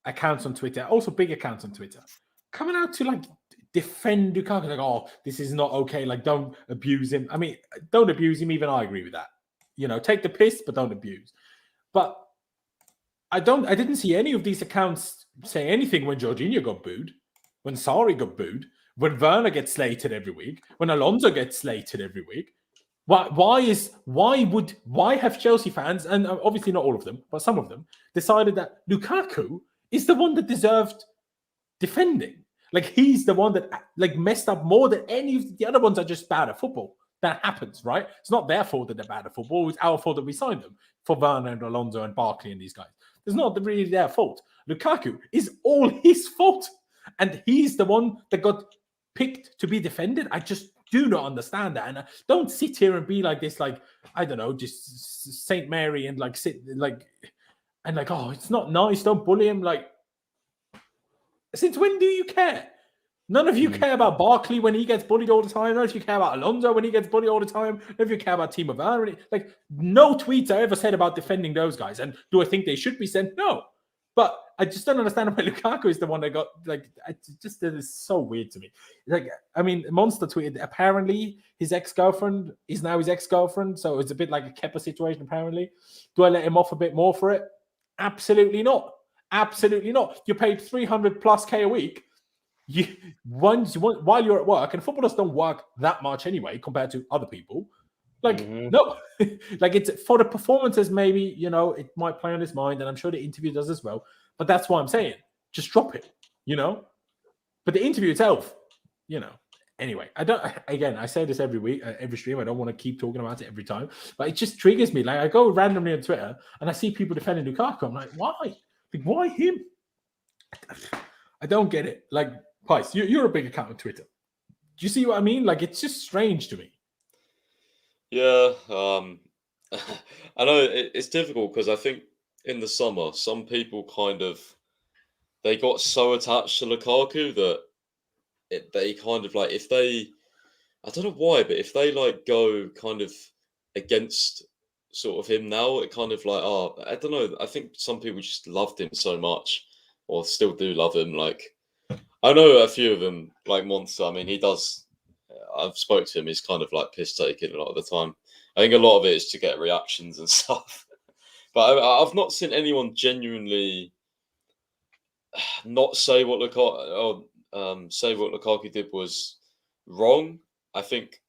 Speaker 1: accounts on Twitter, also big accounts on Twitter, coming out to like defend Lukaku. Like, oh, this is not okay. Like, don't abuse him. I mean, don't abuse him. Even I agree with that. Take the piss, but don't abuse. But I didn't see any of these accounts say anything when Jorginho got booed, when Sarri got booed, when Werner gets slated every week, when Alonso gets slated every week. Why have Chelsea fans, and obviously not all of them, but some of them, decided that Lukaku is the one that deserved defending? Like, he's the one that like messed up more than any of the other ones are just bad at football. That happens, right? It's not their fault that they're bad at football. It's our fault that we signed them for Werner and Alonso and Barkley and these guys. It's not really their fault. Lukaku is all his fault. And he's the one that got picked to be defended. I just do not understand that. And don't sit here and be like this, like, I don't know, just Saint Mary and like sit like, and like, oh, it's not nice. Don't bully him. Like, since when do you care? None of you care about Barkley when he gets bullied all the time. None of you care about Alonso when he gets bullied all the time. None of you care about Timo Werner. Like, no tweets I ever said about defending those guys. And do I think they should be sent? No. But I just don't understand why Lukaku is the one that got, like, it is so weird to me. Like, I mean, Monster tweeted, apparently his ex-girlfriend is now his ex-girlfriend. So it's a bit like a Kepa situation, apparently. Do I let him off a bit more for it? Absolutely not. Absolutely not. You paid 300 plus K a week. While you're at work, and footballers don't work that much anyway compared to other people. Like, no, like, it's for the performances, maybe, it might play on his mind, and I'm sure the interview does as well. But that's why I'm saying, just drop it, But the interview itself, anyway, I say this every week, every stream. I don't want to keep talking about it every time, but it just triggers me. Like, I go randomly on Twitter and I see people defending Lukaku. I'm like, why? Like, why him? I don't get it. Like, Pice, you're a big account on Twitter. Do you see what I mean? Like, it's just strange to me.
Speaker 2: Yeah, I know it's difficult because I think in the summer, some people they got so attached to Lukaku that they kind of like, if they, I don't know why, but if they like go kind of against sort of him now, it kind of like, I don't know. I think some people just loved him so much, or still do love him. Like, I know a few of them, like Monster. I mean, he does. I've spoke to him. He's kind of like piss taking a lot of the time. I think a lot of it is to get reactions and stuff. But I've not seen anyone genuinely not say what Lukaku did was wrong. I think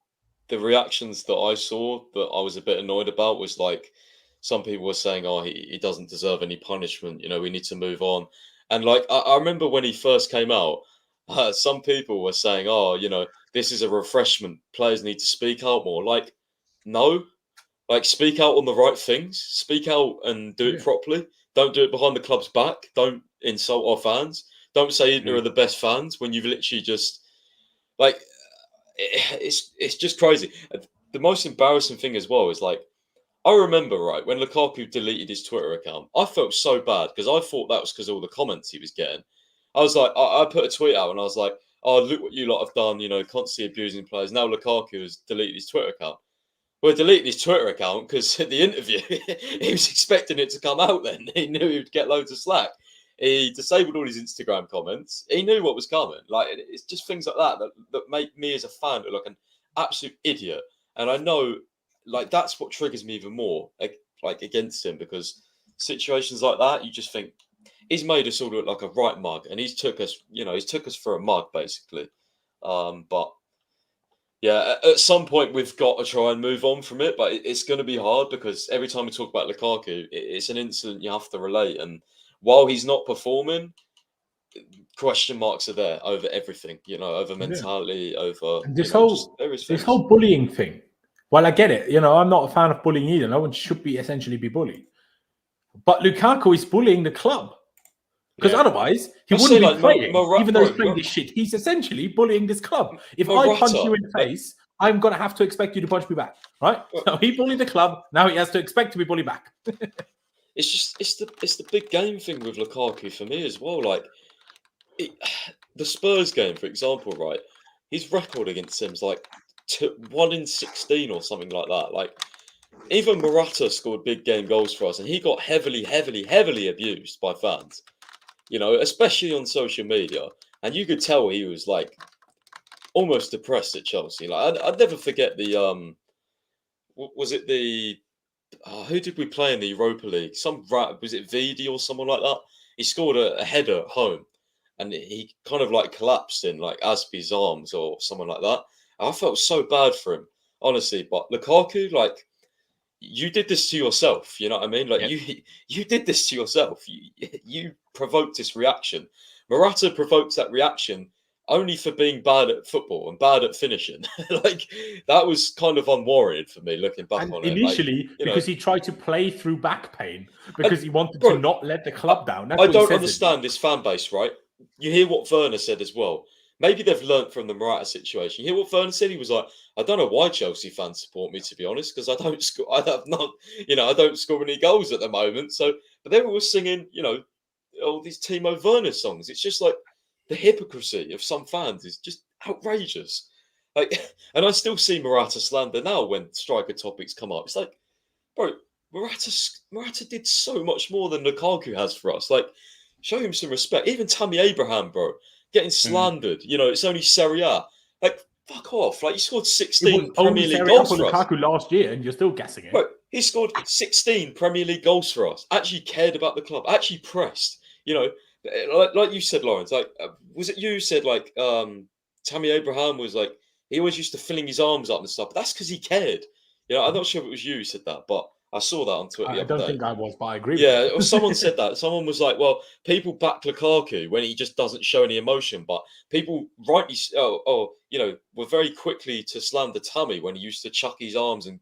Speaker 2: the reactions that I saw that I was a bit annoyed about was like, some people were saying, "Oh, he doesn't deserve any punishment. We need to move on." And like, I remember when he first came out, some people were saying, "Oh, this is a refreshment. Players need to speak out more." Like, no, like, speak out on the right things. Speak out and do it properly. Don't do it behind the club's back. Don't insult our fans. Don't say Inter are the best fans when you've literally just, like, it's just crazy. The most embarrassing thing as well is, like, I remember, right, when Lukaku deleted his Twitter account, I felt so bad because I thought that was because of all the comments he was getting. I was like, I put a tweet out and I was like, "Oh, look what you lot have done, constantly abusing players." Now Lukaku has deleted his Twitter account. Well, deleted his Twitter account because at the interview, he was expecting it to come out then. He knew he would get loads of slack. He disabled all his Instagram comments. He knew what was coming. Like, it's just things like that make me as a fan look like an absolute idiot. And I know, like, that's what triggers me even more, like against him, because situations like that, you just think, he's made us all look like a right mug, and he's took us for a mug, basically. But yeah, at some point we've got to try and move on from it, but it's going to be hard because every time we talk about Lukaku, it's an incident you have to relate. And while he's not performing, question marks are there over everything, over mentality, over
Speaker 1: this whole bullying thing. Well, I get it. I'm not a fan of bullying either. No one should essentially be bullied. But Lukaku is bullying the club. Because otherwise, he wouldn't be playing. Even though he's playing this shit, he's essentially bullying this club. If I punch you in the face, I'm going to have to expect you to punch me back. Right? So he bullied the club. Now he has to expect to be bullied back.
Speaker 2: It's the big game thing with Lukaku for me as well. Like, the Spurs game, for example, right? His record against Sims, like 1 in 16 or something like that. Like, even Morata scored big game goals for us, and he got heavily abused by fans. Especially on social media, and you could tell he was like almost depressed at Chelsea. Like, I'd never forget the was it the who did we play in the Europa League? Was it Vidi or someone like that? He scored a header at home, and he kind of like collapsed in like Azpi's arms or someone like that. And I felt so bad for him, honestly. But Lukaku, like, you did this to yourself. You know what I mean? Like, you did this to yourself. You provoked this reaction. Morata provoked that reaction only for being bad at football and bad at finishing. Like, that was kind of unwarranted for me looking back on it.
Speaker 1: Initially, because he tried to play through back pain because he wanted to not let the club down. That's
Speaker 2: I
Speaker 1: what
Speaker 2: don't understand this fan base, right? You hear what Werner said as well. Maybe they've learnt from the Morata situation. You hear what Werner said? He was like, I don't know why Chelsea fans support me, to be honest, because I don't score. I don't score any goals at the moment. So, but they were all singing, all these Timo Werner songs. It's just like the hypocrisy of some fans is just outrageous. Like, and I still see Morata slander now when striker topics come up. It's like, bro, Morata did so much more than Lukaku has for us. Like, show him some respect. Even Tammy Abraham, bro. Getting slandered, it's only Serie A. Like, fuck off! Like, he scored 16 Premier League goals for us.
Speaker 1: Lukaku last year, and you're still guessing it.
Speaker 2: But he scored 16 Premier League goals for us. Actually cared about the club. Actually pressed. Like you said, Laurenz. Like, was it you who said like Tammy Abraham was like he always used to filling his arms up and stuff. But that's because he cared. I'm not sure if it was you who said that, but I saw that on Twitter.
Speaker 1: I don't think I was, but I agree.
Speaker 2: Yeah, or someone said that. Someone was like, "Well, people back Lukaku when he just doesn't show any emotion," but people rightly, were very quickly to slander Tammy when he used to chuck his arms and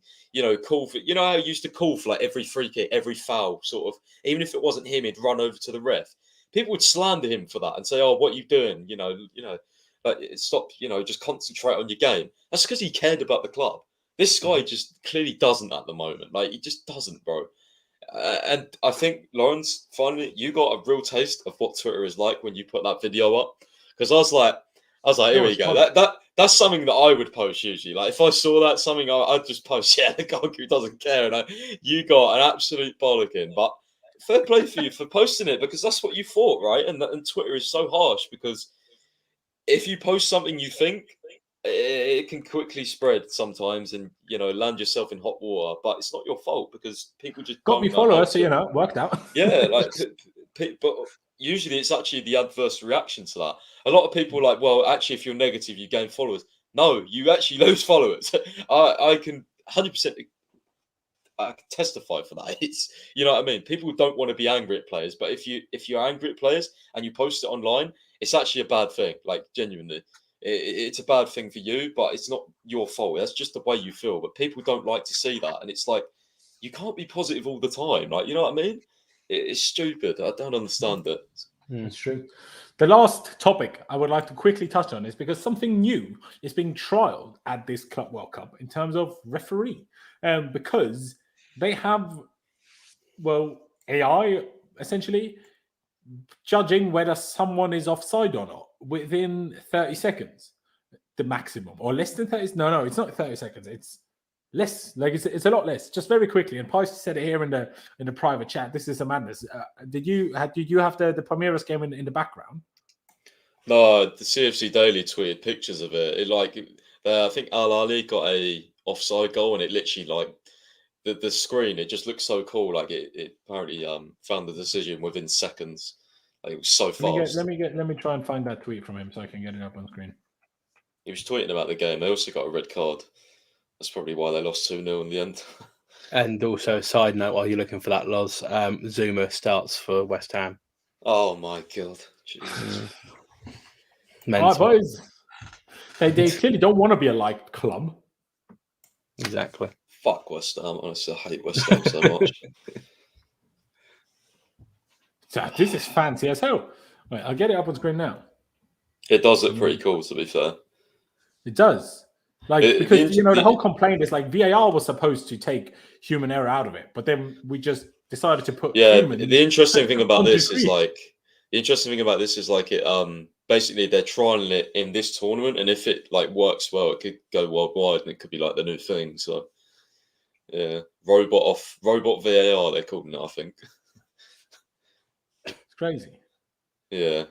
Speaker 2: call for. How he used to call for like every free kick, every foul, sort of. Even if it wasn't him, he'd run over to the ref. People would slander him for that and say, "Oh, what are you doing? Like stop. Just concentrate on your game." That's because he cared about the club. This guy just clearly doesn't at the moment. Like, he just doesn't, bro. And I think, Laurenz, finally, you got a real taste of what Twitter is like when you put that video up. Because I was like, here we go. That's something that I would post usually. Like, if I saw that, something I'd just post, the Goalkeeper doesn't care. And you got an absolute bollocking. But fair play for you for posting it, because that's what you thought, right? And Twitter is so harsh, because if you post something you think, it can quickly spread sometimes and, land yourself in hot water. But it's not your fault, because people just
Speaker 1: got me followers, so, worked out.
Speaker 2: Yeah, like, but usually it's actually the adverse reaction to that. A lot of people are like, well, actually, if you're negative, you gain followers. No, you actually lose followers. I can 100% I can testify for that. It's, you know what I mean? People don't want to be angry at players, but if you're angry at players and you post it online, it's actually a bad thing. Like, genuinely. It's a bad thing for you, but it's not your fault. That's just the way you feel. But people don't like to see that, and it's like, you can't be positive all the time. Like, you know what I mean? It's stupid. I don't understand it.
Speaker 1: It's true. The last topic I would like to quickly touch on is because something new is being trialed at this Club World Cup in terms of referee, because they have, AI essentially judging whether someone is offside or not within 30 seconds, the maximum, or less than 30. No, it's not 30 seconds. It's less. Like, it's a lot less. Just very quickly. And Pice said it here in the private chat. This is a madness. Did you have the Palmeiras game in the background?
Speaker 2: No, the CFC Daily tweeted pictures of it. I think Al Ali got a offside goal, and it literally, like, the screen, it just looks so cool. Like, it apparently found the decision within seconds. Like, it was so fast.
Speaker 1: Let me try and find that tweet from him so I can get it up on screen.
Speaker 2: He was tweeting about the game. They also got a red card. That's probably why they lost 2-0 in the end.
Speaker 3: And also, side note, while you're looking for that, Loz, Zouma starts for West Ham.
Speaker 2: Oh my God. Jesus.
Speaker 1: All right, boys. They clearly don't want to be a light club.
Speaker 3: Exactly.
Speaker 2: Fuck West Ham. Honestly, I hate West Ham so much.
Speaker 1: So this is fancy as hell. Wait, I'll get it up on screen now.
Speaker 2: It does look pretty cool, to be fair.
Speaker 1: It does. Like,
Speaker 2: It-
Speaker 1: because,
Speaker 2: the-
Speaker 1: the whole complaint is like VAR was supposed to take human error out of it, but then we just decided to put human.
Speaker 2: The interesting thing about this is
Speaker 1: Greece.
Speaker 2: it basically they're trialing it in this tournament, and if it like works well, it could go worldwide, and it could be like the new thing. So yeah, robot VAR they're calling it, I think.
Speaker 1: It's crazy.
Speaker 2: Yeah.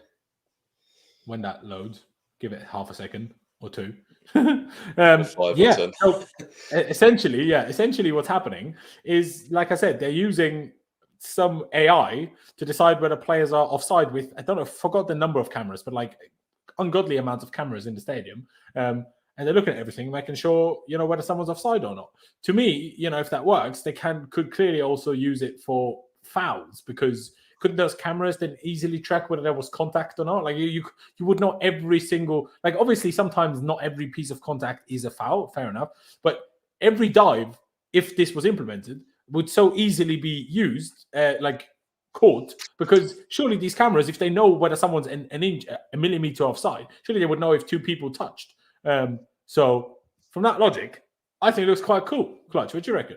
Speaker 1: When that loads, give it half a second or two.
Speaker 2: 5 or 10.
Speaker 1: So essentially what's happening is, like I said, they're using some AI to decide whether players are offside with, I don't know, forgot the number of cameras, but like ungodly amounts of cameras in the stadium. And they're looking at everything, making sure, whether someone's offside or not. To me, if that works, they could clearly also use it for fouls, because couldn't those cameras then easily track whether there was contact or not? Like you would know every single, like obviously sometimes not every piece of contact is a foul, fair enough. But every dive, if this was implemented, would so easily be used, caught, because surely these cameras, if they know whether someone's a millimeter offside, surely they would know if two people touched. So from that logic, I think it looks quite cool. Clutch, what do you reckon?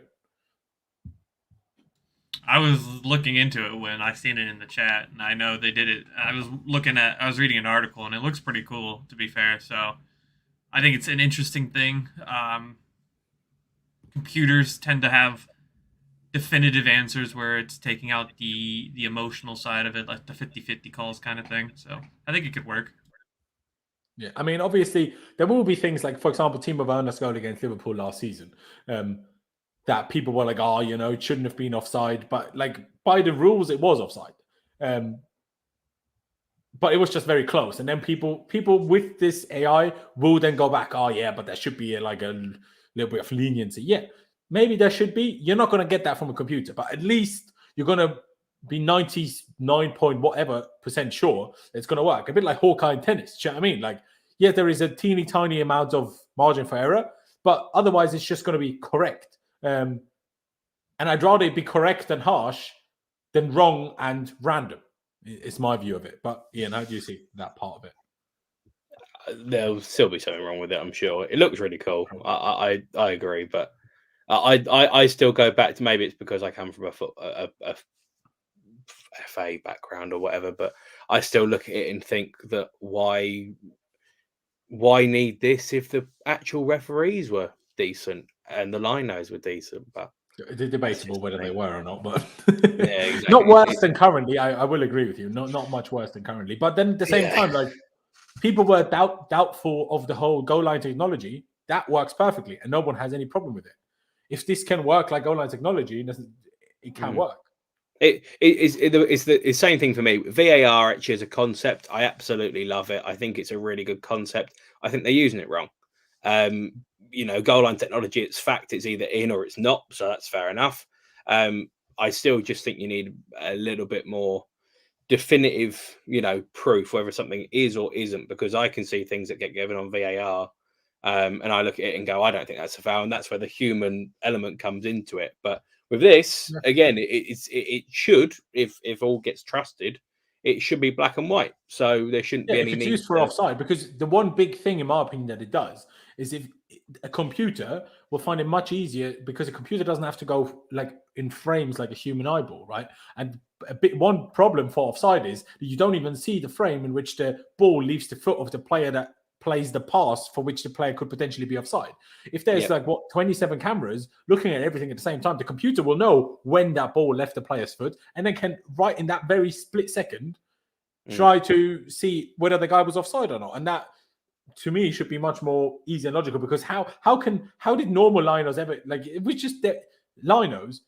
Speaker 4: I was looking into it when I seen it in the chat, and I know they did it. I was reading an article, and it looks pretty cool, to be fair. So I think it's an interesting thing. Computers tend to have definitive answers where it's taking out the emotional side of it, like the 50-50 calls kind of thing. So I think it could work.
Speaker 1: Yeah, I mean, obviously, there will be things like, for example, Timo Werner's goal against Liverpool last season, that people were like, it shouldn't have been offside. But, like, by the rules, it was offside. But it was just very close. And then people with this AI will then go back, but there should be a little bit of leniency. Yeah, maybe there should be. You're not going to get that from a computer, but at least you're going to be 99 point whatever % sure it's going to work. A bit like Hawkeye in tennis. Do you know what I mean? Like, yeah, there is a teeny tiny amount of margin for error, but otherwise it's just going to be correct. And I'd rather it be correct and harsh than wrong and random. It's my view of it. But Ian, how do you see that part of it?
Speaker 3: There'll still be something wrong with it, I'm sure. It looks really cool. I agree, but I still go back to, maybe it's because I come from a FA background or whatever, but I still look at it and think that why need this if the actual referees were decent and the linos were decent? But
Speaker 1: it's debatable whether they were or not, but
Speaker 3: yeah, exactly.
Speaker 1: Not worse than currently. I will agree with you. Not much worse than currently. But then at the same time, like, people were doubtful of the whole goal line technology. That works perfectly, and no one has any problem with it. If this can work like goal line technology, it can work.
Speaker 3: It's the same thing for me. VAR actually as a concept, I absolutely love it. I think it's a really good concept. I think they're using it wrong. Goal line technology, it's fact, it's either in or it's not, so that's fair enough. I still just think you need a little bit more definitive, proof whether something is or isn't, because I can see things that get given on VAR, and I look at it and go, I don't think that's a foul, and that's where the human element comes into it. But with this, again, it should, if all gets trusted, it should be black and white. So there shouldn't be any
Speaker 1: need. It's
Speaker 3: need
Speaker 1: used for offside, because the one big thing, in my opinion, that it does is if a computer will find it much easier, because a computer doesn't have to go like in frames like a human eyeball, right? And one problem for offside is that you don't even see the frame in which the ball leaves the foot of the player that plays the pass for which the player could potentially be offside. If there's 27 cameras looking at everything at the same time, the computer will know when that ball left the player's foot, and then can, right in that very split second, try to see whether the guy was offside or not. And that, to me, should be much more easy and logical, because how did normal linos ever, like, it was just that linos,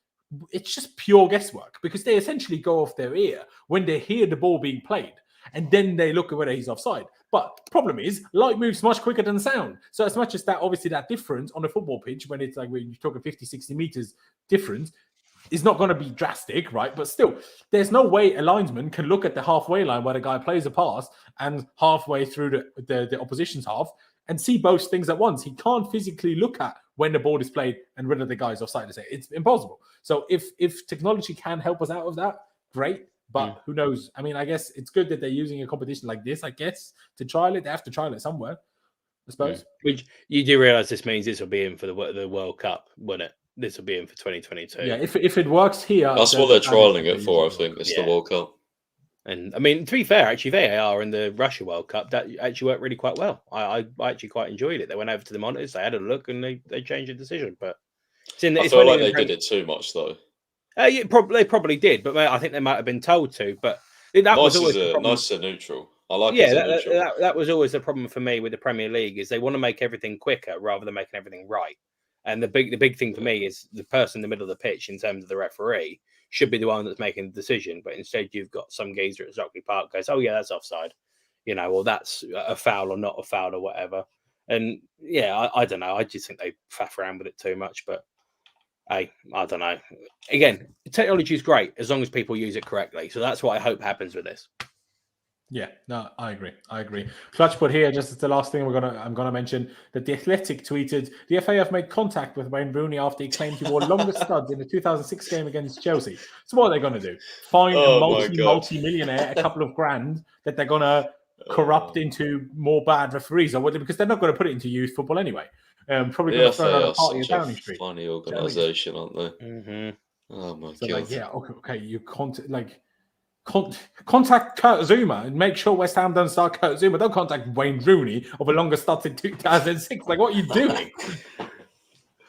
Speaker 1: it's just pure guesswork, because they essentially go off their ear when they hear the ball being played, and then they look at whether he's offside. But problem is, light moves much quicker than sound. So as much as that, obviously, that difference on a football pitch, when it's like, when you're talking 50, 60 meters difference, is not going to be drastic, right? But still, there's no way a linesman can look at the halfway line where the guy plays a pass, and halfway through the opposition's half, and see both things at once. He can't physically look at when the ball is played and whether the guy's offside to say it's impossible. So if technology can help us out of that, great. But who knows? I mean, I guess it's good that they're using a competition like this, I guess, to trial it. They have to trial it somewhere, I suppose.
Speaker 3: Which you do realise this means this will be in for the World Cup, won't it? This will be in for 2022.
Speaker 1: Yeah, if it works here,
Speaker 2: that's what they're trialing it for. I think it's the World Cup.
Speaker 3: And I mean, to be fair, actually, VAR in the Russia World Cup that actually worked really quite well. I actually quite enjoyed it. They went over to the monitors, they had a look, and they changed the decision. But
Speaker 2: I feel like they did it too much, though.
Speaker 3: Yeah, they probably did, but I think they might have been told to. But that was always
Speaker 2: nice and neutral. I like
Speaker 3: that was always the problem for me with the Premier League is they want to make everything quicker rather than making everything right. And the big thing for me is the person in the middle of the pitch in terms of the referee should be the one that's making the decision. But instead, you've got some geezer at Stockley Park goes, "Oh yeah, that's offside," or that's a foul or not a foul or whatever. And yeah, I don't know. I just think they faff around with it too much. But hey, I don't know. Again, technology is great as long as people use it correctly. So that's what I hope happens with this.
Speaker 1: Yeah, no, I agree. Clutch put here, just as the last thing I'm gonna mention, that the Athletic tweeted, the FA have made contact with Wayne Rooney after he claimed he wore longer studs in the 2006 game against Chelsea. So what are they gonna do? Fine a multi-millionaire a couple of grand that they're gonna corrupt into more bad referees, or what? Because they're not gonna put it into youth football anyway. Probably gonna throw another party at Downing Street.
Speaker 2: Funny organisation, aren't they?
Speaker 3: Mm-hmm.
Speaker 2: Oh my
Speaker 1: god!
Speaker 2: God.
Speaker 1: Yeah, okay, you can't contact Kurt Zouma and make sure West Ham don't start Kurt Zouma. Don't contact Wayne Rooney of a longer start in 2006. Like, what are you doing?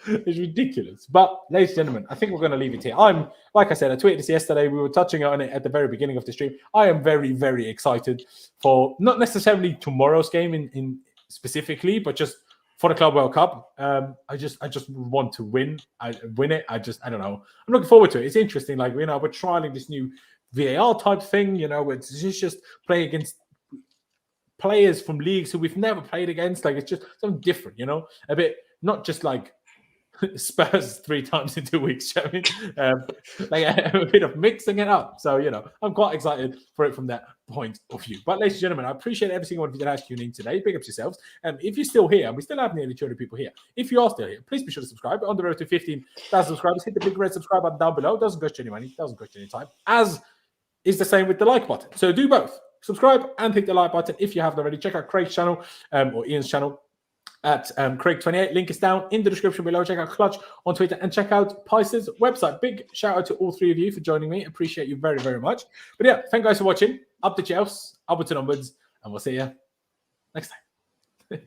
Speaker 1: It's ridiculous. But, ladies and gentlemen, I think we're going to leave it here. Like I said, I tweeted this yesterday. We were touching on it at the very beginning of the stream. I am very, very excited for not necessarily tomorrow's game in specifically, but just for the Club World Cup. I just want to win. I don't know. I'm looking forward to it. It's interesting. Like, we're trialing this new VAR type thing, it's just playing against players from leagues who we've never played against. Like, it's just something different, a bit, not just like Spurs 3 times in 2 weeks. I mean, like a bit of mixing it up. So, I'm quite excited for it from that point of view. But, ladies and gentlemen, I appreciate every single one of you that has tuned in today. Big ups yourselves. If you're still here, and we still have nearly 200 people here. If you are still here, please be sure to subscribe. On the road to 15,000 subscribers, hit the big red subscribe button down below. It doesn't cost you any money. It doesn't cost you any time. As is the same with the like button. So do both. Subscribe and hit the like button if you haven't already. Check out Craig's channel or Ian's channel at Craig28. Link is down in the description below. Check out Clutch on Twitter and check out Pice's website. Big shout out to all 3 of you for joining me. Appreciate you very, very much. But yeah, thank you guys for watching. Up the Chelsea, upwards and onwards, and we'll see you next time.